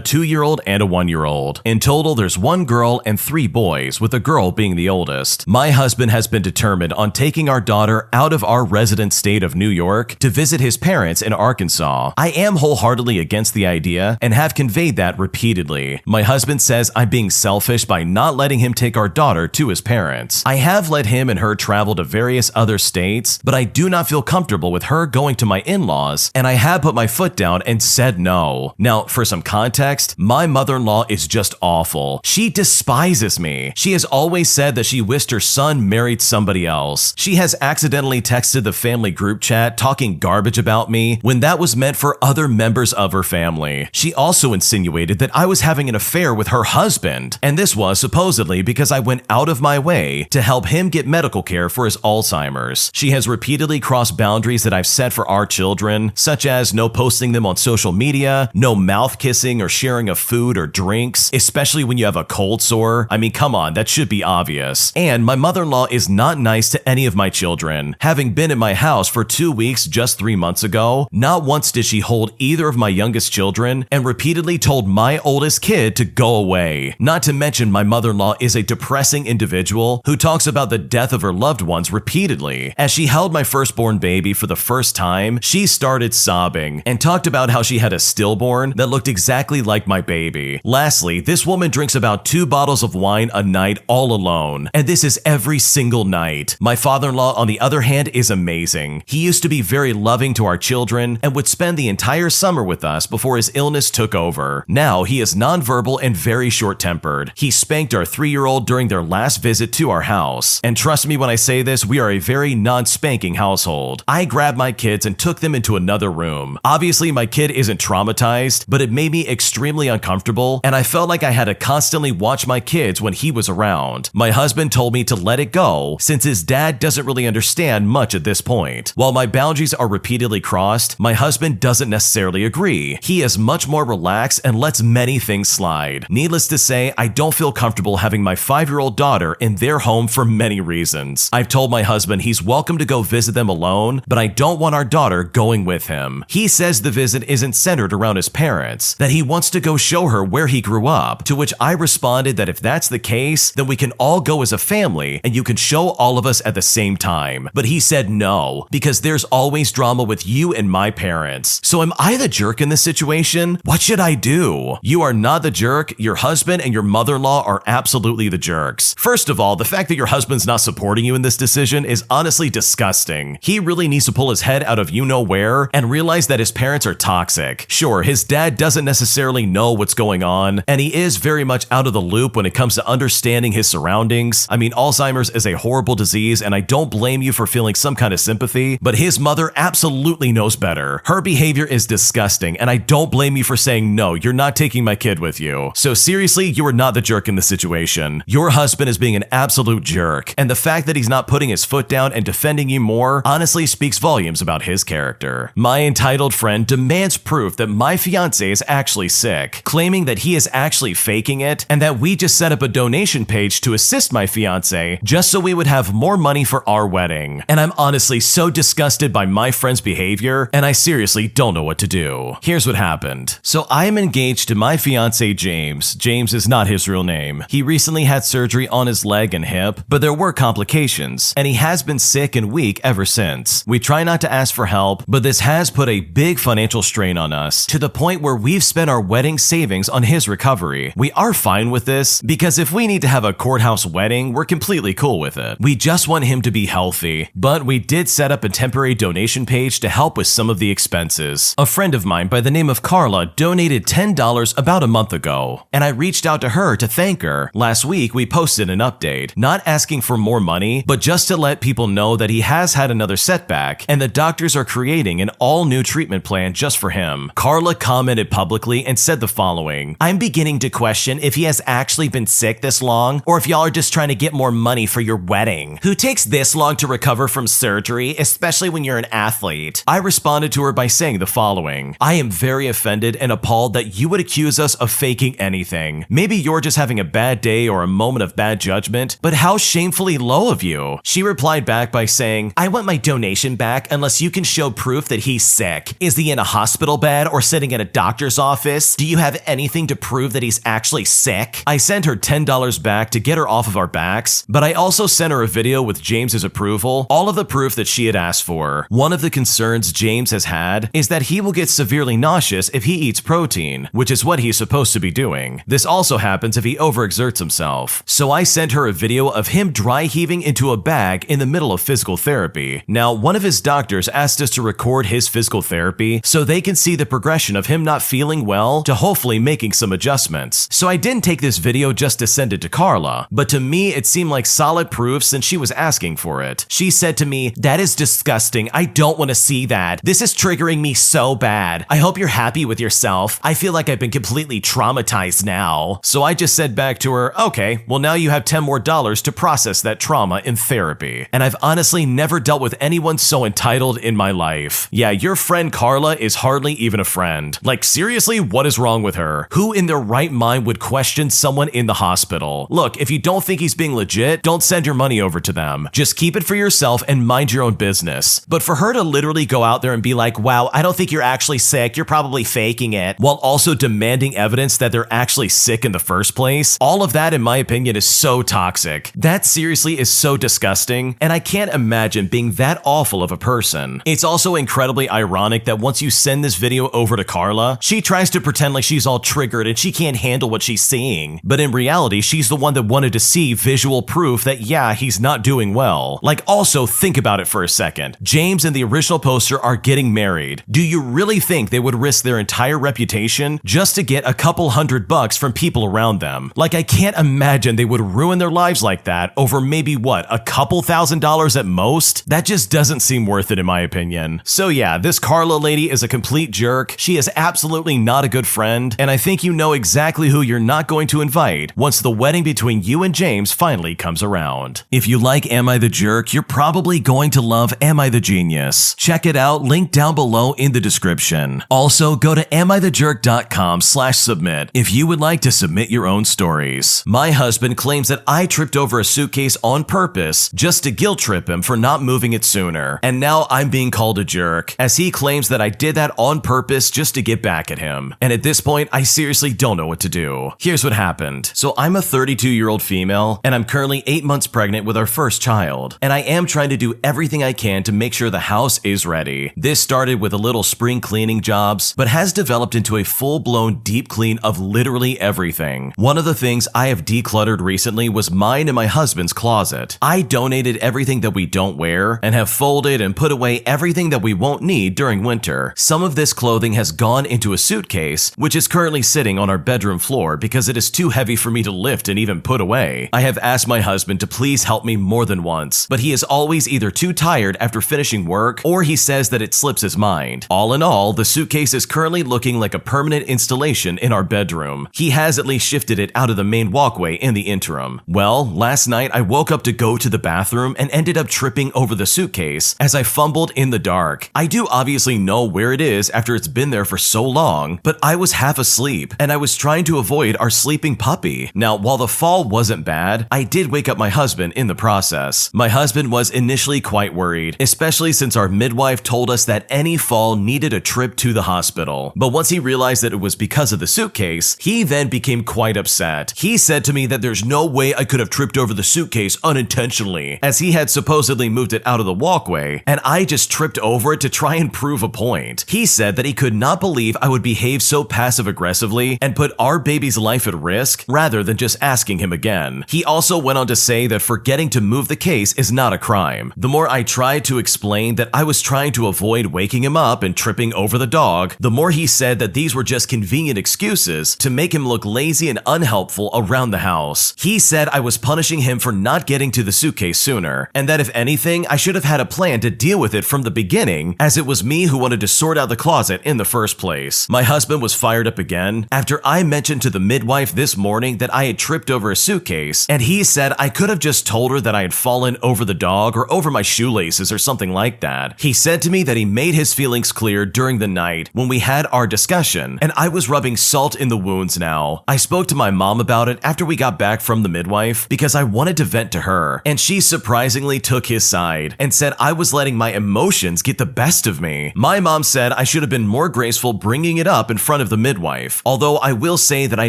2-year-old, and a 1-year-old. In total, there's 1 girl and 3 boys, with the girl being the oldest. My husband has been determined on taking our daughter out of our resident state of New York to visit his parents in Arkansas. I am wholeheartedly against the idea and have conveyed that repeatedly. My husband says I'm being selfish by not letting him take our daughter to his parents. I have let him and her travel to various other states, but I do not feel comfortable with her going to my in-laws, and I have put my foot down and said no. Now, for some context, my mother-in-law is just awful. She despises me. She has always said that she wished her son married somebody else. She has accidentally texted the family group chat talking garbage about me when that was meant for other members of her family. She also insinuated that I was having an affair with her husband, and this was supposedly because I went out of my way to help him get medical care for his Alzheimer's. She has repeatedly crossed boundaries that I've set for our children, such as no posting them on social media, no mouth kissing or sharing of food or drinks, especially when you have a cold sore. I mean, come on, that should be obvious. And my mother-in-law is not nice to any of my children. Having been in my house for 2 weeks just 3 months ago, not once did she hold either of my youngest children and repeatedly told my oldest kid to go away. Not to mention my mother-in-law is a depressing individual who talks about the death of her loved ones repeatedly. As she held my firstborn baby for the first time, she started sobbing and talked about how she had a stillborn that looked exactly like my baby. Lastly, this woman drinks about 2 bottles of wine a night all alone, and this is every single night. My father-in-law, on the other hand, is amazing. He used to be very loving to our children and would spend the entire summer with us before his illness took over. Now, he is nonverbal and very short-tempered. He spanked our 3-year-old during their last visit to our house. And trust me when I say this, we are a very non-spanking household. I grabbed my kids and took them into another room. Obviously, my kid isn't traumatized, but it made me extremely uncomfortable, and I felt like I had to constantly watch my kids when he was around. My husband told me to let it go, since his dad doesn't really understand much at this point. While my boundaries are repeatedly crossed, my husband doesn't necessarily agree. He is much more relaxed and lets many things slide. Needless to say, I don't feel comfortable having my 5-year-old daughter in their home for many reasons. I've told my husband he's welcome to go visit them alone, but I don't want our daughter going with him. He says the visit isn't centered around his parents, that he wants to go show her where he grew up, to which I responded that if that's the case, then we can all go as a family and you can show all of us at the same time. But he said no, because there's always drama with you and my parents. So am I the jerk in this situation? What should I do? You are not the jerk. Your husband and your mother-in-law are absolutely the jerks. First of all, the fact that your husband's not supporting you in this decision is honestly disgusting. He really needs to pull his head out of you-know-where and realize that his parents are toxic. Sure, his dad doesn't necessarily know what's going on, and he is very much out of the loop when it comes to understanding his surroundings. I mean, Alzheimer's is a horrible disease, and I don't blame you for feeling some kind of sympathy, but his mother absolutely knows better. Her behavior is disgusting, and I don't blame you for saying, no, you're not taking my kid with you. So seriously, you are not the jerk in this situation. Your husband is being an absolute jerk, and the fact that he's not putting his foot down and defending you more honestly speaks volumes about his character. My entitled friend demands proof that my fiance is actually sick, claiming that he is actually faking it and that we just set up a donation page to assist my fiance just so we would have more money for our wedding. And I'm honestly so disgusted by my friend's behavior, and I seriously don't know what to do. Here's what happened. So I'm engaged to my fiance James. James is not his real name. He recently had surgery on his leg and hip, but there were complications, and he has been sick and weak ever since. We try not to ask for help, but this has put a big financial strain on us, to the point where we've spent our wedding savings on his recovery. We are fine with this, because if we need to have a courthouse wedding, we're completely cool with it. We just want him to be healthy, but we did set up a temporary donation page to help with some of the expenses. A friend of mine by the name of Carla donated $10 about a month ago, and I reached out to her to thank her. Last week, we posted an update, not asking for more money, but just to let people know that he has had another setback, and the doctors are creating an all-new treatment plan just for him. Carla commented publicly and said the following: "I'm beginning to question if he has actually been sick this long, or if y'all are just trying to get more money for your wedding. Who takes this long to recover from surgery, especially especially when you're an athlete. I responded to her by saying the following: I am very offended and appalled that you would accuse us of faking anything. Maybe you're just having a bad day or a moment of bad judgment, but how shamefully low of you. She replied back by saying, I want my donation back unless you can show proof that he's sick. Is he in a hospital bed or sitting in a doctor's office? Do you have anything to prove that he's actually sick? I sent her $10 back to get her off of our backs, but I also sent her a video with James's approval, all of the proof that she had asked for. One of the concerns James has had is that he will get severely nauseous if he eats protein, which is what he's supposed to be doing. This also happens if he overexerts himself. So I sent her a video of him dry heaving into a bag in the middle of physical therapy. Now, one of his doctors asked us to record his physical therapy so they can see the progression of him not feeling well to hopefully making some adjustments. So I didn't take this video just to send it to Carla, but to me it seemed like solid proof since she was asking for it. She said to me, that is disgusting. I don't want to see that. This is triggering me so bad. I hope you're happy with yourself. I feel like I've been completely traumatized now. So I just said back to her, okay, well now you have $10 more to process that trauma in therapy. And I've honestly never dealt with anyone so entitled in my life. Yeah, your friend Carla is hardly even a friend. Like seriously, what is wrong with her? Who in their right mind would question someone in the hospital? Look, if you don't think he's being legit, don't send your money over to them. Just keep it for yourself and mind your own business. But for her to literally go out there and be like, wow, I don't think you're actually sick, you're probably faking it, while also demanding evidence that they're actually sick in the first place, all of that in my opinion is so toxic. That seriously is so disgusting, and I can't imagine being that awful of a person. It's also incredibly ironic that once you send this video over to Carla, she tries to pretend like she's all triggered and she can't handle what she's seeing. But in reality, she's the one that wanted to see visual proof that yeah, he's not doing well. Like also think about it for a second. James and the original poster are getting married. Do you really think they would risk their entire reputation just to get a couple $100 from people around them? Like I can't imagine they would ruin their lives like that over maybe what, a couple $1,000s at most? That just doesn't seem worth it in my opinion. So yeah, this Carla lady is a complete jerk. She is absolutely not a good friend, and I think you know exactly who you're not going to invite once the wedding between you and James finally comes around. If you like Am I the Jerk, you're probably going to love Am I the Genius. Check it out, link down below in the description. Also, go to AmITheJerk.com/submit if you would like to submit your own stories. My husband claims that I tripped over a suitcase on purpose just to guilt trip him for not moving it sooner, and now I'm being called a jerk, as he claims that I did that on purpose just to get back at him. And at this point, I seriously don't know what to do. Here's what happened. So I'm a 32-year-old female, and I'm currently 8 months pregnant with our first child, and I am trying to do everything I can to make sure the house is ready. This started with a little spring cleaning jobs, but has developed into a full-blown deep clean of literally everything. One of the things I have decluttered recently was mine and my husband's closet. I donated everything that we don't wear and have folded and put away everything that we won't need during winter. Some of this clothing has gone into a suitcase, which is currently sitting on our bedroom floor because it is too heavy for me to lift and even put away. I have asked my husband to please help me more than once, but he is always either too tired after finishing work or he says that it slips his mind. All in all, the suitcase is currently looking like a permanent installation in our bedroom. He has at least shifted it out of the main walkway in the interim. Well, last night I woke up to go to the bathroom and ended up tripping over the suitcase as I fumbled in the dark. I do obviously know where it is after it's been there for so long, but I was half asleep and I was trying to avoid our sleeping puppy. Now, while the fall wasn't bad, I did wake up my husband in the process. My husband was initially quite worried, especially since our midwife told us that any fall needed a trip to the hospital. But once he realized that it was because of the suitcase, he then became quite upset. He said to me that there's no way I could have tripped over the suitcase unintentionally, as he had supposedly moved it out of the walkway, and I just tripped over it to try and prove a point. He said that he could not believe I would behave so passive-aggressively and put our baby's life at risk rather than just asking him again. He also went on to say that forgetting to move the case is not a crime. The more I tried to explain that I was trying to avoid waking him up and tripping over the dog, the more he said that these were just convenient excuses to make him look lazy and unhelpful around the house. He said I was punishing him for not getting to the suitcase sooner, and that if anything, I should have had a plan to deal with it from the beginning, as it was me who wanted to sort out the closet in the first place. My husband was fired up again after I mentioned to the midwife this morning that I had tripped over a suitcase, and he said I could have just told her that I had fallen over the dog or over my shoelaces or something like that. He said to me that he made his feelings clear during the night when we had our discussion, and I was rubbing salt in the wounds now. I spoke to my mom about it after we got back from the midwife because I wanted to vent to her, and she surprisingly took his side and said I was letting my emotions get the best of me. My mom said I should have been more graceful bringing it up in front of the midwife, although I will say that I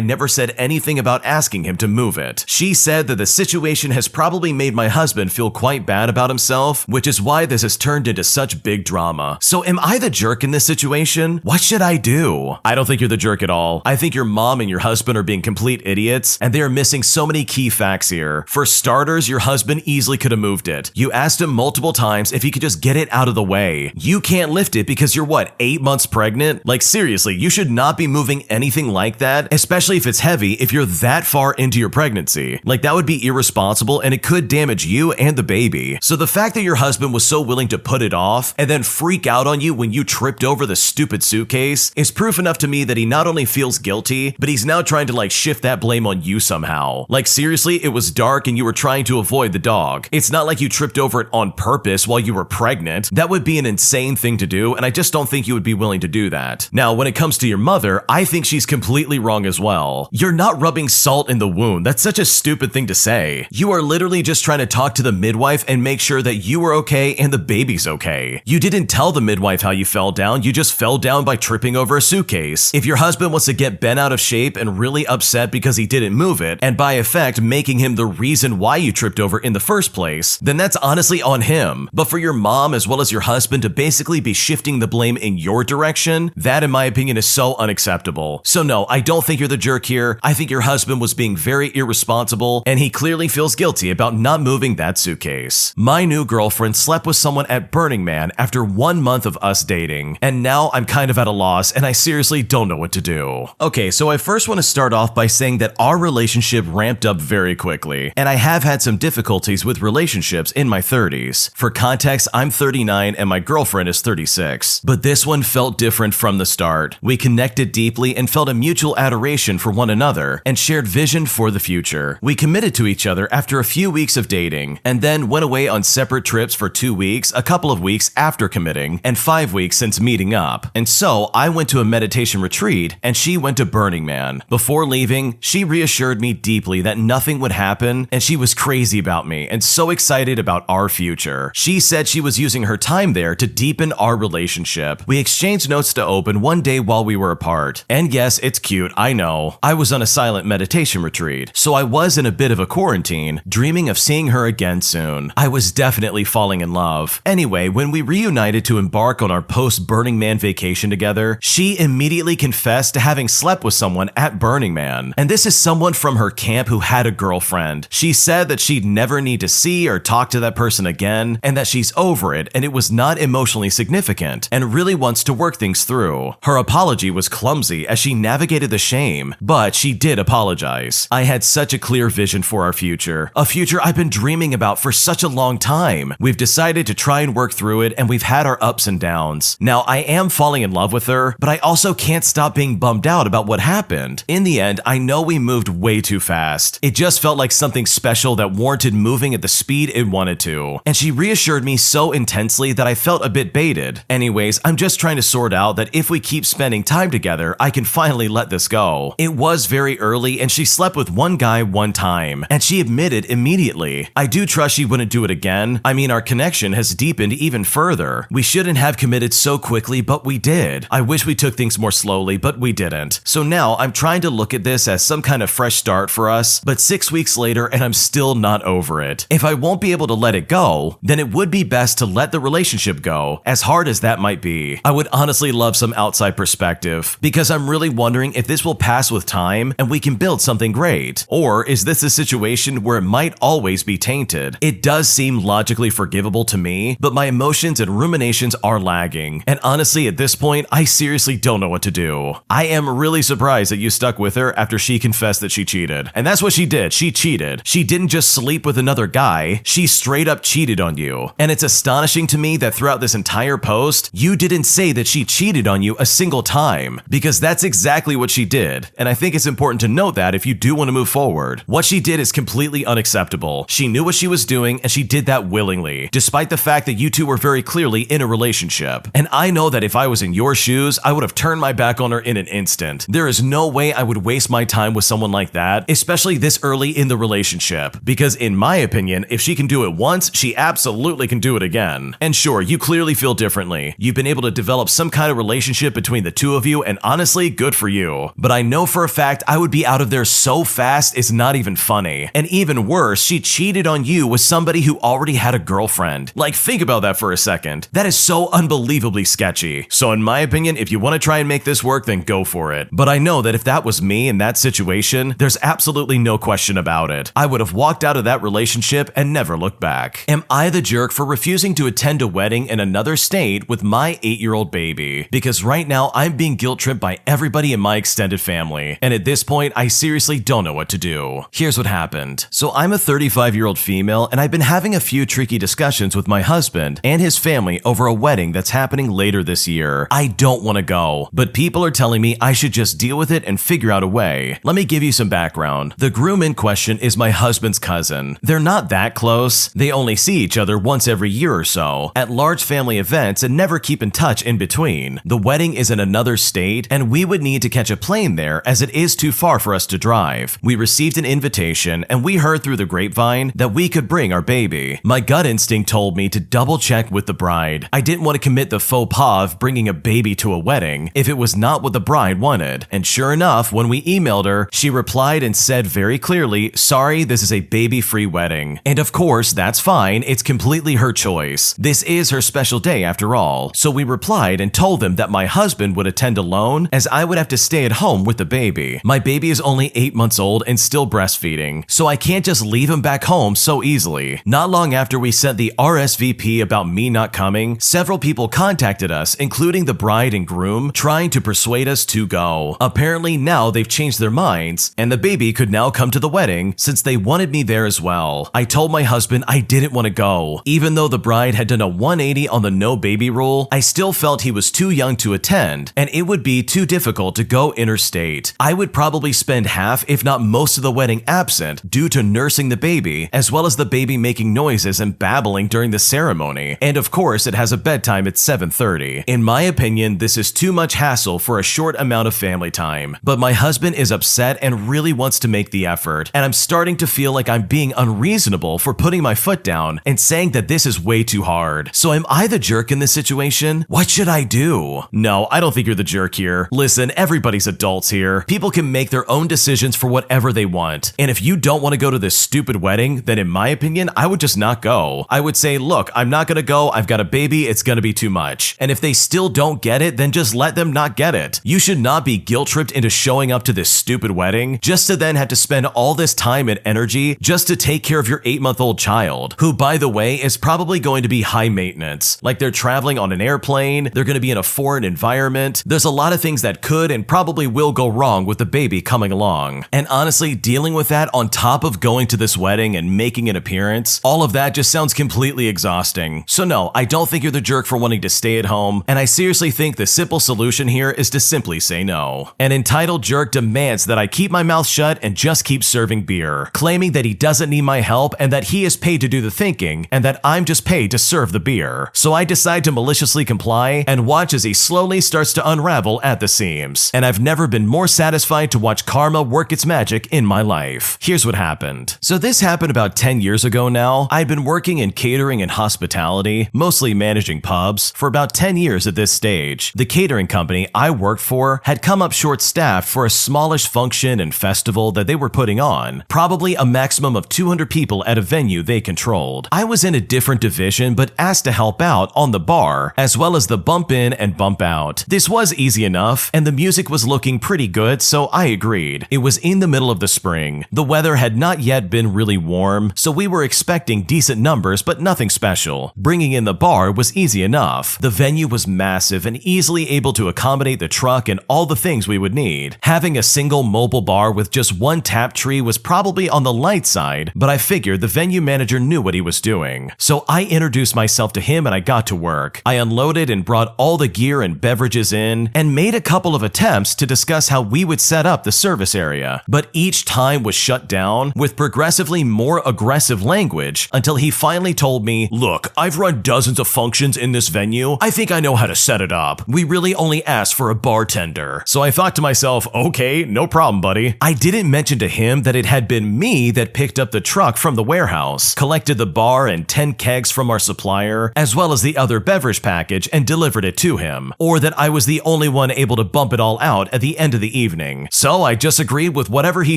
never said anything about asking him to move it. She said that the situation has probably made my husband feel quite bad about himself, which is why this has turned into such big drama. So am I the jerk in this situation? What should I do? I don't think you're the jerk at all. I think your mom and your husband are being complete idiots, and they are missing so many key facts here. For starters, your husband easily could have moved it. You asked him multiple times if he could just get it out of the way. You can't lift it because you're what, 8 months pregnant? Like seriously, you should not be moving anything like that, especially if it's heavy if you're that far into your pregnancy. Like that would be irresponsible and it could damage you and the baby. So the fact that your husband was so willing to put it off and then freak out on you when you tripped over the stupid suitcase is proof enough to me that he not only feels guilty, but he's now trying to like shift that blame on you somehow. Like seriously, it was dark and you were trying to avoid the dog. It's not like you tripped over it on purpose while you were pregnant. That would be an insane thing to do, and I just don't think you would be willing to do that. Now, when it comes to your mother, I think she's completely wrong as well. You're not rubbing salt in the wound. That's such a stupid thing to say. You are literally just trying to talk to the midwife and make sure that you are okay and the baby's okay. You didn't tell the midwife how you fell down, you just fell down by tripping over a suitcase. If your husband wants to get bent out of shape and really upset because he didn't move it, and by effect making him the reason why you tripped over in the first place, then that's honestly on him. But for your mom as well as your husband to basically be shifting the blame in your direction, that in my opinion is so unacceptable. So no, I don't think you're the jerk here. I think your husband was being very irresponsible and he clearly feels guilty about not moving that suitcase. My new girlfriend slept with someone at Burning Man after 1 month of us dating, and now I'm kind of at a loss and I seriously don't know what to do. Okay, so I first want to start off by saying that our relationship ramped up very quickly, and I have had some difficulties with relationships in my 30s. For context, I'm 39 and my girlfriend is 36, but this one felt different from the start. We connected deeply and felt a mutual adoration for one another and shared vision for the future. We committed to each other after a few weeks of dating, and then went away on separate trips for 2 weeks, a couple of weeks after committing, and 5 weeks since meeting up. And so I went to a meditation retreat and she went to Burning Man. Before leaving, she reassured me deeply that nothing would happen and she was crazy about me and so excited about our future. She said she was using her time there to deepen our relationship. We exchanged notes to open one day while we were apart. And yes, it's cute, I know. I was on a silent meditation retreat, so I was in a bit of a quarantine, dreaming of seeing her again soon. I was definitely falling in love. Anyway, when we reunited to embark on our post-Burning Man vacation together, she immediately confessed to having slept with someone at Burning Man. And this is someone from her camp who had a girlfriend. She said that she'd never need to see or talk to that person again, and that she's over it and it was not emotionally significant, and really wants to work things through. Her apology was clumsy as she navigated the shame, but she did apologize. I had such a clear vision for our future, a future I've been dreaming about for such a long time. We've decided to try and work through it, and we've had our ups and downs. Now, I am falling in love with her, but I also can't stop being bummed out about what happened. In the end, I know we moved way too fast. It just felt like something special that warranted moving at the speed it wanted to, and she reassured me so intensely that I felt a bit baited. Anyways, I'm just trying to sort out that if we keep spending time together, I can finally let this go. It was very early and she slept with one guy one time, and she admitted immediately. I do trust she wouldn't do it again. I mean, our connection has deepened even further. We shouldn't have committed so quickly, but we did. I wish we took things more slowly, but we didn't. So now I'm trying to look at this as some kind of fresh start for us, but 6 weeks later and I'm still not over it. If I won't be able to let it go, then it would be best to let the relationship go, as hard as that might be. I would honestly love some outside perspective, because I'm really wondering if this will pass with time and we can build something great. Or is this a situation where it might always be tainted? It does seem logically forgivable to me, but my emotions and ruminations are lagging. And honestly, at this point, I seriously don't know what to do. I am really surprised that you stuck with her after she confessed that she cheated. And that's what she did. She cheated. She didn't just sleep with another guy, she straight up cheated on you. And it's astonishing to me that throughout this entire post, you didn't say that she cheated on you a single time, because that's exactly what she did. And I think it's important to note that if you do want to move forward. What she did is completely unacceptable. She knew what she was doing and she did that willingly, despite despite the fact that you two were very clearly in a relationship. And I know that if I was in your shoes, I would have turned my back on her in an instant. There is no way I would waste my time with someone like that, especially this early in the relationship, because in my opinion, if she can do it once, she absolutely can do it again. And sure, you clearly feel differently. You've been able to develop some kind of relationship between the two of you, and honestly, good for you. But I know for a fact I would be out of there so fast it's not even funny. And even worse, she cheated on you with somebody who already had a girlfriend. Like, think about that for a second. That is so unbelievably sketchy. So in my opinion, if you want to try and make this work, then go for it. But I know that if that was me in that situation, there's absolutely no question about it. I would have walked out of that relationship and never looked back. Am I the jerk for refusing to attend a wedding in another state with my 8-year-old baby? Because right now I'm being guilt-tripped by everybody in my extended family. And at this point, I seriously don't know what to do. Here's what happened. So I'm a 35-year-old female, and I've been having a few tricky discussions with my husband and his family over a wedding that's happening later this year. I don't want to go, but people are telling me I should just deal with it and figure out a way. Let me give you some background. The groom in question is my husband's cousin. They're not that close. They only see each other once every year or so at large family events and never keep in touch in between. The wedding is in another state, and we would need to catch a plane there as it is too far for us to drive. We received an invitation, and we heard through the grapevine that we could bring our baby. My gut instinct told me to double check with the bride. I didn't want to commit the faux pas of bringing a baby to a wedding if it was not what the bride wanted. And sure enough, when we emailed her, she replied and said very clearly, "Sorry, this is a baby-free wedding." And of course, that's fine. It's completely her choice. This is her special day after all. So we replied and told them that my husband would attend alone, as I would have to stay at home with the baby. My baby is only 8 months old and still breastfeeding, so I can't just leave him back home so easily. Not long after we sent the RSVP about me not coming, several people contacted us, including the bride and groom, trying to persuade us to go. Apparently now they've changed their minds, and the baby could now come to the wedding since they wanted me there as well. I told my husband I didn't want to go. Even though the bride had done a 180 on the no baby rule, I still felt he was too young to attend, and it would be too difficult to go interstate. I would probably spend half, if not most of the wedding absent due to nursing the baby, as well as the baby making noises and babbling during the ceremony. And of course, it has a bedtime at 7:30. In my opinion, this is too much hassle for a short amount of family time. But my husband is upset and really wants to make the effort, and I'm starting to feel like I'm being unreasonable for putting my foot down and saying that this is way too hard. So am I the jerk in this situation? What should I do? No, I don't think you're the jerk here. Listen, everybody's adults here. People can make their own decisions for whatever they want. And if you don't want to go to this stupid wedding, then in my opinion, I would just not go. I would say, look, I'm not gonna go, I've got a baby, it's gonna be too much. And if they still don't get it, then just let them not get it. You should not be guilt-tripped into showing up to this stupid wedding just to then have to spend all this time and energy just to take care of your 8-month-old child, who, by the way, is probably going to be high maintenance. Like, they're traveling on an airplane, they're gonna be in a foreign environment. There's a lot of things that could and probably will go wrong with the baby coming along. And honestly, dealing with that on top of going to this wedding and making an appearance, all of that just sounds completely exhausting. So no, I don't think you're the jerk for wanting to stay at home, and I seriously think the simple solution here is to simply say no. An entitled jerk demands that I keep my mouth shut and just keep serving beer, claiming that he doesn't need my help and that he is paid to do the thinking and that I'm just paid to serve the beer. So I decide to maliciously comply and watch as he slowly starts to unravel at the seams. And I've never been more satisfied to watch karma work its magic in my life. Here's what happened. So this happened about 10 years ago now. I'd been working in catering and hospitality, mostly managing pubs, for about 10 years at this stage. The catering company I worked for had come up short-staffed for a smallish function and festival that they were putting on, probably a maximum of 200 people at a venue they controlled. I was in a different division but asked to help out on the bar, as well as the bump in and bump out. This was easy enough, and the music was looking pretty good, so I agreed. It was in the middle of the spring. The weather had not yet been really warm, so we were expecting decent numbers but nothing special. Bringing in the bar was easy enough. The venue was massive and easily able to accommodate the truck and all the things we would need. Having a single mobile bar with just one tap tree was probably on the light side, but I figured the venue manager knew what he was doing. So I introduced myself to him and I got to work. I unloaded and brought all the gear and beverages in and made a couple of attempts to discuss how we would set up the service area, but each time was shut down with progressively more aggressive language until he finally told told me, "Look, I've run dozens of functions in this venue. I think I know how to set it up. We really only asked for a bartender." So I thought to myself, okay, no problem, buddy. I didn't mention to him that it had been me that picked up the truck from the warehouse, collected the bar and 10 kegs from our supplier, as well as the other beverage package, and delivered it to him, or that I was the only one able to bump it all out at the end of the evening. So I just agreed with whatever he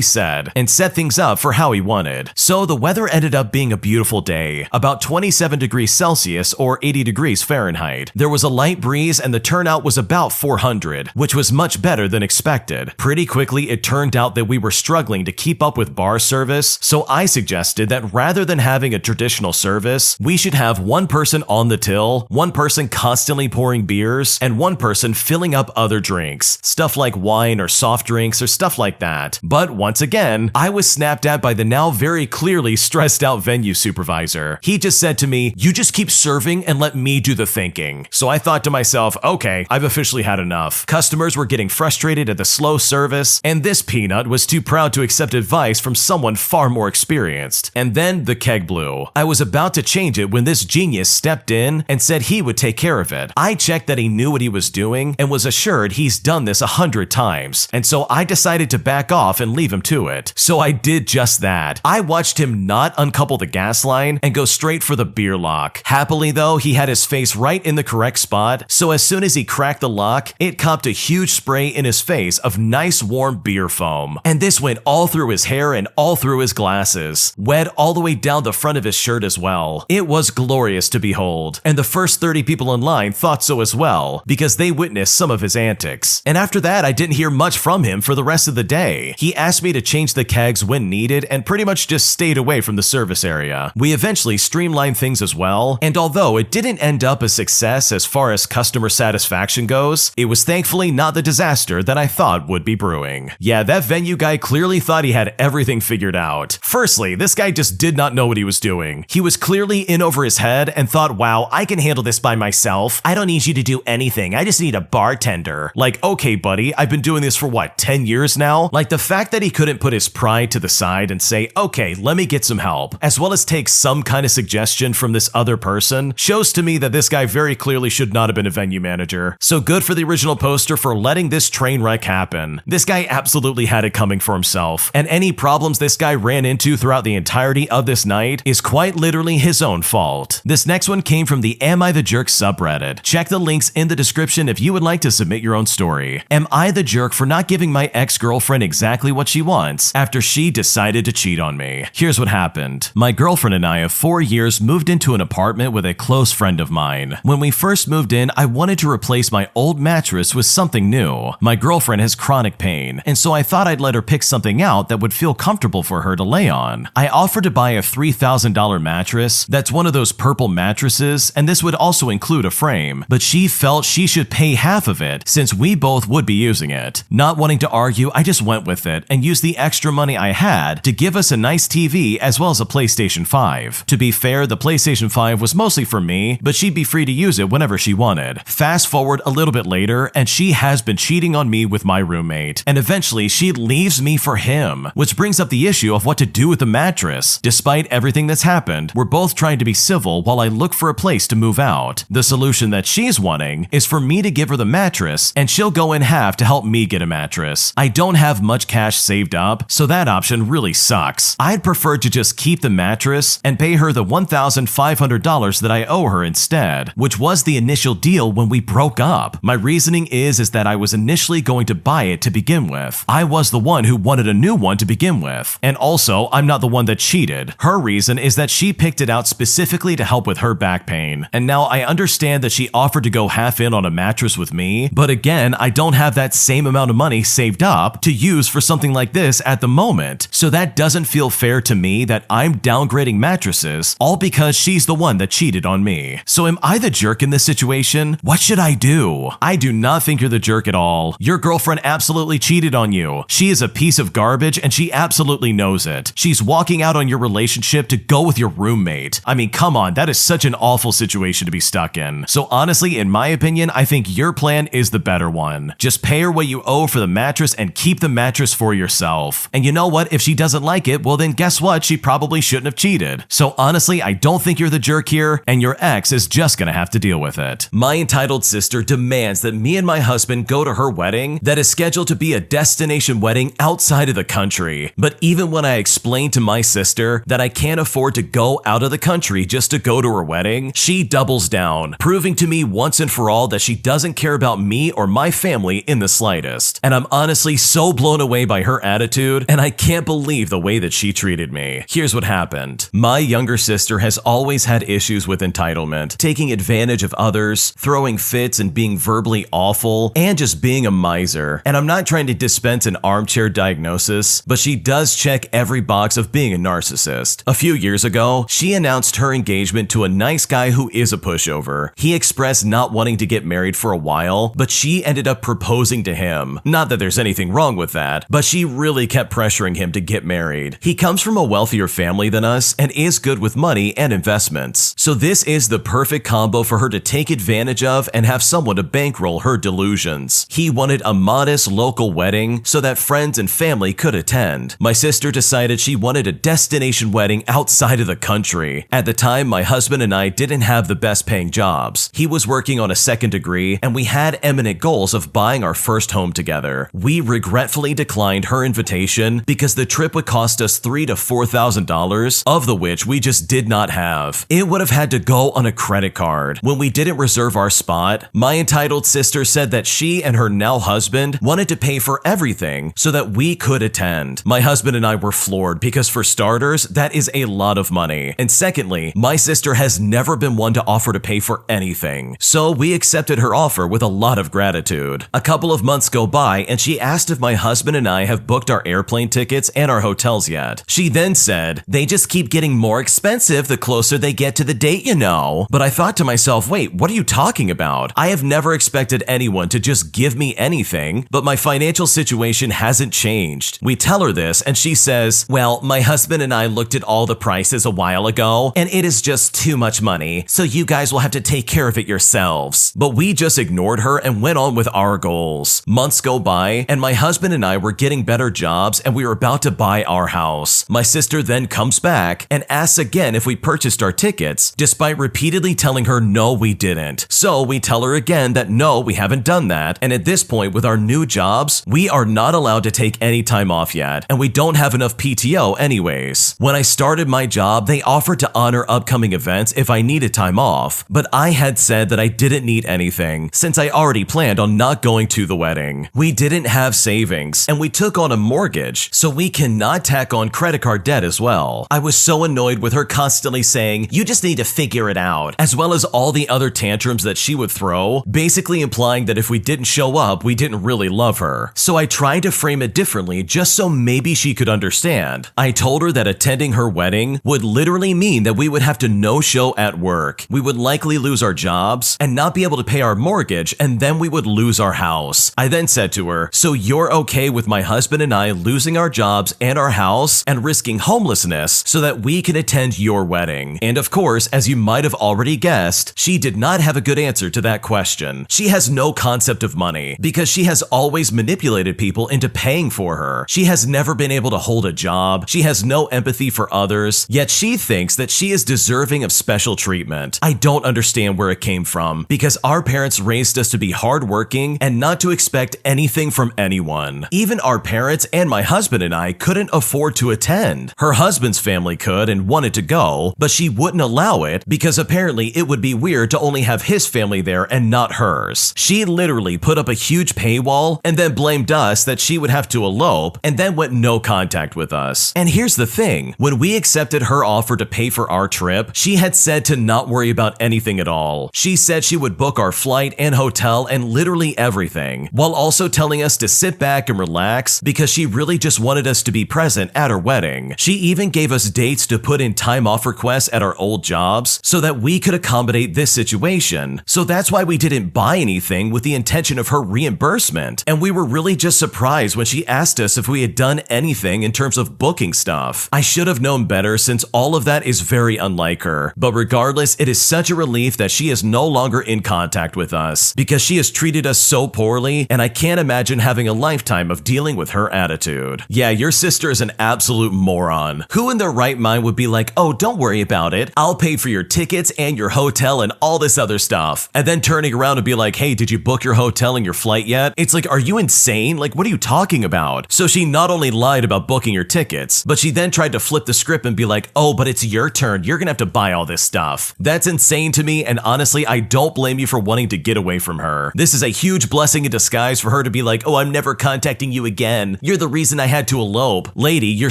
said and set things up for how he wanted. So the weather ended up being a beautiful day, about 27 degrees Celsius or 80 degrees Fahrenheit. There was a light breeze and the turnout was about 400, which was much better than expected. Pretty quickly, it turned out that we were struggling to keep up with bar service, so I suggested that rather than having a traditional service, we should have one person on the till, one person constantly pouring beers, and one person filling up other drinks, stuff like wine or soft drinks or stuff like that. But once again, I was snapped at by the now very clearly stressed out venue supervisor. He just said to me, "You just keep serving and let me do the thinking." So I thought to myself, okay, I've officially had enough. Customers were getting frustrated at the slow service, and this peanut was too proud to accept advice from someone far more experienced. And then the keg blew. I was about to change it when this genius stepped in and said he would take care of it. I checked that he knew what he was doing and was assured he's done this 100 times, and so I decided to back off and leave him to it. So I did just that. I watched him not uncouple the gas line and go straight for the beer lock. Happily though, he had his face right in the correct spot, so as soon as he cracked the lock, it copped a huge spray in his face of nice warm beer foam. And this went all through his hair and all through his glasses, wet all the way down the front of his shirt as well. It was glorious to behold, and the first 30 people in line thought so as well, because they witnessed some of his antics. And after that, I didn't hear much from him for the rest of the day. He asked me to change the kegs when needed and pretty much just stayed away from the service area. We eventually streamlined things as well, and although it didn't end up a success as far as customer satisfaction goes, it was thankfully not the disaster that I thought would be brewing. Yeah, that venue guy clearly thought he had everything figured out. Firstly, this guy just did not know what he was doing. He was clearly in over his head and thought, wow, I can handle this by myself. I don't need you to do anything. I just need a bartender. Like, okay, buddy, I've been doing this for what, 10 years now? Like, the fact that he couldn't put his pride to the side and say, okay, let me get some help, as well as take some kind of suggestion from this other person, shows to me that this guy very clearly should not have been a venue manager. So good for the original poster for letting this train wreck happen. This guy absolutely had it coming for himself, and any problems this guy ran into throughout the entirety of this night is quite literally his own fault. This next one came from the Am I the Jerk subreddit. Check the links in the description if you would like to submit your own story. Am I the jerk for not giving my ex-girlfriend exactly what she wants after she decided to cheat on me? Here's what happened. My girlfriend and I of 4 years moved into an apartment with a close friend of mine. When we first moved in, I wanted to replace my old mattress with something new. My girlfriend has chronic pain, and so I thought I'd let her pick something out that would feel comfortable for her to lay on. I offered to buy a $3,000 mattress that's one of those purple mattresses, and this would also include a frame, but she felt she should pay half of it since we both would be using it. Not wanting to argue, I just went with it and used the extra money I had to give us a nice TV as well as a PlayStation 5. To be fair, the PlayStation 5 was mostly for me, but she'd be free to use it whenever she wanted. Fast forward a little bit later, and she has been cheating on me with my roommate, and eventually she leaves me for him, which brings up the issue of what to do with the mattress. Despite everything that's happened, we're both trying to be civil while I look for a place to move out. The solution that she's wanting is for me to give her the mattress, and she'll go in half to help me get a mattress. I don't have much cash saved up, so that option really sucks. I'd prefer to just keep the mattress and pay her the $1,500 that I owe her instead, which was the initial deal when we broke up. My reasoning is that I was initially going to buy it to begin with. I was the one who wanted a new one to begin with. And also, I'm not the one that cheated. Her reason is that she picked it out specifically to help with her back pain. And now I understand that she offered to go half in on a mattress with me, but again, I don't have that same amount of money saved up to use for something like this at the moment. So that doesn't feel fair to me that I'm downgrading mattresses all because she's the one that cheated on me. So am I the jerk in this situation? What should I do? I do not think you're the jerk at all. Your girlfriend absolutely cheated on you. She is a piece of garbage and she absolutely knows it. She's walking out on your relationship to go with your roommate. I mean, come on, that is such an awful situation to be stuck in. So honestly, in my opinion, I think your plan is the better one. Just pay her what you owe for the mattress and keep the mattress for yourself. And you know what? If she doesn't like it, well then guess what? She probably shouldn't have cheated. So honestly, I don't think you're the jerk here, and your ex is just gonna have to deal with it. My entitled sister demands that me and my husband go to her wedding that is scheduled to be a destination wedding outside of the country. But even when I explain to my sister that I can't afford to go out of the country just to go to her wedding, she doubles down, proving to me once and for all that she doesn't care about me or my family in the slightest. And I'm honestly so blown away by her attitude, and I can't believe the way that she treated me. Here's what happened. My younger sister has always had issues with entitlement, taking advantage of others, throwing fits and being verbally awful, and just being a miser. And I'm not trying to dispense an armchair diagnosis, but she does check every box of being a narcissist. A few years ago, she announced her engagement to a nice guy who is a pushover. He expressed not wanting to get married for a while, but she ended up proposing to him. Not that there's anything wrong with that, but she really kept pressuring him to get married. He comes from a wealthier family than us and is good with money and investments. So this is the perfect combo for her to take advantage of and have someone to bankroll her delusions. He wanted a modest local wedding so that friends and family could attend. My sister decided she wanted a destination wedding outside of the country. At the time, my husband and I didn't have the best paying jobs. He was working on a second degree, and we had eminent goals of buying our first home together. We regretfully declined her invitation because the trip would cost us $3,000 to $4,000, of the which we just did not have. It would have had to go on a credit card. When we didn't reserve our spot, my entitled sister said that she and her now husband wanted to pay for everything so that we could attend. My husband and I were floored because, for starters, that is a lot of money. And secondly, my sister has never been one to offer to pay for anything. So we accepted her offer with a lot of gratitude. A couple of months go by and she asked if my husband and I have booked our airplane tickets and our hotels yet. She then said, "They just keep getting more expensive the closer they get to the date, you know." But I thought to myself, wait, what are you talking about? I have never expected anyone to just give me anything, but my financial situation hasn't changed. We tell her this and she says, "Well, my husband and I looked at all the prices a while ago and it is just too much money, so you guys will have to take care of it yourselves." But we just ignored her and went on with our goals. Months go by and my husband and I were getting better jobs and we were about to buy our house. My sister then comes back and asks again if we purchased our tickets, despite repeatedly telling her no, we didn't. So we tell her again that no, we haven't done that, and at this point with our new jobs, we are not allowed to take any time off yet, and we don't have enough PTO anyways. When I started my job, they offered to honor upcoming events if I needed time off, but I had said that I didn't need anything since I already planned on not going to the wedding. We didn't have savings, and we took on a mortgage, so we cannot tack on credit card debt as well. I was so annoyed with her constantly saying, "You just need to figure it out," as well as all the other tantrums that she would throw, basically implying that if we didn't show up, we didn't really love her. So I tried to frame it differently just so maybe she could understand. I told her that attending her wedding would literally mean that we would have to no-show at work. We would likely lose our jobs and not be able to pay our mortgage, and then we would lose our house. I then said to her, "So you're okay with my husband and I losing our jobs and our house and risking homelessness so that we can attend your wedding?" And of course, as you might have already guessed, she did not have a good answer to that question. She has no concept of money because she has always manipulated people into paying for her. She has never been able to hold a job. She has no empathy for others, yet she thinks that she is deserving of special treatment. I don't understand where it came from because our parents raised us to be hardworking and not to expect anything from anyone. Even our parents and my husband and I couldn't afford to attend. Her husband's family could and wanted to go, but she wouldn't allow it because apparently it would be weird to only have his family there and not hers. She literally put up a huge paywall and then blamed us that she would have to elope and then went no contact with us. And here's the thing, when we accepted her offer to pay for our trip, she had said to not worry about anything at all. She said she would book our flight and hotel and literally everything, while also telling us to sit back and relax because she really just wanted us to be present at her wedding. She even gave us dates to put in time off requests at our old jobs so that we could accommodate this situation. So that's why we didn't buy anything with the intention of her reimbursement. And we were really just surprised when she asked us if we had done anything in terms of booking stuff. I should have known better since all of that is very unlike her. But regardless, it is such a relief that she is no longer in contact with us because she has treated us so poorly, and I can't imagine having a lifetime of dealing with her attitude. Yeah, your sister is an absolute moron. Who in their right mind would be like, "Oh, don't don't worry about it. I'll pay for your tickets and your hotel and all this other stuff. And then turning around and be like, hey, did you book your hotel and your flight yet? It's like, are you insane? Like, what are you talking about? So she not only lied about booking your tickets, but she then tried to flip the script and be like, oh, but it's your turn. You're gonna have to buy all this stuff. That's insane to me, and honestly, I don't blame you for wanting to get away from her. This is a huge blessing in disguise for her to be like, oh, I'm never contacting you again. You're the reason I had to elope. Lady, you're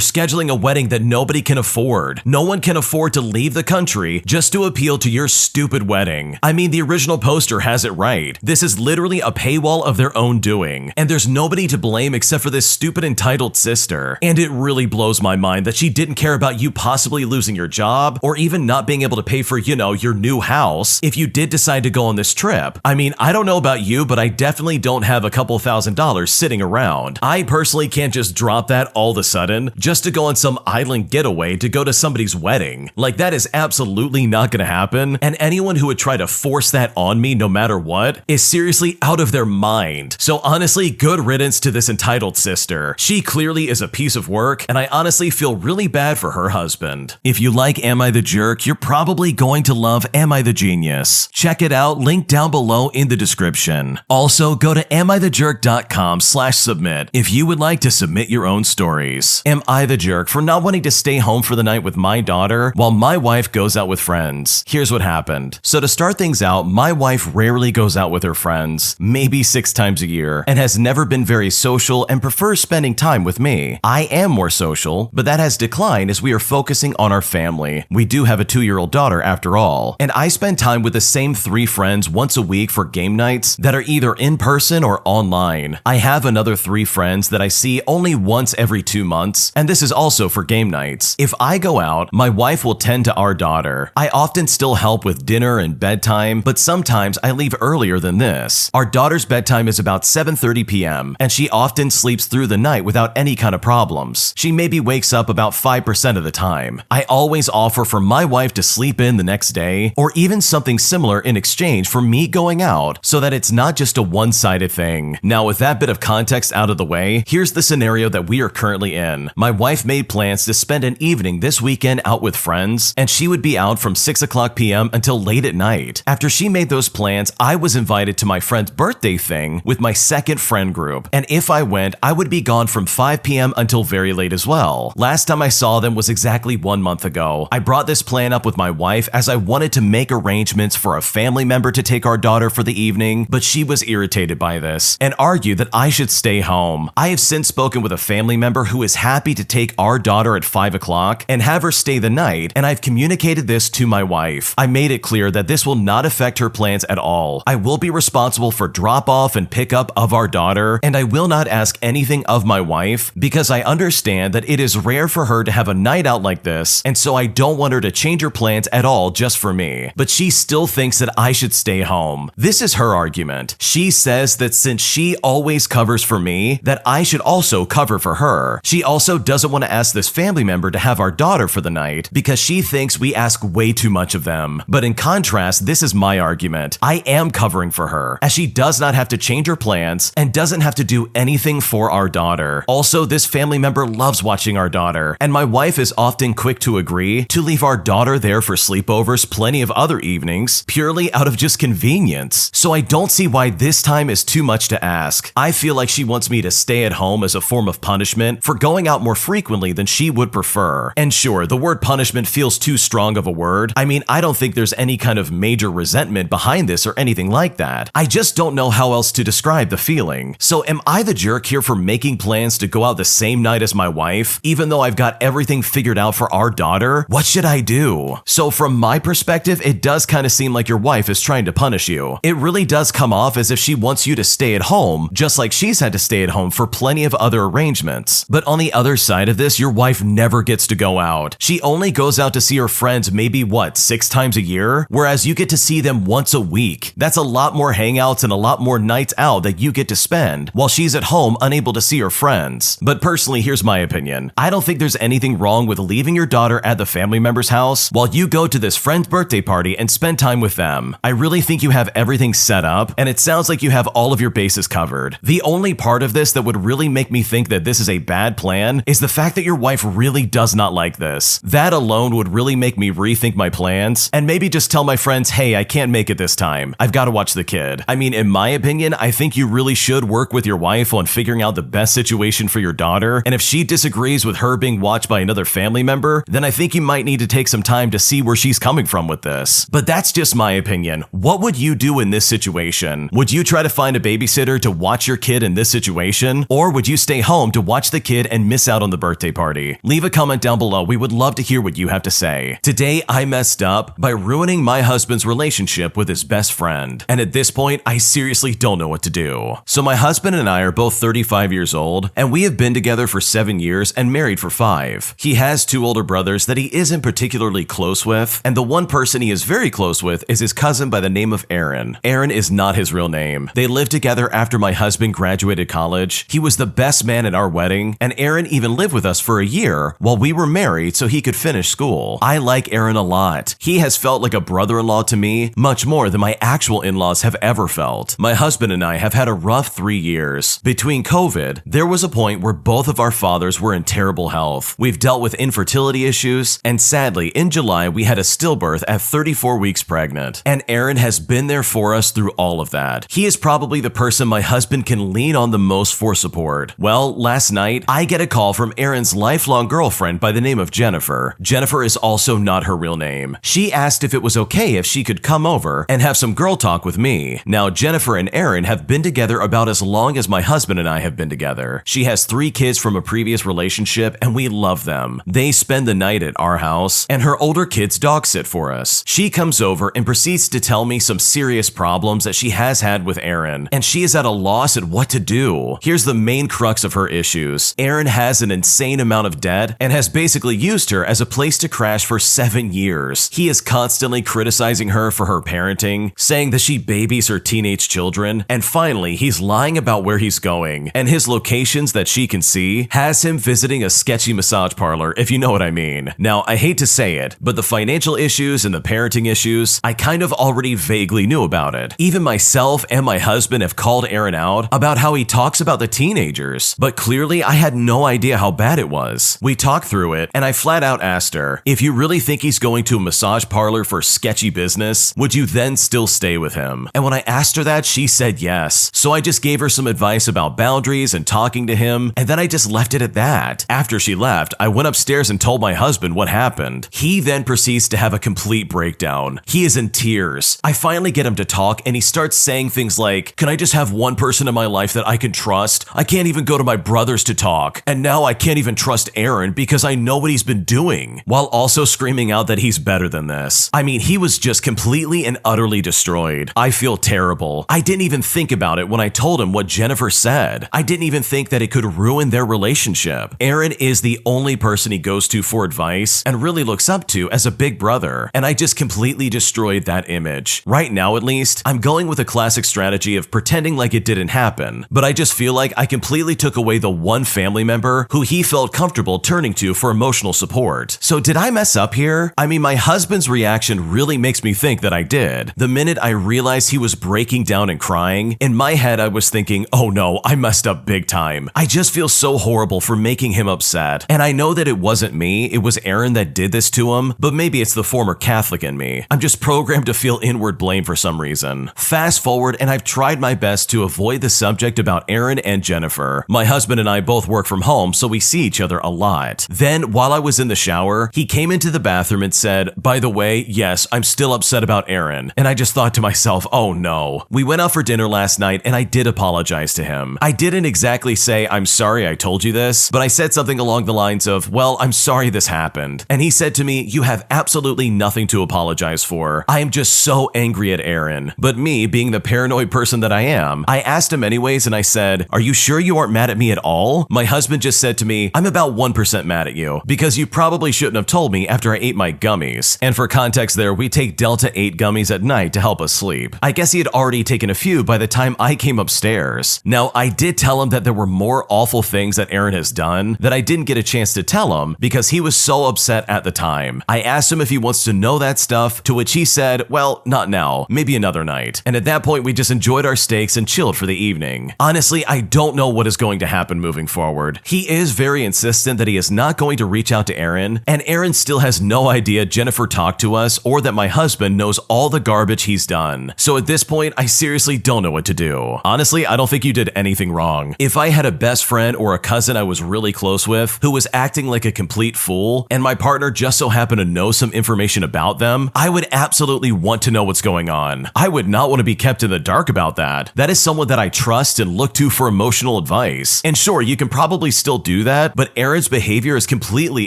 scheduling a wedding that nobody can afford. No one can afford to leave the country just to appeal to your stupid wedding. I mean, the original poster has it right. This is literally a paywall of their own doing, and there's nobody to blame except for this stupid entitled sister. And it really blows my mind that she didn't care about you possibly losing your job or even not being able to pay for, your new house if you did decide to go on this trip. I mean, I don't know about you, but I definitely don't have a couple $1,000s sitting around. I personally can't just drop that all of a sudden just to go on some island getaway to go to somebody's wedding. Like, that is absolutely not gonna happen, and anyone who would try to force that on me no matter what is seriously out of their mind. So honestly, good riddance to this entitled sister. She clearly is a piece of work, and I honestly feel really bad for her husband. If you like Am I the Jerk, you're probably going to love Am I the Genius. Check it out, link down below in the description. Also, go to amithejerk.com/submit if you would like to submit your own stories. Am I the jerk for not wanting to stay home for the night with my daughter while my wife goes out with friends? Here's what happened. So to start things out, my wife rarely goes out with her friends, maybe 6 times a year, and has never been very social and prefers spending time with me. I am more social, but that has declined as we are focusing on our family. We do have a 2-year-old daughter after all, and I spend time with the same 3 friends once a week for game nights that are either in person or online. I have another 3 friends that I see only once every 2 months, and this is also for game nights. If I go out, my wife will tend to our daughter. I often still help with dinner and bedtime, but sometimes I leave earlier than this. Our daughter's bedtime is about 7:30 p.m., and she often sleeps through the night without any kind of problems. She maybe wakes up about 5% of the time. I always offer for my wife to sleep in the next day, or even something similar in exchange for me going out, so that it's not just a one-sided thing. Now, with that bit of context out of the way, here's the scenario that we are currently in. My wife made plans to spend an evening this weekend out with friends, and she would be out from 6:00 p.m. until late at night. After she made those plans, I was invited to my friend's birthday thing with my second friend group, and if I went, I would be gone from 5 p.m. until very late as well. Last time I saw them was exactly 1 month ago. I brought this plan up with my wife as I wanted to make arrangements for a family member to take our daughter for the evening, but she was irritated by this and argued that I should stay home. I have since spoken with a family member who is happy to take our daughter at 5 o'clock and have her stay the night, and I've communicated this to my wife. I made it clear that this will not affect her plans at all. I will be responsible for drop-off and pick-up of our daughter, and I will not ask anything of my wife because I understand that it is rare for her to have a night out like this, and so I don't want her to change her plans at all just for me. But she still thinks that I should stay home. This is her argument. She says that since she always covers for me, that I should also cover for her. She also doesn't want to ask this family member to have our daughter for the night because she thinks we ask way too much of them. But in contrast, this is my argument. I am covering for her, as she does not have to change her plans and doesn't have to do anything for our daughter. Also, this family member loves watching our daughter, and my wife is often quick to agree to leave our daughter there for sleepovers plenty of other evenings, purely out of just convenience. So I don't see why this time is too much to ask. I feel like she wants me to stay at home as a form of punishment for going out more frequently than she would prefer. And sure, the word punishment feels too strong of a word. I mean, I don't think there's any kind of major resentment behind this or anything like that. I just don't know how else to describe the feeling. So am I the jerk here for making plans to go out the same night as my wife, even though I've got everything figured out for our daughter? What should I do? So from my perspective, it does kind of seem like your wife is trying to punish you. It really does come off as if she wants you to stay at home, just like she's had to stay at home for plenty of other arrangements. But on the other side of this, your wife never gets to go out. She only goes out to see her friends maybe 6 times a year, whereas you get to see them once a week. That's a lot more hangouts and a lot more nights out that you get to spend, while she's at home unable to see her friends. But personally, here's my opinion. I don't think there's anything wrong with leaving your daughter at the family member's house while you go to this friend's birthday party and spend time with them. I really think you have everything set up, and it sounds like you have all of your bases covered. The only part of this that would really make me think that this is a bad plan is the fact that your wife really does not like this. That alone alone would really make me rethink my plans and maybe just tell my friends, hey, I can't make it this time. I've got to watch the kid. I mean, in my opinion, I think you really should work with your wife on figuring out the best situation for your daughter. And if she disagrees with her being watched by another family member, then I think you might need to take some time to see where she's coming from with this. But that's just my opinion. What would you do in this situation? Would you try to find a babysitter to watch your kid in this situation? Or would you stay home to watch the kid and miss out on the birthday party? Leave a comment down below. We would love to hear what you have to say. Today, I messed up by ruining my husband's relationship with his best friend. And at this point, I seriously don't know what to do. So my husband and I are both 35 years old, and we have been together for 7 years and married for 5. He has 2 older brothers that he isn't particularly close with, and the one person he is very close with is his cousin by the name of Aaron. Aaron is not his real name. They lived together after my husband graduated college. He was the best man at our wedding, and Aaron even lived with us for a year while we were married so he could finish school. I like Aaron a lot. He has felt like a brother-in-law to me, much more than my actual in-laws have ever felt. My husband and I have had a rough 3 years. Between COVID, there was a point where both of our fathers were in terrible health. We've dealt with infertility issues, and sadly, in July, we had a stillbirth at 34 weeks pregnant. And Aaron has been there for us through all of that. He is probably the person my husband can lean on the most for support. Well, last night, I get a call from Aaron's lifelong girlfriend by the name of Jennifer. Jennifer is also not her real name. She asked if it was okay if she could come over and have some girl talk with me. Now, Jennifer and Aaron have been together about as long as my husband and I have been together. She has 3 kids from a previous relationship, and we love them. They spend the night at our house, and her older kids dog sit for us. She comes over and proceeds to tell me some serious problems that she has had with Aaron, and she is at a loss at what to do. Here's the main crux of her issues. Aaron has an insane amount of debt and has basically used her as a place to crash for 7 years. He is constantly criticizing her for her parenting, saying that she babies her teenage children, and finally, he's lying about where he's going, and his locations that she can see has him visiting a sketchy massage parlor, if you know what I mean. Now, I hate to say it, but the financial issues and the parenting issues, I kind of already vaguely knew about it. Even myself and my husband have called Aaron out about how he talks about the teenagers, but clearly I had no idea how bad it was. We talked through it, and I flat out asked her, if you really think he's going to a massage parlor for sketchy business, would you then still stay with him? And when I asked her that, she said yes. So I just gave her some advice about boundaries and talking to him, and then I just left it at that. After she left, I went upstairs and told my husband what happened. He then proceeds to have a complete breakdown. He is in tears. I finally get him to talk, and he starts saying things like, can I just have one person in my life that I can trust? I can't even go to my brothers to talk, and now I can't even trust Aaron because I know what he's been doing, while also screaming out that he's better than this. I mean, he was just completely and utterly destroyed. I feel terrible. I didn't even think about it when I told him what Jennifer said. I didn't even think that it could ruin their relationship. Aaron is the only person he goes to for advice and really looks up to as a big brother, and I just completely destroyed that image. Right now, at least, I'm going with a classic strategy of pretending like it didn't happen, but I just feel like I completely took away the one family member who he felt comfortable turning to for emotional support. So did I mess up here? I mean, my husband's reaction really makes me think that I did. The minute I realized he was breaking down and crying, in my head I was thinking, oh no, I messed up big time. I just feel so horrible for making him upset. And I know that it wasn't me, it was Aaron that did this to him, but maybe it's the former Catholic in me. I'm just programmed to feel inward blame for some reason. Fast forward, and I've tried my best to avoid the subject about Aaron and Jennifer. My husband and I both work from home, so we see each other a lot. Then, while I was in the shower, he came into the bathroom and said, by the way, yes, I'm still upset about Aaron. And I just thought to myself, oh no. We went out for dinner last night, and I did apologize to him. I didn't exactly say, I'm sorry I told you this, but I said something along the lines of, well, I'm sorry this happened. And he said to me, you have absolutely nothing to apologize for. I am just so angry at Aaron. But me, being the paranoid person that I am, I asked him anyways, and I said, are you sure you aren't mad at me at all? My husband just said to me, I'm about 1% mad at you, because you probably shouldn't have told me after I ate my gummies. And for context there, we take Delta 8 gummies at night to help us sleep. I guess he had already taken a few by the time I came upstairs. Now, I did tell him that there were more awful things that Aaron has done that I didn't get a chance to tell him because he was so upset at the time. I asked him if he wants to know that stuff, to which he said, well, not now, maybe another night. And at that point, we just enjoyed our steaks and chilled for the evening. Honestly, I don't know what is going to happen moving forward. He is very insistent that he is not going to reach out to Aaron, and Aaron still has no idea Jennifer talked to us or that my husband knows all the garbage he's done. So at this point, I seriously don't know what to do. Honestly, I don't think you did anything wrong. If I had a best friend or a cousin I was really close with who was acting like a complete fool, and my partner just so happened to know some information about them, I would absolutely want to know what's going on. I would not want to be kept in the dark about that. That is someone that I trust and look to for emotional advice. And sure, you can probably still do that, but Aaron's behavior is completely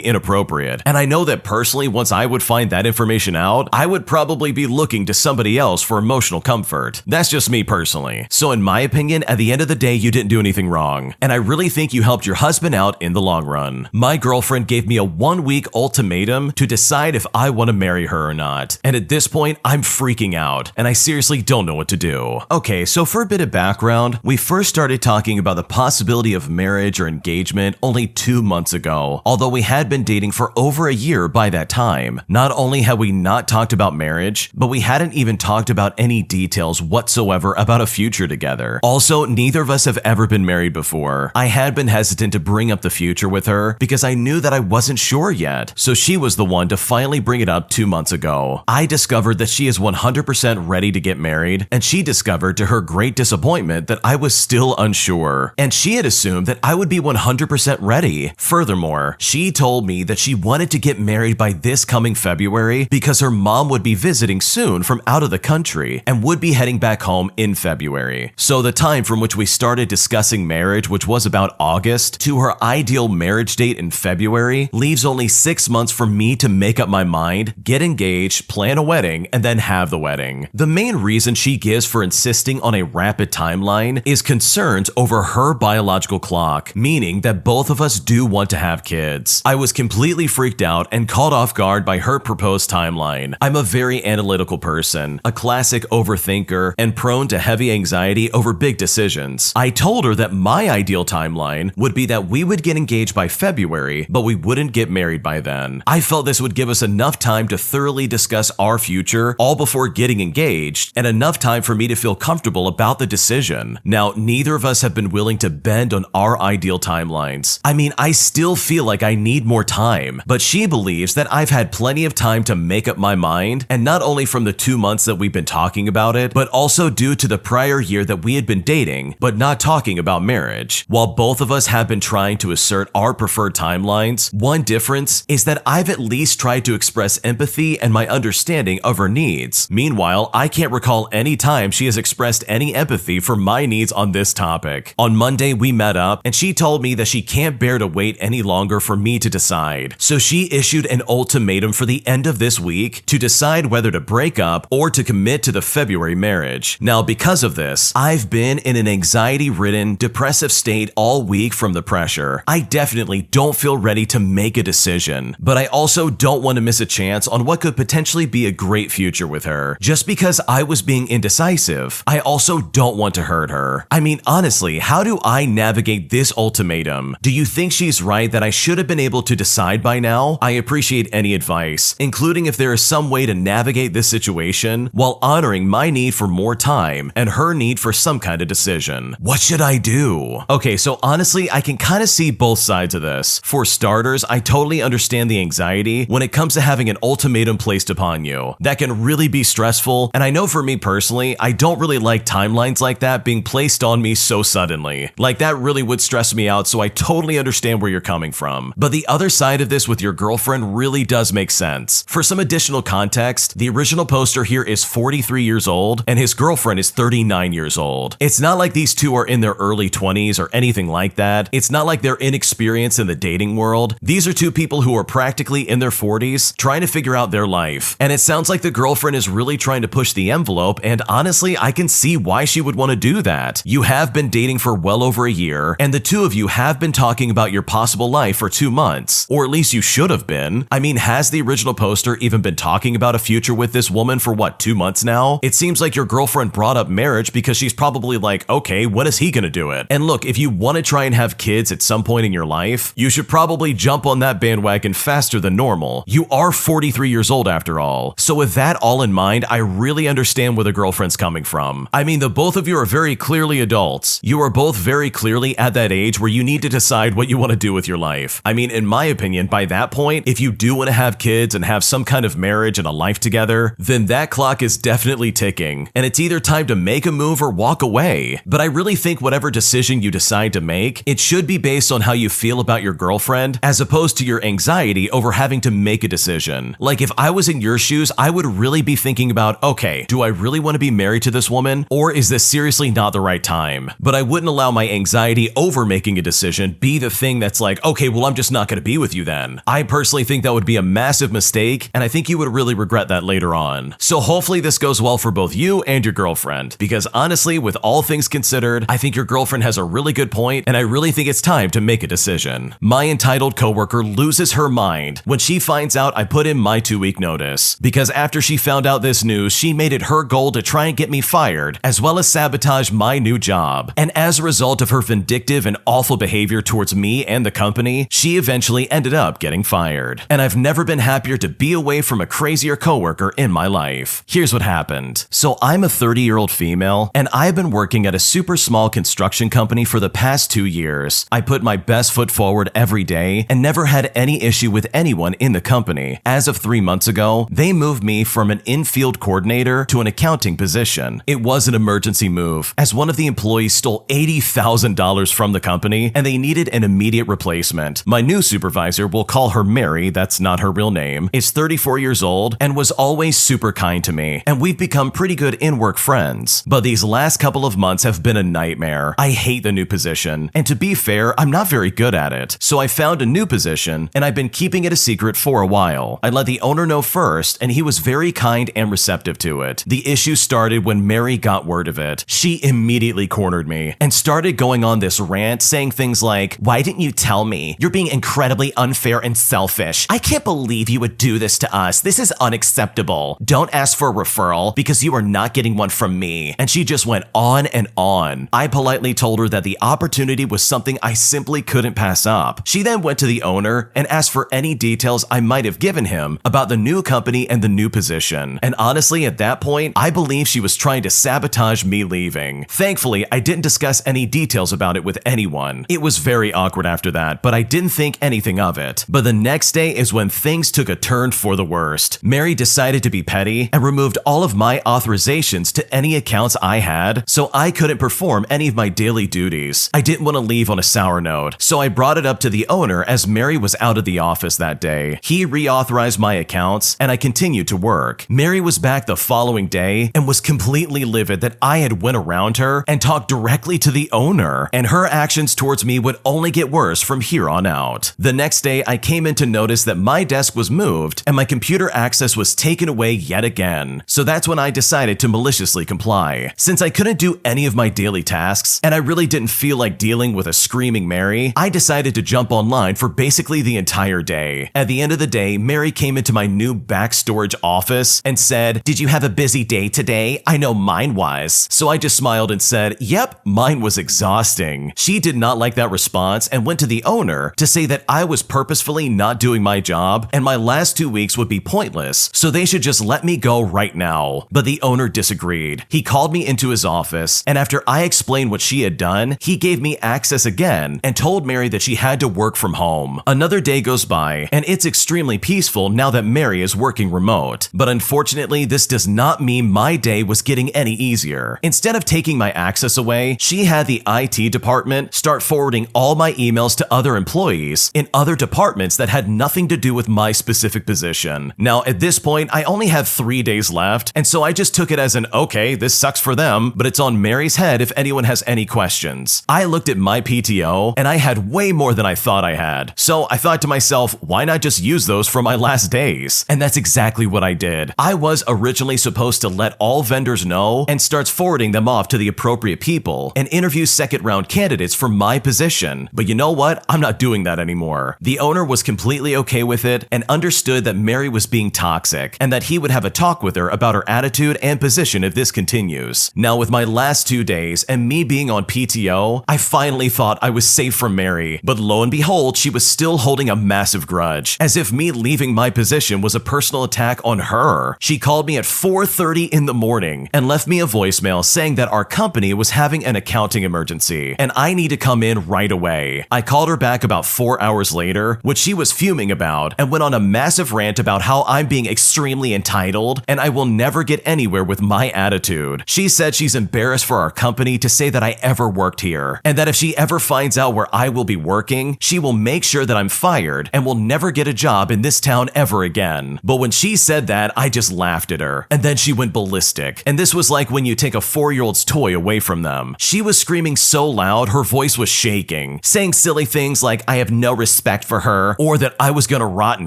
inappropriate. And I know that personally, once I would find that information out, I would probably be looking to somebody else for emotional comfort. That's just me personally. So in my opinion, at the end of the day, you didn't do anything wrong. And I really think you helped your husband out in the long run. My girlfriend gave me a 1-week ultimatum to decide if I want to marry her or not. And at this point, I'm freaking out, and I seriously don't know what to do. Okay, so for a bit of background, we first started talking about the possibility of marriage or engagement only 2 months ago, although we had been dating for over a year by that time. Not only had we not talked about marriage, but we hadn't even talked about any details whatsoever about a future together. Also, neither of us have ever been married before. I had been hesitant to bring up the future with her because I knew that I wasn't sure yet, so she was the one to finally bring it up 2 months ago. I discovered that she is 100% ready to get married, and she discovered to her great disappointment that I was still unsure, and she had assumed that I would be 100% ready. Furthermore, she told me that she wanted to get married by this coming February because her mom would be visiting soon from out of the country and would be heading back home in February. So the time from which we started discussing marriage, which was about August, to her ideal marriage date in February, leaves only 6 months for me to make up my mind, get engaged, plan a wedding, and then have the wedding. The main reason she gives for insisting on a rapid timeline is concerns over her biological clock, meaning that both of us do want to have kids. I was completely freaked out and caught off guard by her proposed timeline. I'm a very analytical person, a classic overthinker, and prone to heavy anxiety over big decisions. I told her that my ideal timeline would be that we would get engaged by February, but we wouldn't get married by then. I felt this would give us enough time to thoroughly discuss our future all before getting engaged, and enough time for me to feel comfortable about the decision. Now, neither of us have been willing to bend on our ideal timelines. I mean, I still feel like I need more time, but she believes that I've had plenty of time to make up my mind, and not only from the 2 months that we've been talking about it, but also due to the prior year that we had been dating, but not talking about marriage. While both of us have been trying to assert our preferred timelines, one difference is that I've at least tried to express empathy and my understanding of her needs. Meanwhile, I can't recall any time she has expressed any empathy for my needs on this topic. On Monday, we met up, and she told me that she can't bear to wait any longer for me to decide. So she issued an ultimatum for the end of this week to decide whether to break up or to commit to the February marriage. Now, because of this, I've been in an anxiety-ridden, depressive state all week from the pressure. I definitely don't feel ready to make a decision, but I also don't want to miss a chance on what could potentially be a great future with her. Just because I was being indecisive, I also don't want to hurt her. I mean, honestly, how do I navigate this ultimatum? Do you think she's right that I should have been able to decide by now? I appreciate any advice, including if there is some way to navigate this situation while honoring my need for more time and her need for some kind of decision. What should I do? Okay, so honestly, I can kind of see both sides of this. For starters, I totally understand the anxiety when it comes to having an ultimatum placed upon you. That can really be stressful, and I know for me personally, I don't really like timelines like that being placed on me so suddenly. Like, that really would stress me out, so I totally understand where you're coming from. But the other side of this with your girlfriend really does make sense. For some additional context, the original poster here is 43 years old, and his girlfriend is 39 years old. It's not like these two are in their early 20s or anything like that. It's not like they're inexperienced in the dating world. These are two people who are practically in their 40s trying to figure out their life. And it sounds like the girlfriend is really trying to push the envelope, and honestly, I can see why she would want to do that. You have been dating for well over a year, and the two of you have been talking about your possible life for 2 months. Or at least you should have been. I mean, has the original poster even been talking about a future with this woman for what, 2 months now? It seems like your girlfriend brought up marriage because she's probably like, okay, when is he gonna do it? And look, if you want to try and have kids at some point in your life, you should probably jump on that bandwagon faster than normal. You are 43 years old after all. So with that all in mind, I really understand where the girlfriend's coming from. I mean, the both of you are very clearly adults. You are both very clearly at that age where you need to decide what you want to do with your life. I mean, in my opinion, by that that point, if you do want to have kids and have some kind of marriage and a life together, then that clock is definitely ticking, and it's either time to make a move or walk away. But I really think whatever decision you decide to make, it should be based on how you feel about your girlfriend, as opposed to your anxiety over having to make a decision. Like, if I was in your shoes, I would really be thinking about, okay, do I really want to be married to this woman, or is this seriously not the right time? But I wouldn't allow my anxiety over making a decision be the thing that's like, okay, well, I'm just not going to be with you then. I personally think that would be a massive mistake, and I think you would really regret that later on. So hopefully this goes well for both you and your girlfriend, because honestly, with all things considered, I think your girlfriend has a really good point, and I really think it's time to make a decision. My entitled coworker loses her mind when she finds out I put in my 2-week notice, because after she found out this news, she made it her goal to try and get me fired, as well as sabotage my new job. And as a result of her vindictive and awful behavior towards me and the company, she eventually ended up getting fired. And I've never been happier to be away from a crazier coworker in my life. Here's what happened. So I'm a 30-year-old female, and I've been working at a super small construction company for the past 2 years. I put my best foot forward every day and never had any issue with anyone in the company. As of 3 months ago, they moved me from an in-field coordinator to an accounting position. It was an emergency move, as one of the employees stole $80,000 from the company, and they needed an immediate replacement. My new supervisor, we'll call her Mary, that's not her real name, is 34 years old and was always super kind to me, and we've become pretty good in-work friends. But these last couple of months have been a nightmare. I hate the new position, and to be fair, I'm not very good at it. So I found a new position, and I've been keeping it a secret for a while. I let the owner know first, and he was very kind and receptive to it. The issue started when Mary got word of it. She immediately cornered me and started going on this rant saying things like, "Why didn't you tell me? You're being incredibly unfair and selfish. I can't believe you would do this to us. This is unacceptable. Don't ask for a referral because you are not getting one from me." And she just went on and on. I politely told her that the opportunity was something I simply couldn't pass up. She then went to the owner and asked for any details I might have given him about the new company and the new position. And honestly, at that point, I believe she was trying to sabotage me leaving. Thankfully, I didn't discuss any details about it with anyone. It was very awkward after that, but I didn't think anything of it. But the next day is when things took a turn for the worst. Mary decided to be petty and removed all of my authorizations to any accounts I had, so I couldn't perform any of my daily duties. I didn't want to leave on a sour note, so I brought it up to the owner as Mary was out of the office that day. He reauthorized my accounts, and I continued to work. Mary was back the following day and was completely livid that I had went around her and talked directly to the owner, and her actions towards me would only get worse from here on out. The next day, I came in to notice that my desk was moved and my computer access was taken away yet again. So that's when I decided to maliciously comply. Since I couldn't do any of my daily tasks, and I really didn't feel like dealing with a screaming Mary, I decided to jump online for basically the entire day. At the end of the day, Mary came into my new back storage office and said, "Did you have a busy day today? I know mine was." So I just smiled and said, "Yep, mine was exhausting." She did not like that response and went to the owner to say that I was purposefully not doing my job and my last 2 weeks would be pointless, so they should just let me go right now. But the owner disagreed. He called me into his office, and after I explained what she had done, he gave me access again and told Mary that she had to work from home. Another day goes by, and it's extremely peaceful now that Mary is working remote. But unfortunately, this does not mean my day was getting any easier. Instead of taking my access away, she had the IT department start forwarding all my emails to other employees in other departments that had nothing to do with my specific position. Now, at this point, I only have 3 days left, and so I just took it as an, okay, this sucks for them, but it's on Mary's head if anyone has any questions. I looked at my PTO, and I had way more than I thought I had. So I thought to myself, why not just use those for my last days? And that's exactly what I did. I was originally supposed to let all vendors know and starts forwarding them off to the appropriate people and interview second-round candidates for my position. But you know what? I'm not doing that anymore. The owner was completely okay with it and understood that Mary was being toxic and that he would have a talk with her about her attitude and position if this continues. Now, with my last 2 days and me being on PTO, I finally thought I was safe from Mary, but lo and behold, she was still holding a massive grudge, as if me leaving my position was a personal attack on her. She called me at 4:30 in the morning and left me a voicemail saying that our company was having an accounting emergency and I need to come in right away. I called her back about 4 hours later, which she she was fuming about and went on a massive rant about how I'm being extremely entitled and I will never get anywhere with my attitude. She said she's embarrassed for our company to say that I ever worked here, and that if she ever finds out where I will be working, she will make sure that I'm fired and will never get a job in this town ever again. But when she said that, I just laughed at her, and then she went ballistic. And this was like when you take a 4-year-old's toy away from them. She was screaming so loud, her voice was shaking, saying silly things like I have no respect for her, or that I was gonna rot in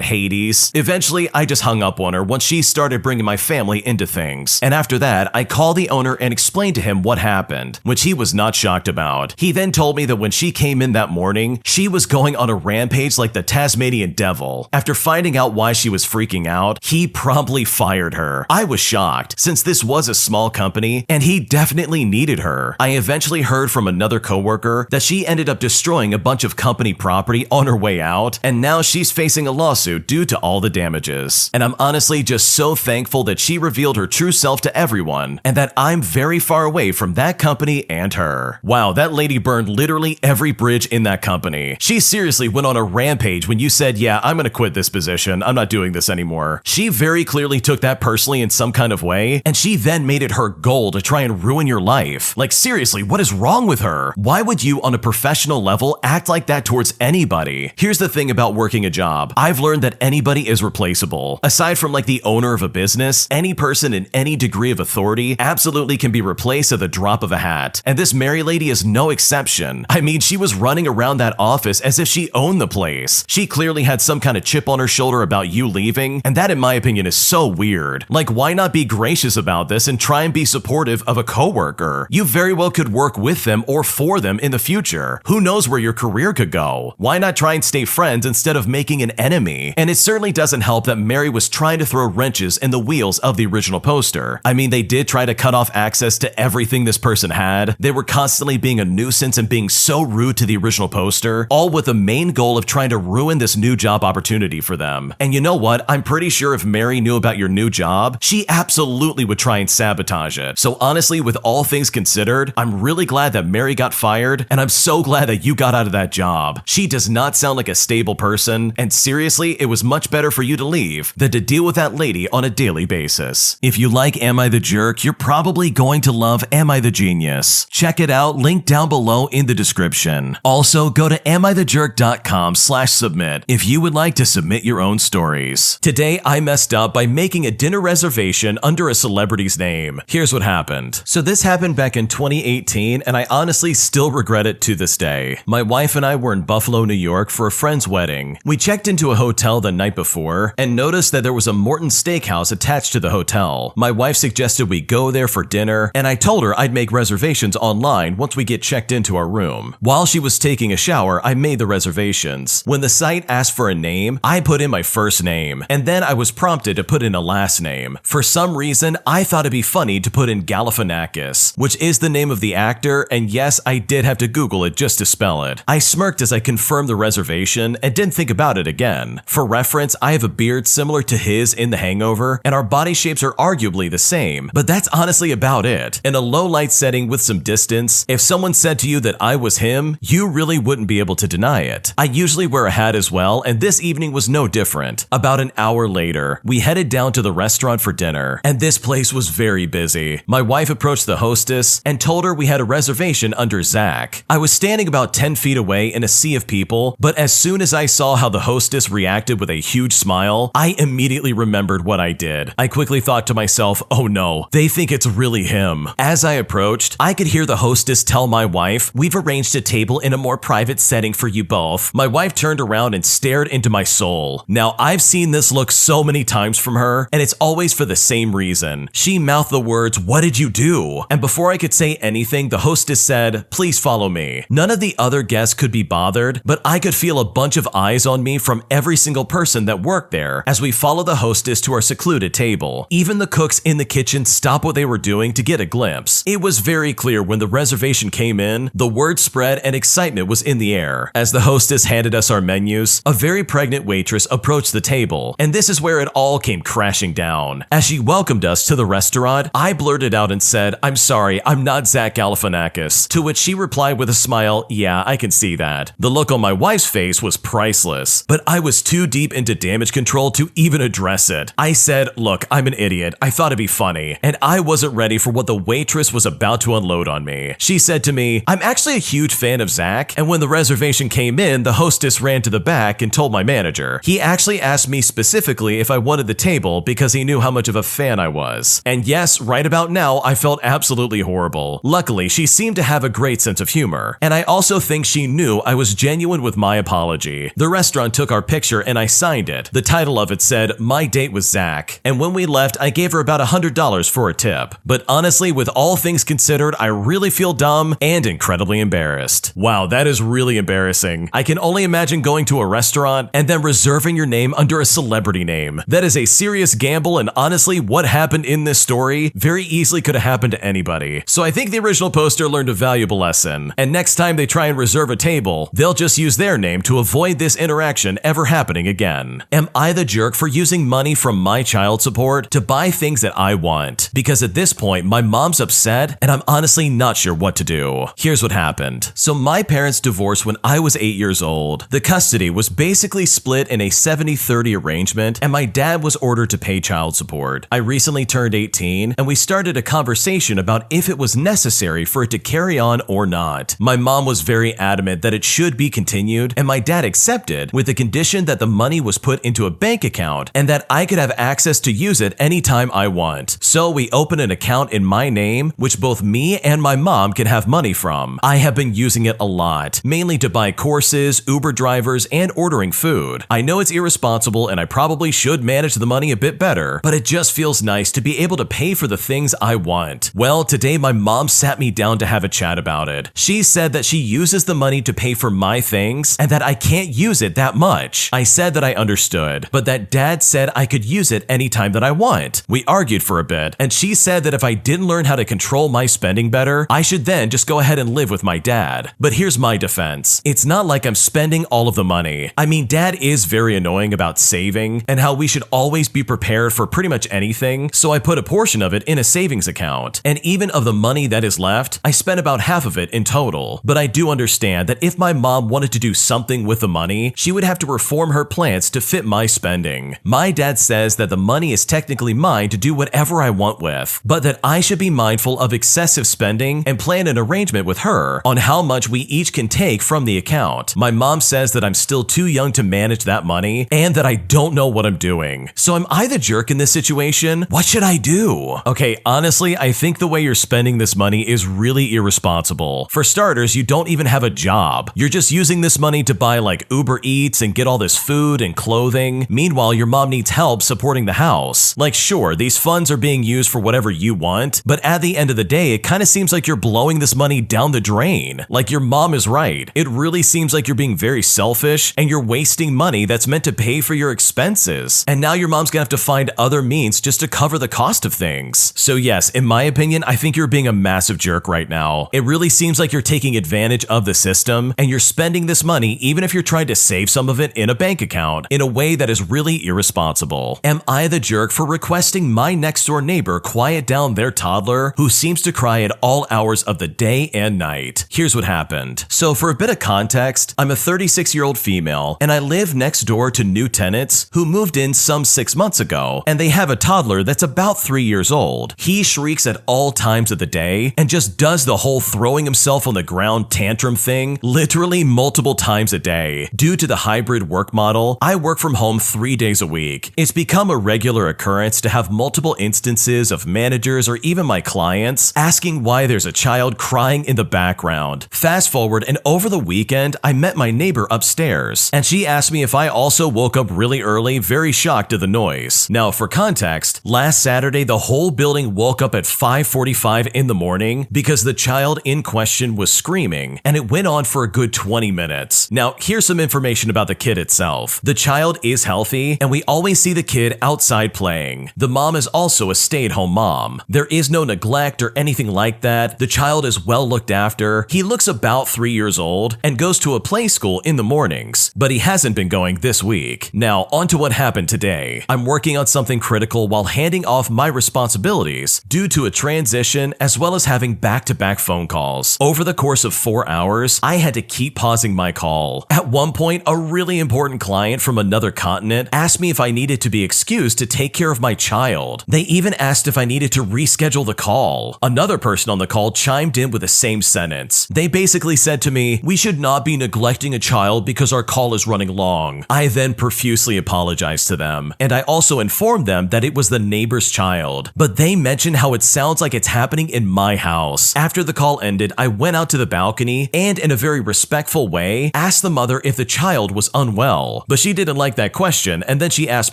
Hades. Eventually, I just hung up on her once she started bringing my family into things. And after that, I called the owner and explained to him what happened, which he was not shocked about. He then told me that when she came in that morning, she was going on a rampage like the Tasmanian devil. After finding out why she was freaking out, he promptly fired her. I was shocked, since this was a small company and he definitely needed her. I eventually heard from another coworker that she ended up destroying a bunch of company property on her way out, and now she's facing a lawsuit due to all the damages. And I'm honestly just so thankful that she revealed her true self to everyone, and that I'm very far away from that company and her. Wow, that lady burned literally every bridge in that company. She seriously went on a rampage when you said, yeah, I'm gonna quit this position, I'm not doing this anymore. She very clearly took that personally in some kind of way, and she then made it her goal to try and ruin your life. Like seriously, what is wrong with her? Why would you on a professional level act like that towards anybody? Here's the thing about working a job. I've learned that anybody is replaceable. Aside from like the owner of a business, any person in any degree of authority absolutely can be replaced at the drop of a hat. And this Mary lady is no exception. I mean, she was running around that office as if she owned the place. She clearly had some kind of chip on her shoulder about you leaving, and that in my opinion is so weird. Like, why not be gracious about this and try and be supportive of a coworker? You very well could work with them or for them in the future. Who knows where your career could go? Why not try and stay friends instead of making an enemy? And it certainly doesn't help that Mary was trying to throw wrenches in the wheels of the original poster. I mean, they did try to cut off access to everything this person had. They were constantly being a nuisance and being so rude to the original poster, all with the main goal of trying to ruin this new job opportunity for them. And you know what? I'm pretty sure if Mary knew about your new job, she absolutely would try and sabotage it. So honestly, with all things considered, I'm really glad that Mary got fired, and I'm so glad that you got out of that job. She does not sound like a stable person, and seriously, it was much better for you to leave than to deal with that lady on a daily basis. If you like Am I the Jerk, you're probably going to love Am I the Genius. Check it out, link down below in the description. Also, go to amithejerk.com/submit if you would like to submit your own stories. Today, I messed up by making a dinner reservation under a celebrity's name. Here's what happened. So this happened back in 2018, and I honestly still regret it to this day. My wife and I were in Buffalo, New York for a friend's wedding. We checked into a hotel the night before and noticed that there was a Morton Steakhouse attached to the hotel. My wife suggested we go there for dinner, and I told her I'd make reservations online once we get checked into our room. While she was taking a shower, I made the reservations. When the site asked for a name, I put in my first name, and then I was prompted to put in a last name. For some reason, I thought it'd be funny to put in Galifianakis, which is the name of the actor, and yes, I did have to Google it just to spell it. I smirked as I confirmed the reservation and didn't think about it again. For reference, I have a beard similar to his in The Hangover, and our body shapes are arguably the same, but that's honestly about it. In a low light setting with some distance, if someone said to you that I was him, you really wouldn't be able to deny it. I usually wear a hat as well, and this evening was no different. About an hour later, we headed down to the restaurant for dinner, and this place was very busy. My wife approached the hostess and told her we had a reservation under Zach. I was standing about 10 feet away in a sea of people, but as soon as I saw how the hostess reacted with a huge smile, I immediately remembered what I did. I quickly thought to myself, oh no, they think it's really him. As I approached, I could hear the hostess tell my wife, we've arranged a table in a more private setting for you both. My wife turned around and stared into my soul. Now, I've seen this look so many times from her, and it's always for the same reason. She mouthed the words, what did you do? And before I could say anything, the hostess said, please follow me. None of the other guests could be bothered, but I could feel a bunch of eyes on me from every single person that worked there as we followed the hostess to our secluded table. Even the cooks in the kitchen stopped what they were doing to get a glimpse. It was very clear when the reservation came in, the word spread and excitement was in the air. As the hostess handed us our menus, a very pregnant waitress approached the table, and this is where it all came crashing down. As she welcomed us to the restaurant, I blurted out and said, I'm sorry, I'm not Zach Galifianakis, to which she replied with a smile, yeah, I can see that. The look on my wife's face was priceless. priceless, but I was too deep into damage control to even address it. I said, look, I'm an idiot. I thought it'd be funny, and I wasn't ready for what the waitress was about to unload on me. She said to me, I'm actually a huge fan of Zach, and when the reservation came in, the hostess ran to the back and told my manager. He actually asked me specifically if I wanted the table because he knew how much of a fan I was. And yes, right about now, I felt absolutely horrible. Luckily, she seemed to have a great sense of humor, and I also think she knew I was genuine with my apology. The restaurant took our picture and I signed it. The title of it said, My Date with Zach, and when we left, I gave her about $100 for a tip. But honestly, with all things considered, I really feel dumb and incredibly embarrassed. Wow, that is really embarrassing. I can only imagine going to a restaurant and then reserving your name under a celebrity name. That is a serious gamble, and honestly, what happened in this story very easily could have happened to anybody. So I think the original poster learned a valuable lesson, and next time they try and reserve a table, they'll just use their name to avoid this interaction ever happening again. Am I the jerk for using money from my child support to buy things that I want? Because at this point, my mom's upset, and I'm honestly not sure what to do. Here's what happened. So my parents divorced when I was 8 years old. The custody was basically split in a 70-30 arrangement, and my dad was ordered to pay child support. I recently turned 18, and we started a conversation about if it was necessary for it to carry on or not. My mom was very adamant that it should be continued, and my dad accepted with the condition that the money was put into a bank account and that I could have access to use it anytime I want. So we opened an account in my name, which both me and my mom can have money from. I have been using it a lot, mainly to buy courses, Uber drivers, and ordering food. I know it's irresponsible and I probably should manage the money a bit better, but it just feels nice to be able to pay for the things I want. Well, today my mom sat me down to have a chat about it. She said that she uses the money to pay for my things and that I can't use it that much. I said that I understood, but that dad said I could use it anytime that I want. We argued for a bit, and she said that if I didn't learn how to control my spending better, I should then just go ahead and live with my dad. But here's my defense. It's not like I'm spending all of the money. I mean, dad is very annoying about saving and how we should always be prepared for pretty much anything, so I put a portion of it in a savings account. And even of the money that is left, I spent about half of it in total. But I do understand that if my mom wanted to do something with the money, she would have to reform her plans to fit my spending. My dad says that the money is technically mine to do whatever I want with, but that I should be mindful of excessive spending and plan an arrangement with her on how much we each can take from the account. My mom says that I'm still too young to manage that money and that I don't know what I'm doing. So am I the jerk in this situation? What should I do? Okay, honestly, I think the way you're spending this money is really irresponsible. For starters, you don't even have a job. You're just using this money to buy like Uber Eats and get all this food and clothing. Meanwhile, your mom needs help supporting the house. Like, sure, these funds are being used for whatever you want, but at the end of the day, it kind of seems like you're blowing this money down the drain. Like, your mom is right. It really seems like you're being very selfish and you're wasting money that's meant to pay for your expenses. And now your mom's gonna have to find other means just to cover the cost of things. So yes, in my opinion, I think you're being a massive jerk right now. It really seems like you're taking advantage of the system and you're spending this money even if you're trying to save some of it in a bank account in a way that is really irresponsible. Am I the jerk for requesting my next door neighbor quiet down their toddler who seems to cry at all hours of the day and night? Here's what happened. So for a bit of context, I'm a 36-year-old female and I live next door to new tenants who moved in some 6 months ago, and they have a toddler that's about 3 years old. He shrieks at all times of the day and just does the whole throwing himself on the ground tantrum thing literally multiple times a day. Due to the hybrid work model, I work from home 3 days a week. It's become a regular occurrence to have multiple instances of managers or even my clients asking why there's a child crying in the background. Fast forward, and over the weekend, I met my neighbor upstairs, and she asked me if I also woke up really early, very shocked at the noise. Now, for context, last Saturday, the whole building woke up at 5:45 in the morning because the child in question was screaming, and it went on for a good 20 minutes. Now, here's some information about the kid itself. The child is healthy, and we always see the kid outside playing. The mom is also a stay-at-home mom. There is no neglect or anything like that. The child is well looked after. He looks about 3 years old and goes to a play school in the mornings, but he hasn't been going this week. Now, on to what happened today. I'm working on something critical while handing off my responsibilities due to a transition as well as having back-to-back phone calls. Over the course of 4 hours, I had to keep pausing my call. At one point, point, a really important client from another continent asked me if I needed to be excused to take care of my child. They even asked if I needed to reschedule the call. Another person on the call chimed in with the same sentence. They basically said to me, "We should not be neglecting a child because our call is running long." I then profusely apologized to them, and I also informed them that it was the neighbor's child. But they mentioned how it sounds like it's happening in my house. After the call ended, I went out to the balcony and, in a very respectful way, asked the mother if the child was unwell. But she didn't like that question, and then she asked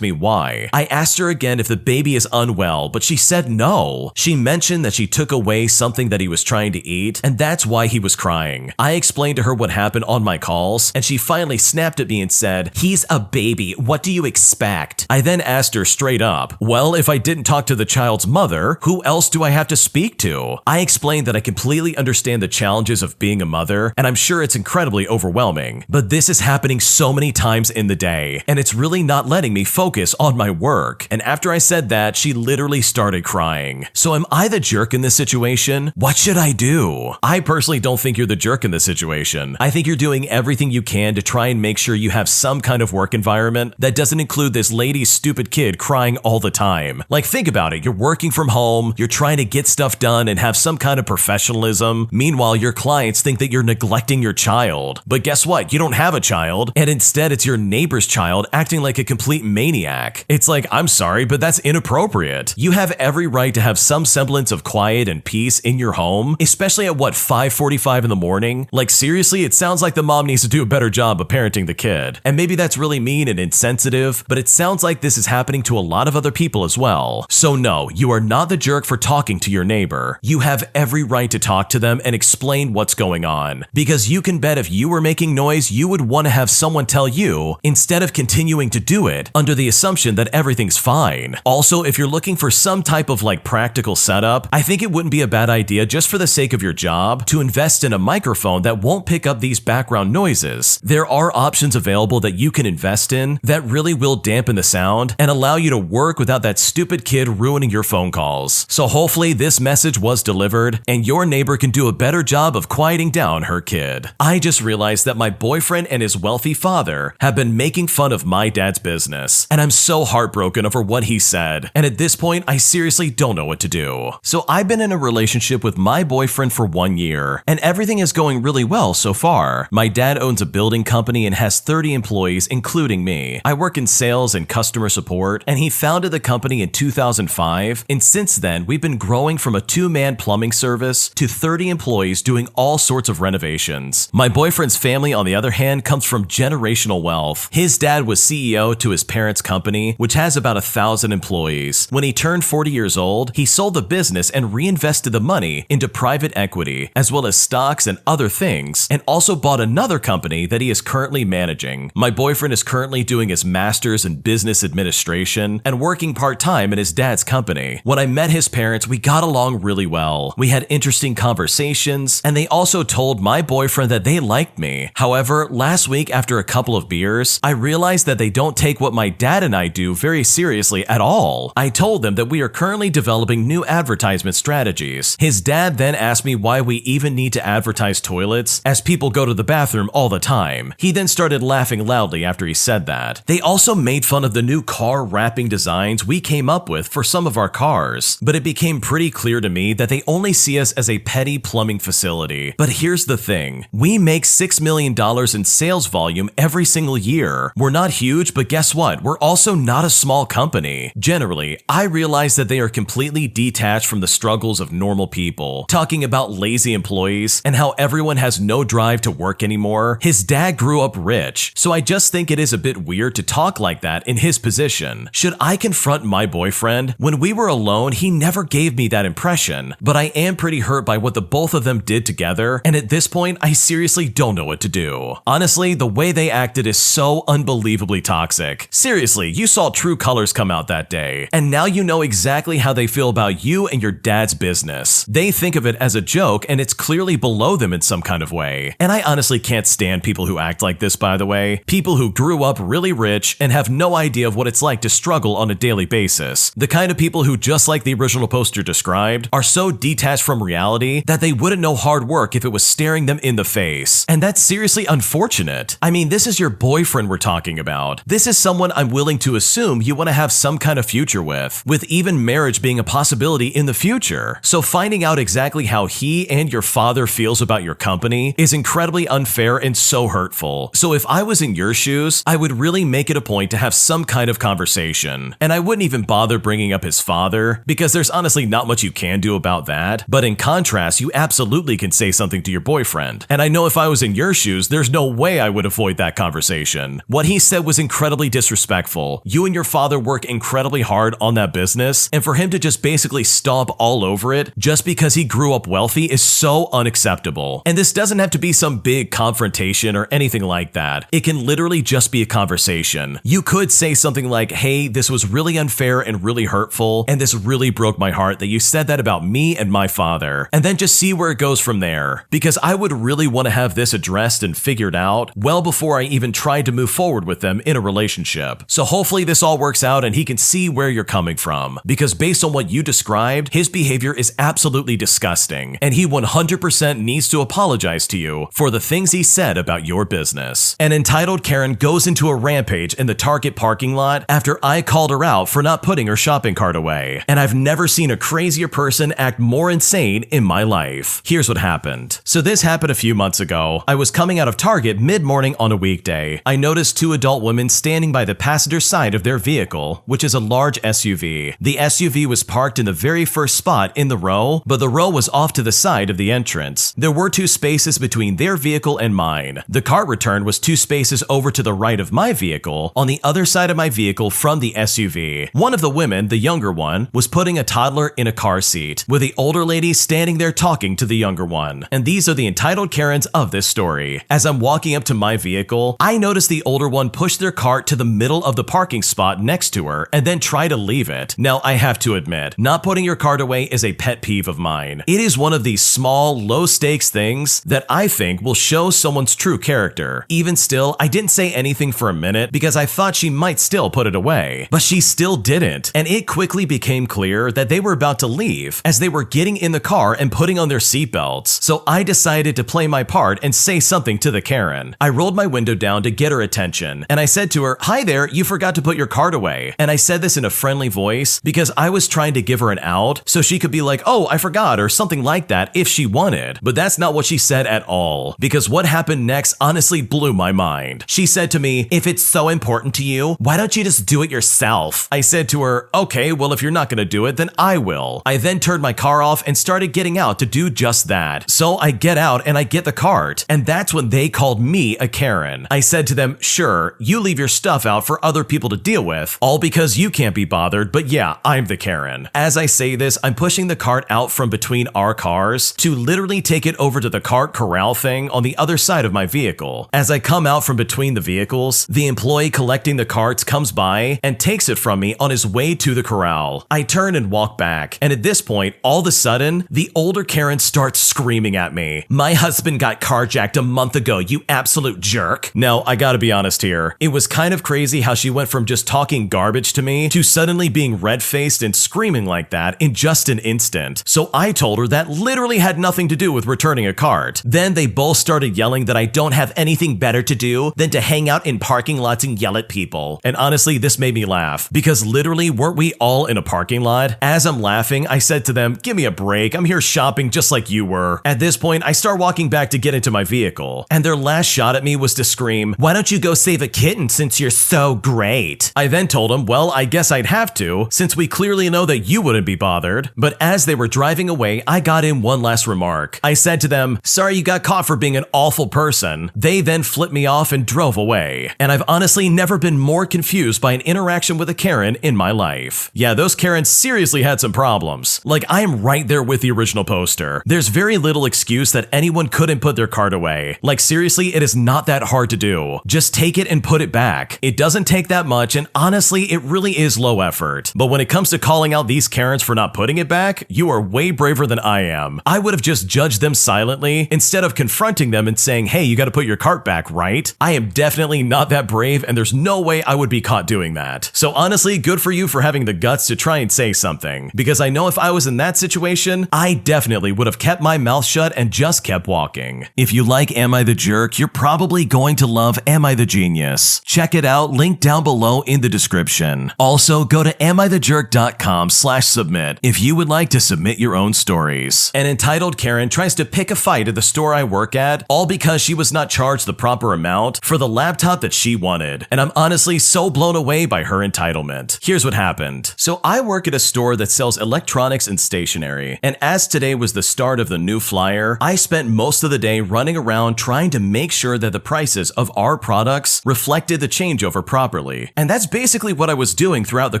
me why. I asked her again if the baby is unwell, but she said no. She mentioned that she took away something that he was trying to eat, and that's why he was crying. I explained to her what happened on my calls, and she finally snapped at me and said, "He's a baby, what do you expect?" I then asked her straight up, "Well, if I didn't talk to the child's mother, who else do I have to speak to?" I explained that I completely understand the challenges of being a mother, and I'm sure it's incredibly overwhelming, but this is happening so many times in the day, and it's really not letting me focus on my work. And after I said that, she literally started crying. So am I the jerk in this situation? What should I do? I personally don't think you're the jerk in this situation. I think you're doing everything you can to try and make sure you have some kind of work environment that doesn't include this lady's stupid kid crying all the time. Like, think about it. You're working from home, you're trying to get stuff done and have some kind of professionalism. Meanwhile, your clients think that you're neglecting your child. But guess what? You don't have a child, and instead it's your neighbor's child acting like a complete maniac. It's like, I'm sorry, but that's inappropriate. You have every right to have some semblance of quiet and peace in your home, especially at 5:45 in the morning? Like, seriously, it sounds like the mom needs to do a better job of parenting the kid. And maybe that's really mean and insensitive, but it sounds like this is happening to a lot of other people as well. So no, you are not the jerk for talking to your neighbor. You have every right to talk to them and explain what's going on. Because you can bet if you were making noise, you would want to have someone tell you instead of continuing to do it under the assumption that everything's fine. Also, if you're looking for some type of practical setup, I think it wouldn't be a bad idea, just for the sake of your job, to invest in a microphone that won't pick up these background noises. There are options available that you can invest in that really will dampen the sound and allow you to work without that stupid kid ruining your phone calls. So hopefully this message was delivered and your neighbor can do a better job of quieting down her kid. I just realized that my boyfriend and his wealthy father have been making fun of my dad's business, and I'm so heartbroken over what he said, and at this point I seriously don't know what to do. So I've been in a relationship with my boyfriend for 1 year, and everything is going really well so far. My dad owns a building company and has 30 employees, including me. I work in sales and customer support, and he founded the company in 2005, and since then we've been growing from a 2-man plumbing service to 30 employees doing all sorts of renovations. My boyfriend's family, on the other hand, comes from generational wealth. His dad was CEO to his parents' company, which has about 1,000 employees. When he turned 40 years old, he sold the business and reinvested the money into private equity, as well as stocks and other things, and also bought another company that he is currently managing. My boyfriend is currently doing his master's in business administration and working part-time in his dad's company. When I met his parents, we got along really well. We had interesting conversations, and they also told my boyfriend that they liked me. However, last week after a couple of beers, I realized that they don't take what my dad and I do very seriously at all. I told them that we are currently developing new advertisement strategies. His dad then asked me why we even need to advertise toilets, as people go to the bathroom all the time. He then started laughing loudly after he said that. They also made fun of the new car wrapping designs we came up with for some of our cars, but it became pretty clear to me that they only see us as a petty plumbing facility. But here's the thing, we make $6 million in sales volume every single year. We're not huge, but guess what? We're also not a small company. Generally, I realize that they are completely detached from the struggles of normal people, talking about lazy employees and how everyone has no drive to work anymore. His dad grew up rich, so I just think it is a bit weird to talk like that in his position. Should I confront my boyfriend? When we were alone, he never gave me that impression, but I am pretty hurt by what the both of them did together, and at this point, I seriously don't know what to do. Honestly, the way they acted is so unbelievably toxic. Seriously, you saw true colors come out that day, and now you know exactly how they feel about you and your dad's business. They think of it as a joke, and it's clearly below them in some kind of way. And I honestly can't stand people who act like this, by the way. People who grew up really rich and have no idea of what it's like to struggle on a daily basis. The kind of people who, just like the original poster described, are so detached from reality that they wouldn't know hard work if it was staring them in the face. And that's seriously unfortunate. it. I mean, this is your boyfriend we're talking about. This is someone I'm willing to assume you want to have some kind of future with even marriage being a possibility in the future. So finding out exactly how he and your father feels about your company is incredibly unfair and so hurtful. So if I was in your shoes, I would really make it a point to have some kind of conversation. And I wouldn't even bother bringing up his father, because there's honestly not much you can do about that. But in contrast, you absolutely can say something to your boyfriend. And I know if I was in your shoes, there's no way I would avoid that conversation. What he said was incredibly disrespectful. You and your father work incredibly hard on that business, and for him to just basically stomp all over it just because he grew up wealthy is so unacceptable. And this doesn't have to be some big confrontation or anything like that. It can literally just be a conversation. You could say something like, hey, this was really unfair and really hurtful, and this really broke my heart that you said that about me and my father, and then just see where it goes from there. Because I would really want to have this addressed and figured out well before I even tried to move forward with them in a relationship. So hopefully this all works out and he can see where you're coming from. Because based on what you described, his behavior is absolutely disgusting, and he 100% needs to apologize to you for the things he said about your business. An entitled Karen goes into a rampage in the Target parking lot after I called her out for not putting her shopping cart away, and I've never seen a crazier person act more insane in my life. Here's what happened. So this happened a few months ago. I was coming out of Target mid-morning on a weekday. I noticed two adult women standing by the passenger side of their vehicle, which is a large SUV. The SUV was parked in the very first spot in the row, but the row was off to the side of the entrance. There were 2 spaces between their vehicle and mine. The cart return was 2 spaces over to the right of my vehicle, on the other side of my vehicle from the SUV. One of the women, the younger one, was putting a toddler in a car seat, with the older lady standing there talking to the younger one. And these are the entitled Karens of this story. As I'm walking up to my vehicle, I notice the older one push their cart to the middle of the parking spot next to her and then try to leave it. Now, I have to admit, not putting your cart away is a pet peeve of mine. It is one of these small, low-stakes things that I think will show someone's true character. Even still, I didn't say anything for a minute because I thought she might still put it away, but she still didn't, and it quickly became clear that they were about to leave as they were getting in the car and putting on their seatbelts. So I decided to play my part and say something to the Karen. I rolled my window down to get her attention, and I said to her, "Hi there, you forgot to put your cart away." And I said this in a friendly voice because I was trying to give her an out so she could be like, "Oh, I forgot," or something like that if she wanted. But that's not what she said at all, because what happened next honestly blew my mind. She said to me, "If it's so important to you, why don't you just do it yourself?" I said to her, "Okay, well, if you're not gonna do it, then I will." I then turned my car off and started getting out to do just that. So I get out and I get the cart, and that's when they called me a Karen. I said to them, "Sure, you leave your stuff out for other people to deal with, all because you can't be bothered, but yeah, I'm the Karen." As I say this, I'm pushing the cart out from between our cars to literally take it over to the cart corral thing on the other side of my vehicle. As I come out from between the vehicles, the employee collecting the carts comes by and takes it from me on his way to the corral. I turn and walk back, and at this point, all of a sudden, the older Karen starts screaming at me, "My husband got carjacked a month ago, you absolute jerk." Now, I gotta be honest here. It was kind of crazy how she went from just talking garbage to me to suddenly being red-faced and screaming like that in just an instant. So I told her that literally had nothing to do with returning a cart. Then they both started yelling that I don't have anything better to do than to hang out in parking lots and yell at people. And honestly, this made me laugh, because literally, weren't we all in a parking lot? As I'm laughing, I said to them, "Give me a break, I'm here shopping just like you were." At this point, I start walking back to get into my vehicle, and their last shot at me was to scream, "Why don't you go save a kitten since you're so great?" I then told them, well, I guess I'd have to, since we clearly know that you wouldn't be bothered. But as they were driving away, I got in one last remark. I said to them, "Sorry you got caught for being an awful person." They then flipped me off and drove away. And I've honestly never been more confused by an interaction with a Karen in my life. Yeah, those Karens seriously had some problems. Like, I am right there with the original poster. There's very little excuse that anyone couldn't put their cart away. Like, seriously, it is not that hard to do. Just take it and put it back. It doesn't take that much, and honestly, it really is low effort. But when it comes to calling out these Karens for not putting it back, you are way braver than I am. I would have just judged them silently instead of confronting them and saying, "Hey, you gotta put your cart back, right?" I am definitely not that brave, and there's no way I would be caught doing that. So honestly, good for you for having the guts to try and say something, because I know if I was in that situation, I definitely would have kept my mouth shut and just kept walking. If you like Am I the Jerk, you're probably probably going to love Am I the Genius? Check it out, link down below in the description. Also, go to AmITheJerk.com/submit if you would like to submit your own stories. An entitled Karen tries to pick a fight at the store I work at, all because she was not charged the proper amount for the laptop that she wanted. And I'm honestly so blown away by her entitlement. Here's what happened. So I work at a store that sells electronics and stationery, and as today was the start of the new flyer, I spent most of the day running around trying to make sure that the prices of our products reflected the changeover properly. And that's basically what I was doing throughout the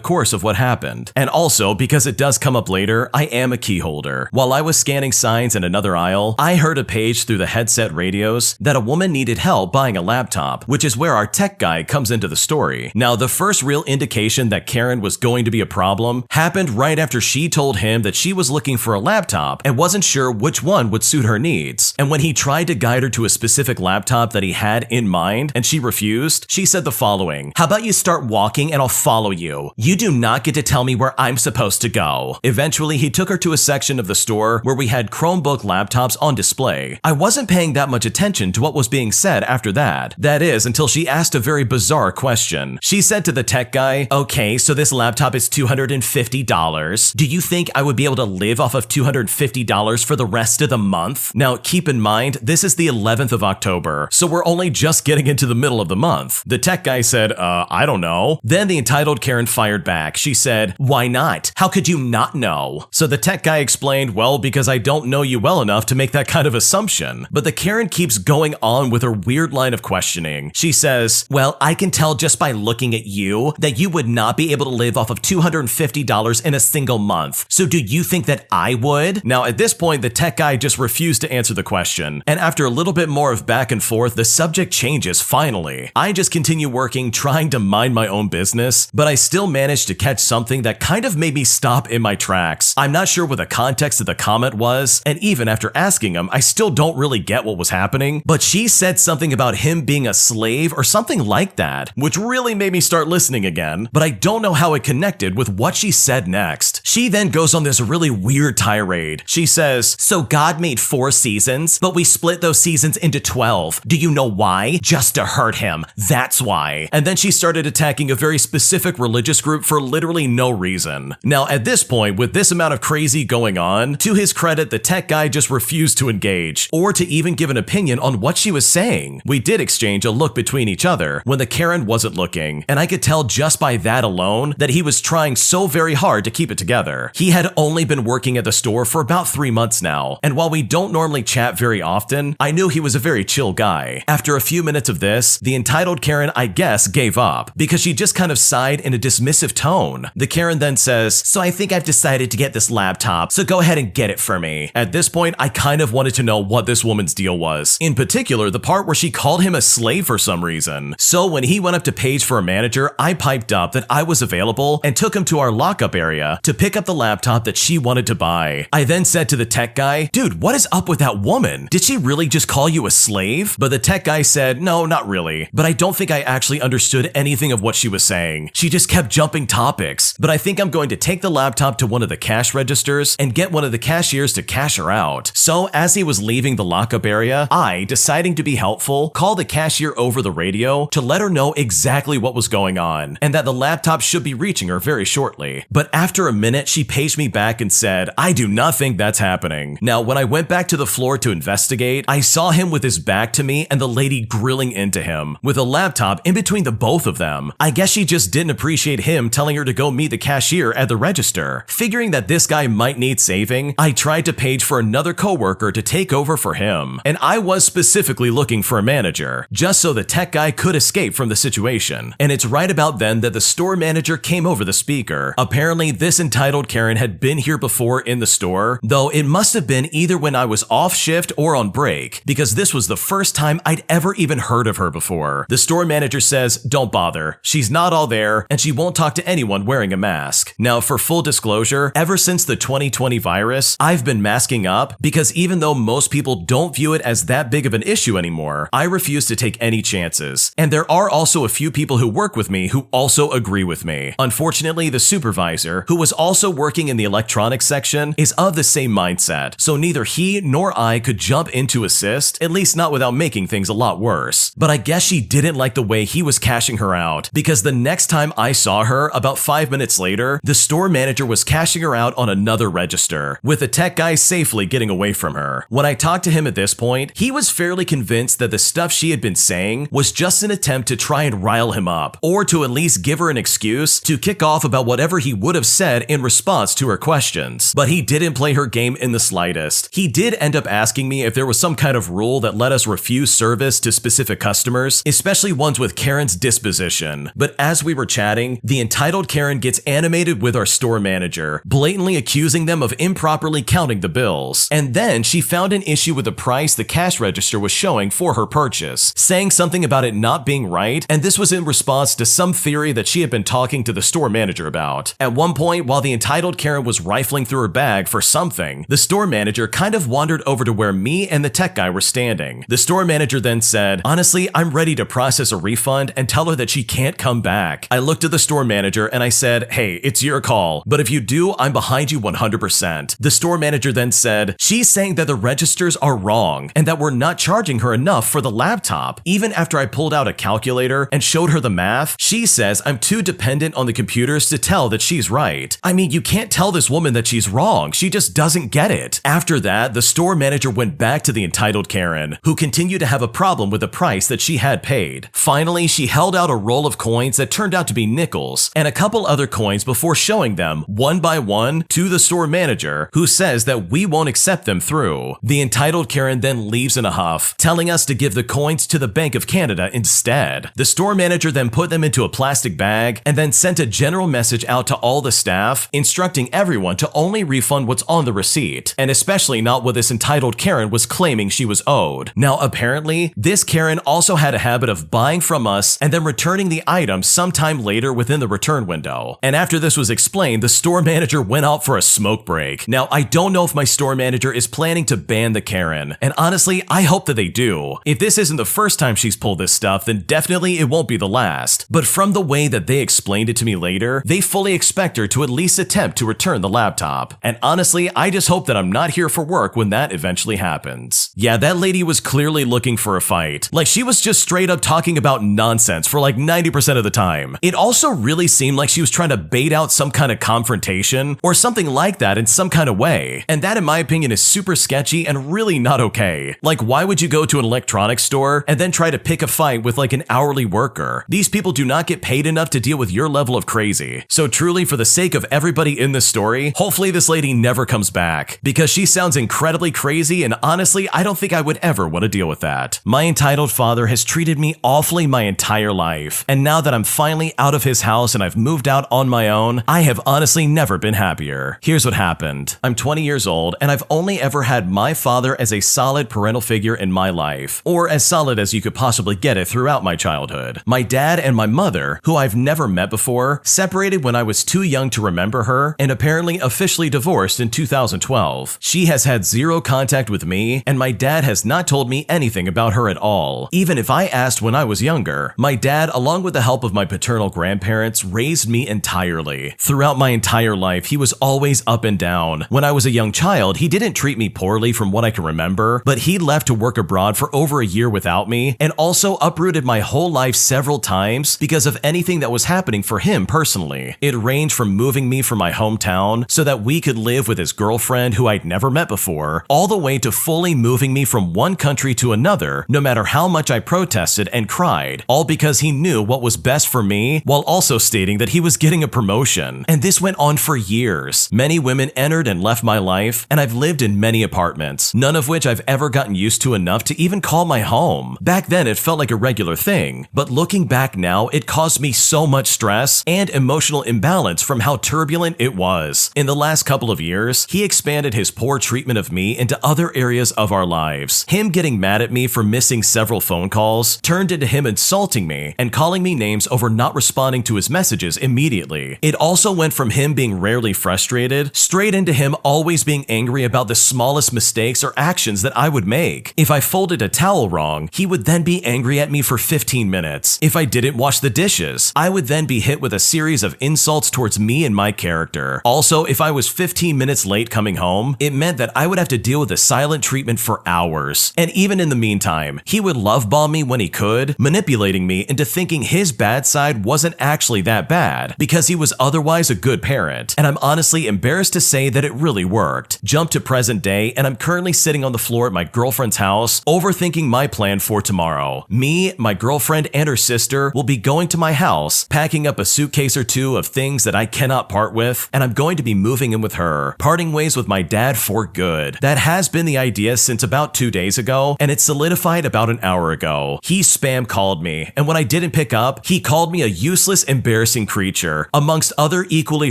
course of what happened. And also, because it does come up later, I am a key holder. While I was scanning signs in another aisle, I heard a page through the headset radios that a woman needed help buying a laptop, which is where our tech guy comes into the story. Now, the first real indication that Karen was going to be a problem happened right after she told him that she was looking for a laptop and wasn't sure which one would suit her needs. And when he tried to guide her to a specific laptop that he had in mind and she refused, she said the following: "How about you start walking and I'll follow you? You do not get to tell me where I'm supposed to go." Eventually, he took her to a section of the store where we had Chromebook laptops on display. I wasn't paying that much attention to what was being said after that. That is, until she asked a very bizarre question. She said to the tech guy, "Okay, so this laptop is $250. Do you think I would be able to live off of $250 for the rest of the month?" Now, keep in mind, this is the 11th of October, so we're only just getting into the middle of the month. The tech guy said, I don't know. Then the entitled Karen fired back. She said, "Why not? How could you not know?" So the tech guy explained, "Well, because I don't know you well enough to make that kind of assumption." But the Karen keeps going on with her weird line of questioning. She says, "Well, I can tell just by looking at you that you would not be able to live off of $250 in a single month. So do you think that I would?" Now, at this point, the tech guy just refused to answer the question. And after a little bit more of back and forth, the subject changes finally. I just continue working, trying to mind my own business, but I still managed to catch something that kind of made me stop in my tracks. I'm not sure what the context of the comment was, and even after asking him, I still don't really get what was happening, but she said something about him being a slave or something like that, which really made me start listening again, but I don't know how it connected with what she said next. She then goes on this really weird tirade. She says, "So God made 4 seasons, but we split those seasons into 12. Do you know why? Just to hurt him. That's why." And then she started attacking a very specific religious group for literally no reason. Now, at this point, with this amount of crazy going on, to his credit, the tech guy just refused to engage or to even give an opinion on what she was saying. We did exchange a look between each other when the Karen wasn't looking, and I could tell just by that alone that he was trying so very hard to keep it together. He had only been working at the store for about 3 months now, and while we don't normally chat very often, I knew he was a very chill guy. After a few minutes of this, the entitled Karen, I guess, gave up because she just kind of sighed in a dismissive tone. The Karen then says, "So I think I've decided to get this laptop, so go ahead and get it for me." At this point, I kind of wanted to know what this woman's deal was. In particular, the part where she called him a slave for some reason. So when he went up to page for a manager, I piped up that I was available and took him to our lockup area to pick up the laptop that she wanted to buy. I then said to the tech guy, "Dude, what is up with that woman? Did she really just call you a slave?" But the tech guy said, "No, not really. But I don't think I actually understood anything of what she was saying. She just kept jumping topics. But I think I'm going to take the laptop to one of the cash registers and get one of the cashiers to cash her out." So as he was leaving the lockup area, I, deciding to be helpful, called the cashier over the radio to let her know exactly what was going on and that the laptop should be reaching her very shortly. But after a minute, she paged me back and said, "I do not think that's happening." Now, when I went back to the floor to investigate, I saw him with his back to me and the lady grilling into him with a laptop in between the both of them. I guess she just didn't appreciate him telling her to go meet the cashier at the register. Figuring that this guy might need saving, I tried to page for another coworker to take over for him, and I was specifically looking for a manager, just so the tech guy could escape from the situation. And it's right about then that the store manager came over the speaker. Apparently, this entitled Karen had been here before in the store, though it must have been either when I was off shift or on break, because this was the first time I'd ever even heard of her before. The store manager says, "Don't bother. She's not all there, and she won't talk to anyone wearing a mask." Now, for full disclosure, ever since the 2020 virus, I've been masking up because even though most people don't view it as that big of an issue anymore, I refuse to take any chances. And there are also a few people who work with me who also agree with me. Unfortunately, the supervisor, who was also working in the electronics section, is of the same mindset, so neither he nor I could jump in to assist, at least not without making making things a lot worse. But I guess she didn't like the way he was cashing her out, because the next time I saw her, about 5 minutes later, the store manager was cashing her out on another register, with the tech guy safely getting away from her. When I talked to him at this point, he was fairly convinced that the stuff she had been saying was just an attempt to try and rile him up, or to at least give her an excuse to kick off about whatever he would have said in response to her questions. But he didn't play her game in the slightest. He did end up asking me if there was some kind of rule that let us refuse service to specific customers, especially ones with Karen's disposition. But as we were chatting, the entitled Karen gets animated with our store manager, blatantly accusing them of improperly counting the bills. And then she found an issue with the price the cash register was showing for her purchase, saying something about it not being right, and this was in response to some theory that she had been talking to the store manager about. At one point, while the entitled Karen was rifling through her bag for something, the store manager kind of wandered over to where me and the tech guy were standing. The store manager then said, "Honestly, I'm ready to process a refund and tell her that she can't come back." I looked at the store manager and I said, "Hey, it's your call, but if you do, I'm behind you 100%. The store manager then said, "She's saying that the registers are wrong and that we're not charging her enough for the laptop. Even after I pulled out a calculator and showed her the math, she says I'm too dependent on the computers to tell that she's right. I mean, you can't tell this woman that she's wrong. She just doesn't get it." After that, the store manager went back to the entitled Karen, who continued to have a problem with the price that she had paid. Finally, she held out a roll of coins that turned out to be nickels and a couple other coins before showing them one by one to the store manager, who says that we won't accept them through. The entitled Karen then leaves in a huff, telling us to give the coins to the Bank of Canada instead. The store manager then put them into a plastic bag and then sent a general message out to all the staff, instructing everyone to only refund what's on the receipt, and especially not what this entitled Karen was claiming she was owed. Now, apparently, this Karen also had a habit of buying from us and then returning the item sometime later within the return window. And after this was explained, the store manager went out for a smoke break. Now, I don't know if my store manager is planning to ban the Karen, and honestly, I hope that they do. If this isn't the first time she's pulled this stuff, then definitely it won't be the last. But from the way that they explained it to me later, they fully expect her to at least attempt to return the laptop. And honestly, I just hope that I'm not here for work when that eventually happens. Yeah, that lady was clearly looking for a fight. Like, she was just straight up talking about nonsense for like 90% of the time. It also really seemed like she was trying to bait out some kind of confrontation or something like that in some kind of way. And that, in my opinion, is super sketchy and really not okay. Like, why would you go to an electronics store and then try to pick a fight with like an hourly worker? These people do not get paid enough to deal with your level of crazy. So truly, for the sake of everybody in this story, hopefully this lady never comes back, because she sounds incredibly crazy, and honestly, I don't think I would ever want to deal with that. My entitled father has treated me awfully my entire life, and now that I'm finally out of his house and I've moved out on my own, I have honestly never been happier. Here's what happened. I'm 20 years old, and I've only ever had my father as a solid parental figure in my life, or as solid as you could possibly get it throughout my childhood. My dad and my mother, who I've never met before, separated when I was too young to remember her, and apparently officially divorced in 2012. She has had zero contact with me, and my dad has not told me anything about her at all. Even if I asked when I was younger, my dad, along with the help of my paternal grandparents, raised me entirely. Throughout my entire life, he was always up and down. When I was a young child, he didn't treat me poorly from what I can remember, but he left to work abroad for over a year without me, and also uprooted my whole life several times because of anything that was happening for him personally. It ranged from moving me from my hometown so that we could live with his girlfriend who I'd never met before, all the way to fully moving me from one country to another, no matter how much I protested and cried, all because he knew what was best for me, while also stating that he was getting a promotion. And this went on for years. Many women entered and left my life, and I've lived in many apartments, none of which I've ever gotten used to enough to even call my home. Back then, it felt like a regular thing, but looking back now, it caused me so much stress and emotional imbalance from how turbulent it was. In the last couple of years, he expanded his poor treatment of me into other areas of our lives. Him getting mad at me for missing several phone calls turned into him insulting me and calling me names over not responding to his messages immediately. It also went from him being rarely frustrated straight into him always being angry about the smallest mistakes or actions that I would make. If I folded a towel wrong, he would then be angry at me for 15 minutes. If I didn't wash the dishes, I would then be hit with a series of insults towards me and my character. Also, if I was 15 minutes late coming home, it meant that I would have to deal with the silent treatment for hours. And even in the meantime, he would lovebomb me when he could, manipulating me into thinking his bad side wasn't actually that bad because he was otherwise a good parent, and I'm honestly embarrassed to say that it really worked. Jump to present day, and I'm currently sitting on the floor at my girlfriend's house, overthinking my plan for tomorrow. Me, my girlfriend, and her sister will be going to my house, packing up a suitcase or two of things that I cannot part with, and I'm going to be moving in with her, parting ways with my dad for good. That has been the idea since about 2 days ago, and it solidified about an hour ago. He spam called me, and when I didn't pick up, he called me a useless, embarrassing creature, amongst other equally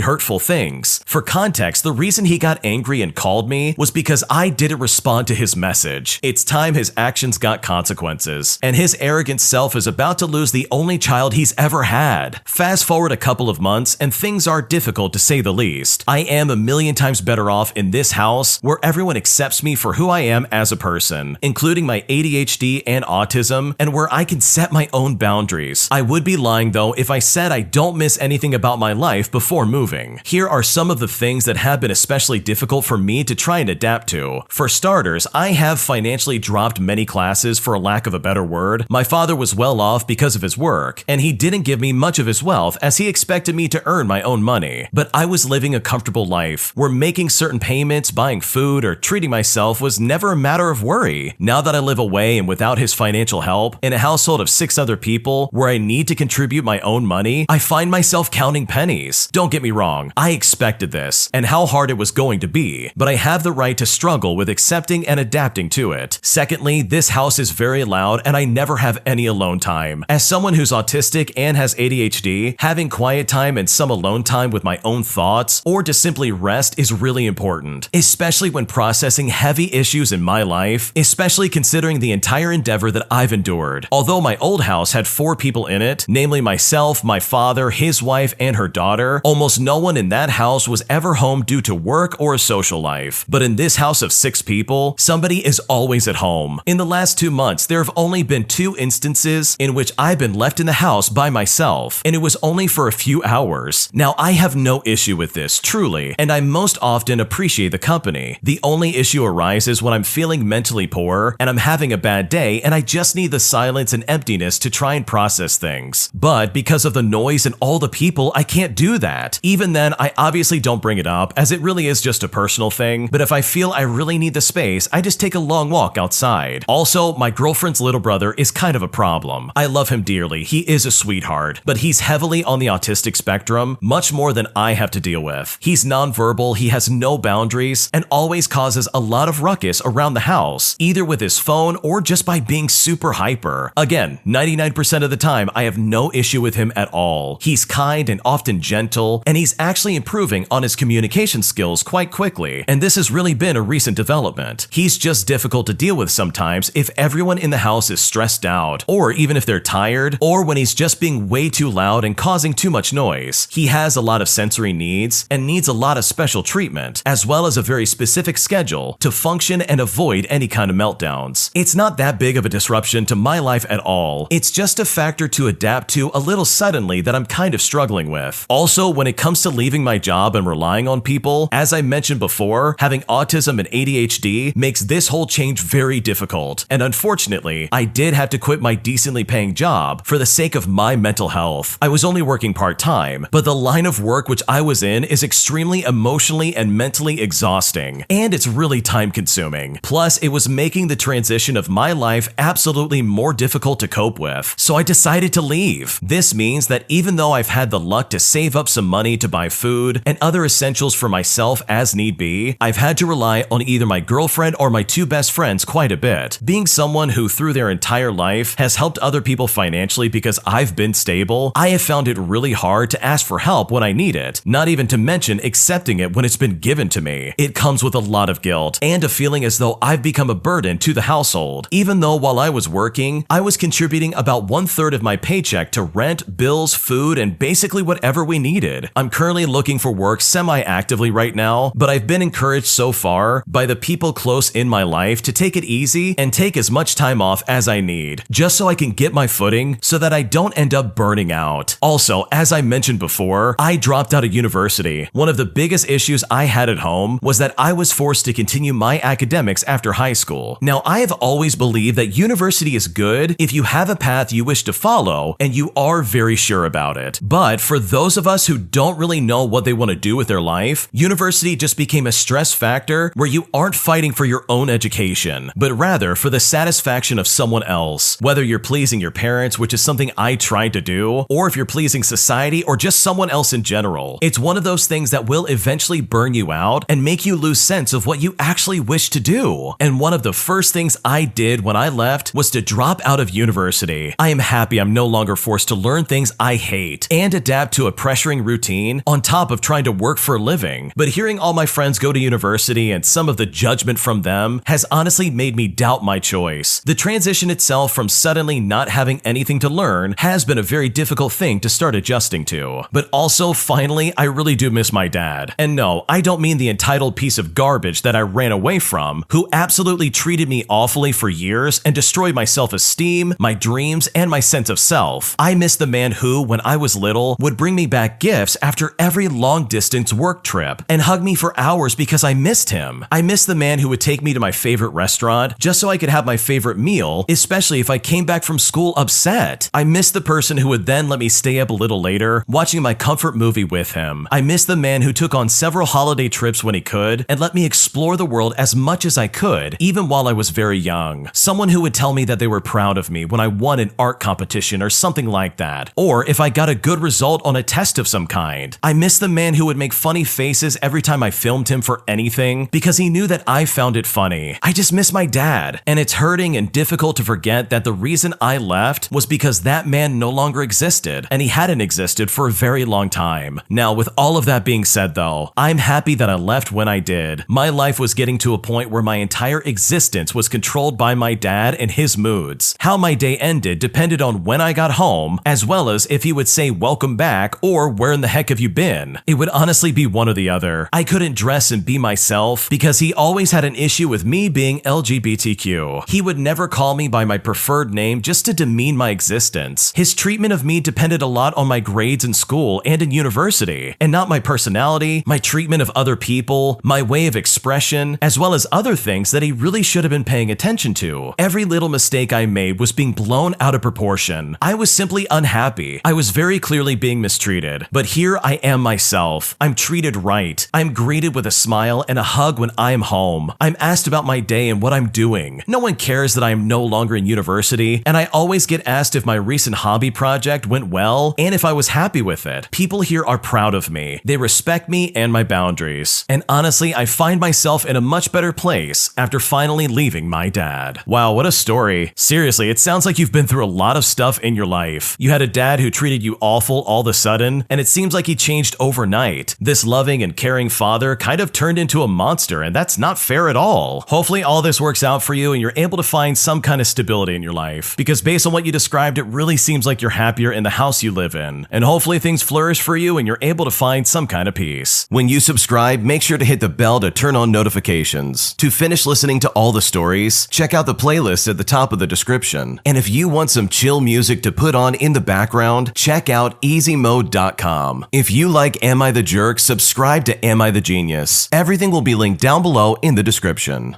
hurtful things. For context, the reason he got angry and called me was because I didn't respond to his message. It's time his actions got consequences, and his arrogant self is about to lose the only child he's ever had. Fast forward a couple of months, and things are difficult to say the least. I am a million times better off in this house where everyone accepts me for who I am as a person, including my ADHD and autism, and where I can set my own boundaries. I would be lying though if I said I don't miss anything about my life before moving. Here are some of the things that have been especially difficult for me to try and adapt to. For starters, I have financially dropped many classes for a lack of a better word. My father was well off because of his work, and he didn't give me much of his wealth as he expected me to earn my own money. But I was living a comfortable life where making certain payments, buying food, or treating myself was never a matter of worry. Now that I live away and without his financial help, in a household of 6 other people where I need to contribute my own money, I find myself counting pennies. Don't get me wrong, I expected this and how hard it was going to be, but I have the right to struggle with accepting and adapting to it. Secondly, this house is very loud and I never have any alone time. As someone who's autistic and has ADHD, having quiet time and some alone time with my own thoughts or to simply rest is really important, especially when processing heavy issues in my life, especially considering the entire endeavor that I've endured. Although my old house had 4 people in it, namely myself, my father, his wife, and her daughter, almost no one in that house was ever home due to work or a social life. But in this house of 6 people, somebody is always at home. In the last 2 months, there have only been 2 instances in which I've been left in the house by myself, and it was only for a few hours. Now, I have no issue with this, truly, and I most often appreciate the company. The only issue arises when I'm feeling mentally poor and I'm having a bad day and I just need the silence and emptiness to try and process things. But because of the noise and all the people, I can't do that. Even then, I obviously don't bring it up as it really is just a personal thing, but if I feel I really need the space, I just take a long walk outside. Also, my girlfriend's little brother is kind of a problem. I love him dearly, he is a sweetheart, but he's heavily on the autistic spectrum, much more than I have to deal with. He's nonverbal, he has no boundaries, and always causes a lot of ruckus around the house, either with his phone or just by being super hyper. Again, 99% of the time, I have no issue with him at all. He's kind and often gentle, and he's actually improving on his communication skills quite quickly, and this has really been a recent development. He's just difficult to deal with sometimes if everyone in the house is stressed out, or even if they're tired, or when he's just being way too loud and causing too much noise. He has a lot of sensory needs and needs a lot of special treatment, as well as a very specific schedule to function and avoid any kind of meltdowns. It's not that big of a disruption to my life at all. It's just a factor to adapt to a little suddenly that I'm kind of struggling with. Also, when it comes to leaving my job and relying on people, as I mentioned before, having autism and ADHD makes this whole change very difficult. And unfortunately, I did have to quit my decently paying job for the sake of my mental health. I was only working part-time, but the line of work which I was in is extremely emotionally and mentally exhausting, and it's really time-consuming. Plus, it was making the transition of my life absolutely more difficult to cope with, so I decided to leave. This means that even though I've had the luck to save up some money to buy food and other essentials for myself as need be, I've had to rely on either my girlfriend or my 2 best friends quite a bit. Being someone who through their entire life has helped other people financially because I've been stable, I have found it really hard to ask for help when I need it, not even to mention accepting it when it's been given to me. It comes with a lot of guilt and a feeling as though I've become a burden to the household, even though while I was working, I was contributing about 1/3 of my paycheck to rent, bills, food, and basically whatever we needed. I'm currently looking for work semi-actively right now, but I've been encouraged so far by the people close in my life to take it easy and take as much time off as I need, just so I can get my footing so that I don't end up burning out. Also, as I mentioned before, I dropped out of university. One of the biggest issues I had at home was that I was forced to continue my academics after high school. Now, I have always believe that university is good if you have a path you wish to follow and you are very sure about it. But for those of us who don't really know what they want to do with their life, university just became a stress factor where you aren't fighting for your own education, but rather for the satisfaction of someone else. Whether you're pleasing your parents, which is something I tried to do, or if you're pleasing society or just someone else in general. It's one of those things that will eventually burn you out and make you lose sense of what you actually wish to do. And one of the first things I did when I left was to drop out of university. I am happy I'm no longer forced to learn things I hate and adapt to a pressuring routine on top of trying to work for a living. But hearing all my friends go to university and some of the judgment from them has honestly made me doubt my choice. The transition itself from suddenly not having anything to learn has been a very difficult thing to start adjusting to. But also, finally, I really do miss my dad. And no, I don't mean the entitled piece of garbage that I ran away from, who absolutely treated me awfully for years and destroyed my self-esteem, my dreams, and my sense of self. I miss the man who, when I was little, would bring me back gifts after every long-distance work trip and hug me for hours because I missed him. I miss the man who would take me to my favorite restaurant just so I could have my favorite meal, especially if I came back from school upset. I miss the person who would then let me stay up a little later, watching my comfort movie with him. I miss the man who took on several holiday trips when he could and let me explore the world as much as I could, even while I was very young. Someone who would tell me that they were proud of me when I won an art competition or something like that, or if I got a good result on a test of some kind. I miss the man who would make funny faces every time I filmed him for anything because he knew that I found it funny. I just miss my dad, and it's hurting and difficult to forget that the reason I left was because that man no longer existed, and he hadn't existed for a very long time. Now, with all of that being said though, I'm happy that I left when I did. My life was getting to a point where my entire existence was controlled by my dad and his moods. How my day ended depended on when I got home, as well as if he would say welcome back or where in the heck have you been. It would honestly be one or the other. I couldn't dress and be myself because he always had an issue with me being LGBTQ. He would never call me by my preferred name just to demean my existence. His treatment of me depended a lot on my grades in school and in university, and not my personality, my treatment of other people, my way of expression, as well as other things that he really should have been paying attention to. Every little mistake I made was being blown out of proportion. I was simply unhappy. I was very clearly being mistreated, but here I am myself. I'm treated right. I'm greeted with a smile and a hug when I am home. I'm asked about my day and what I'm doing. No one cares that I am no longer in university, and I always get asked if my recent hobby project went well and if I was happy with it. People here are proud of me. They respect me and my boundaries. And honestly, I find myself in a much better place after finally leaving my dad. Wow, what a story. Seriously, it sounds like you've been through a lot of stuff in your life. You had a dad who treated you awful all of a sudden, and it seems like he changed overnight. This loving and caring father kind of turned into a monster, and that's not fair at all. Hopefully all this works out for you and you're able to find some kind of stability in your life, because based on what you described, it really seems like you're happier in the house you live in. And hopefully things flourish for you and you're able to find some kind of peace. When you subscribe, make sure to hit the bell to turn on notifications. To finish listening to all the stories, check out the playlist at the top of the description. And if you want some chill music to put on in the background, check out easymode.com. If you like Am I the Jerk, subscribe to Am I the Genius. Everything will be linked down below in the description.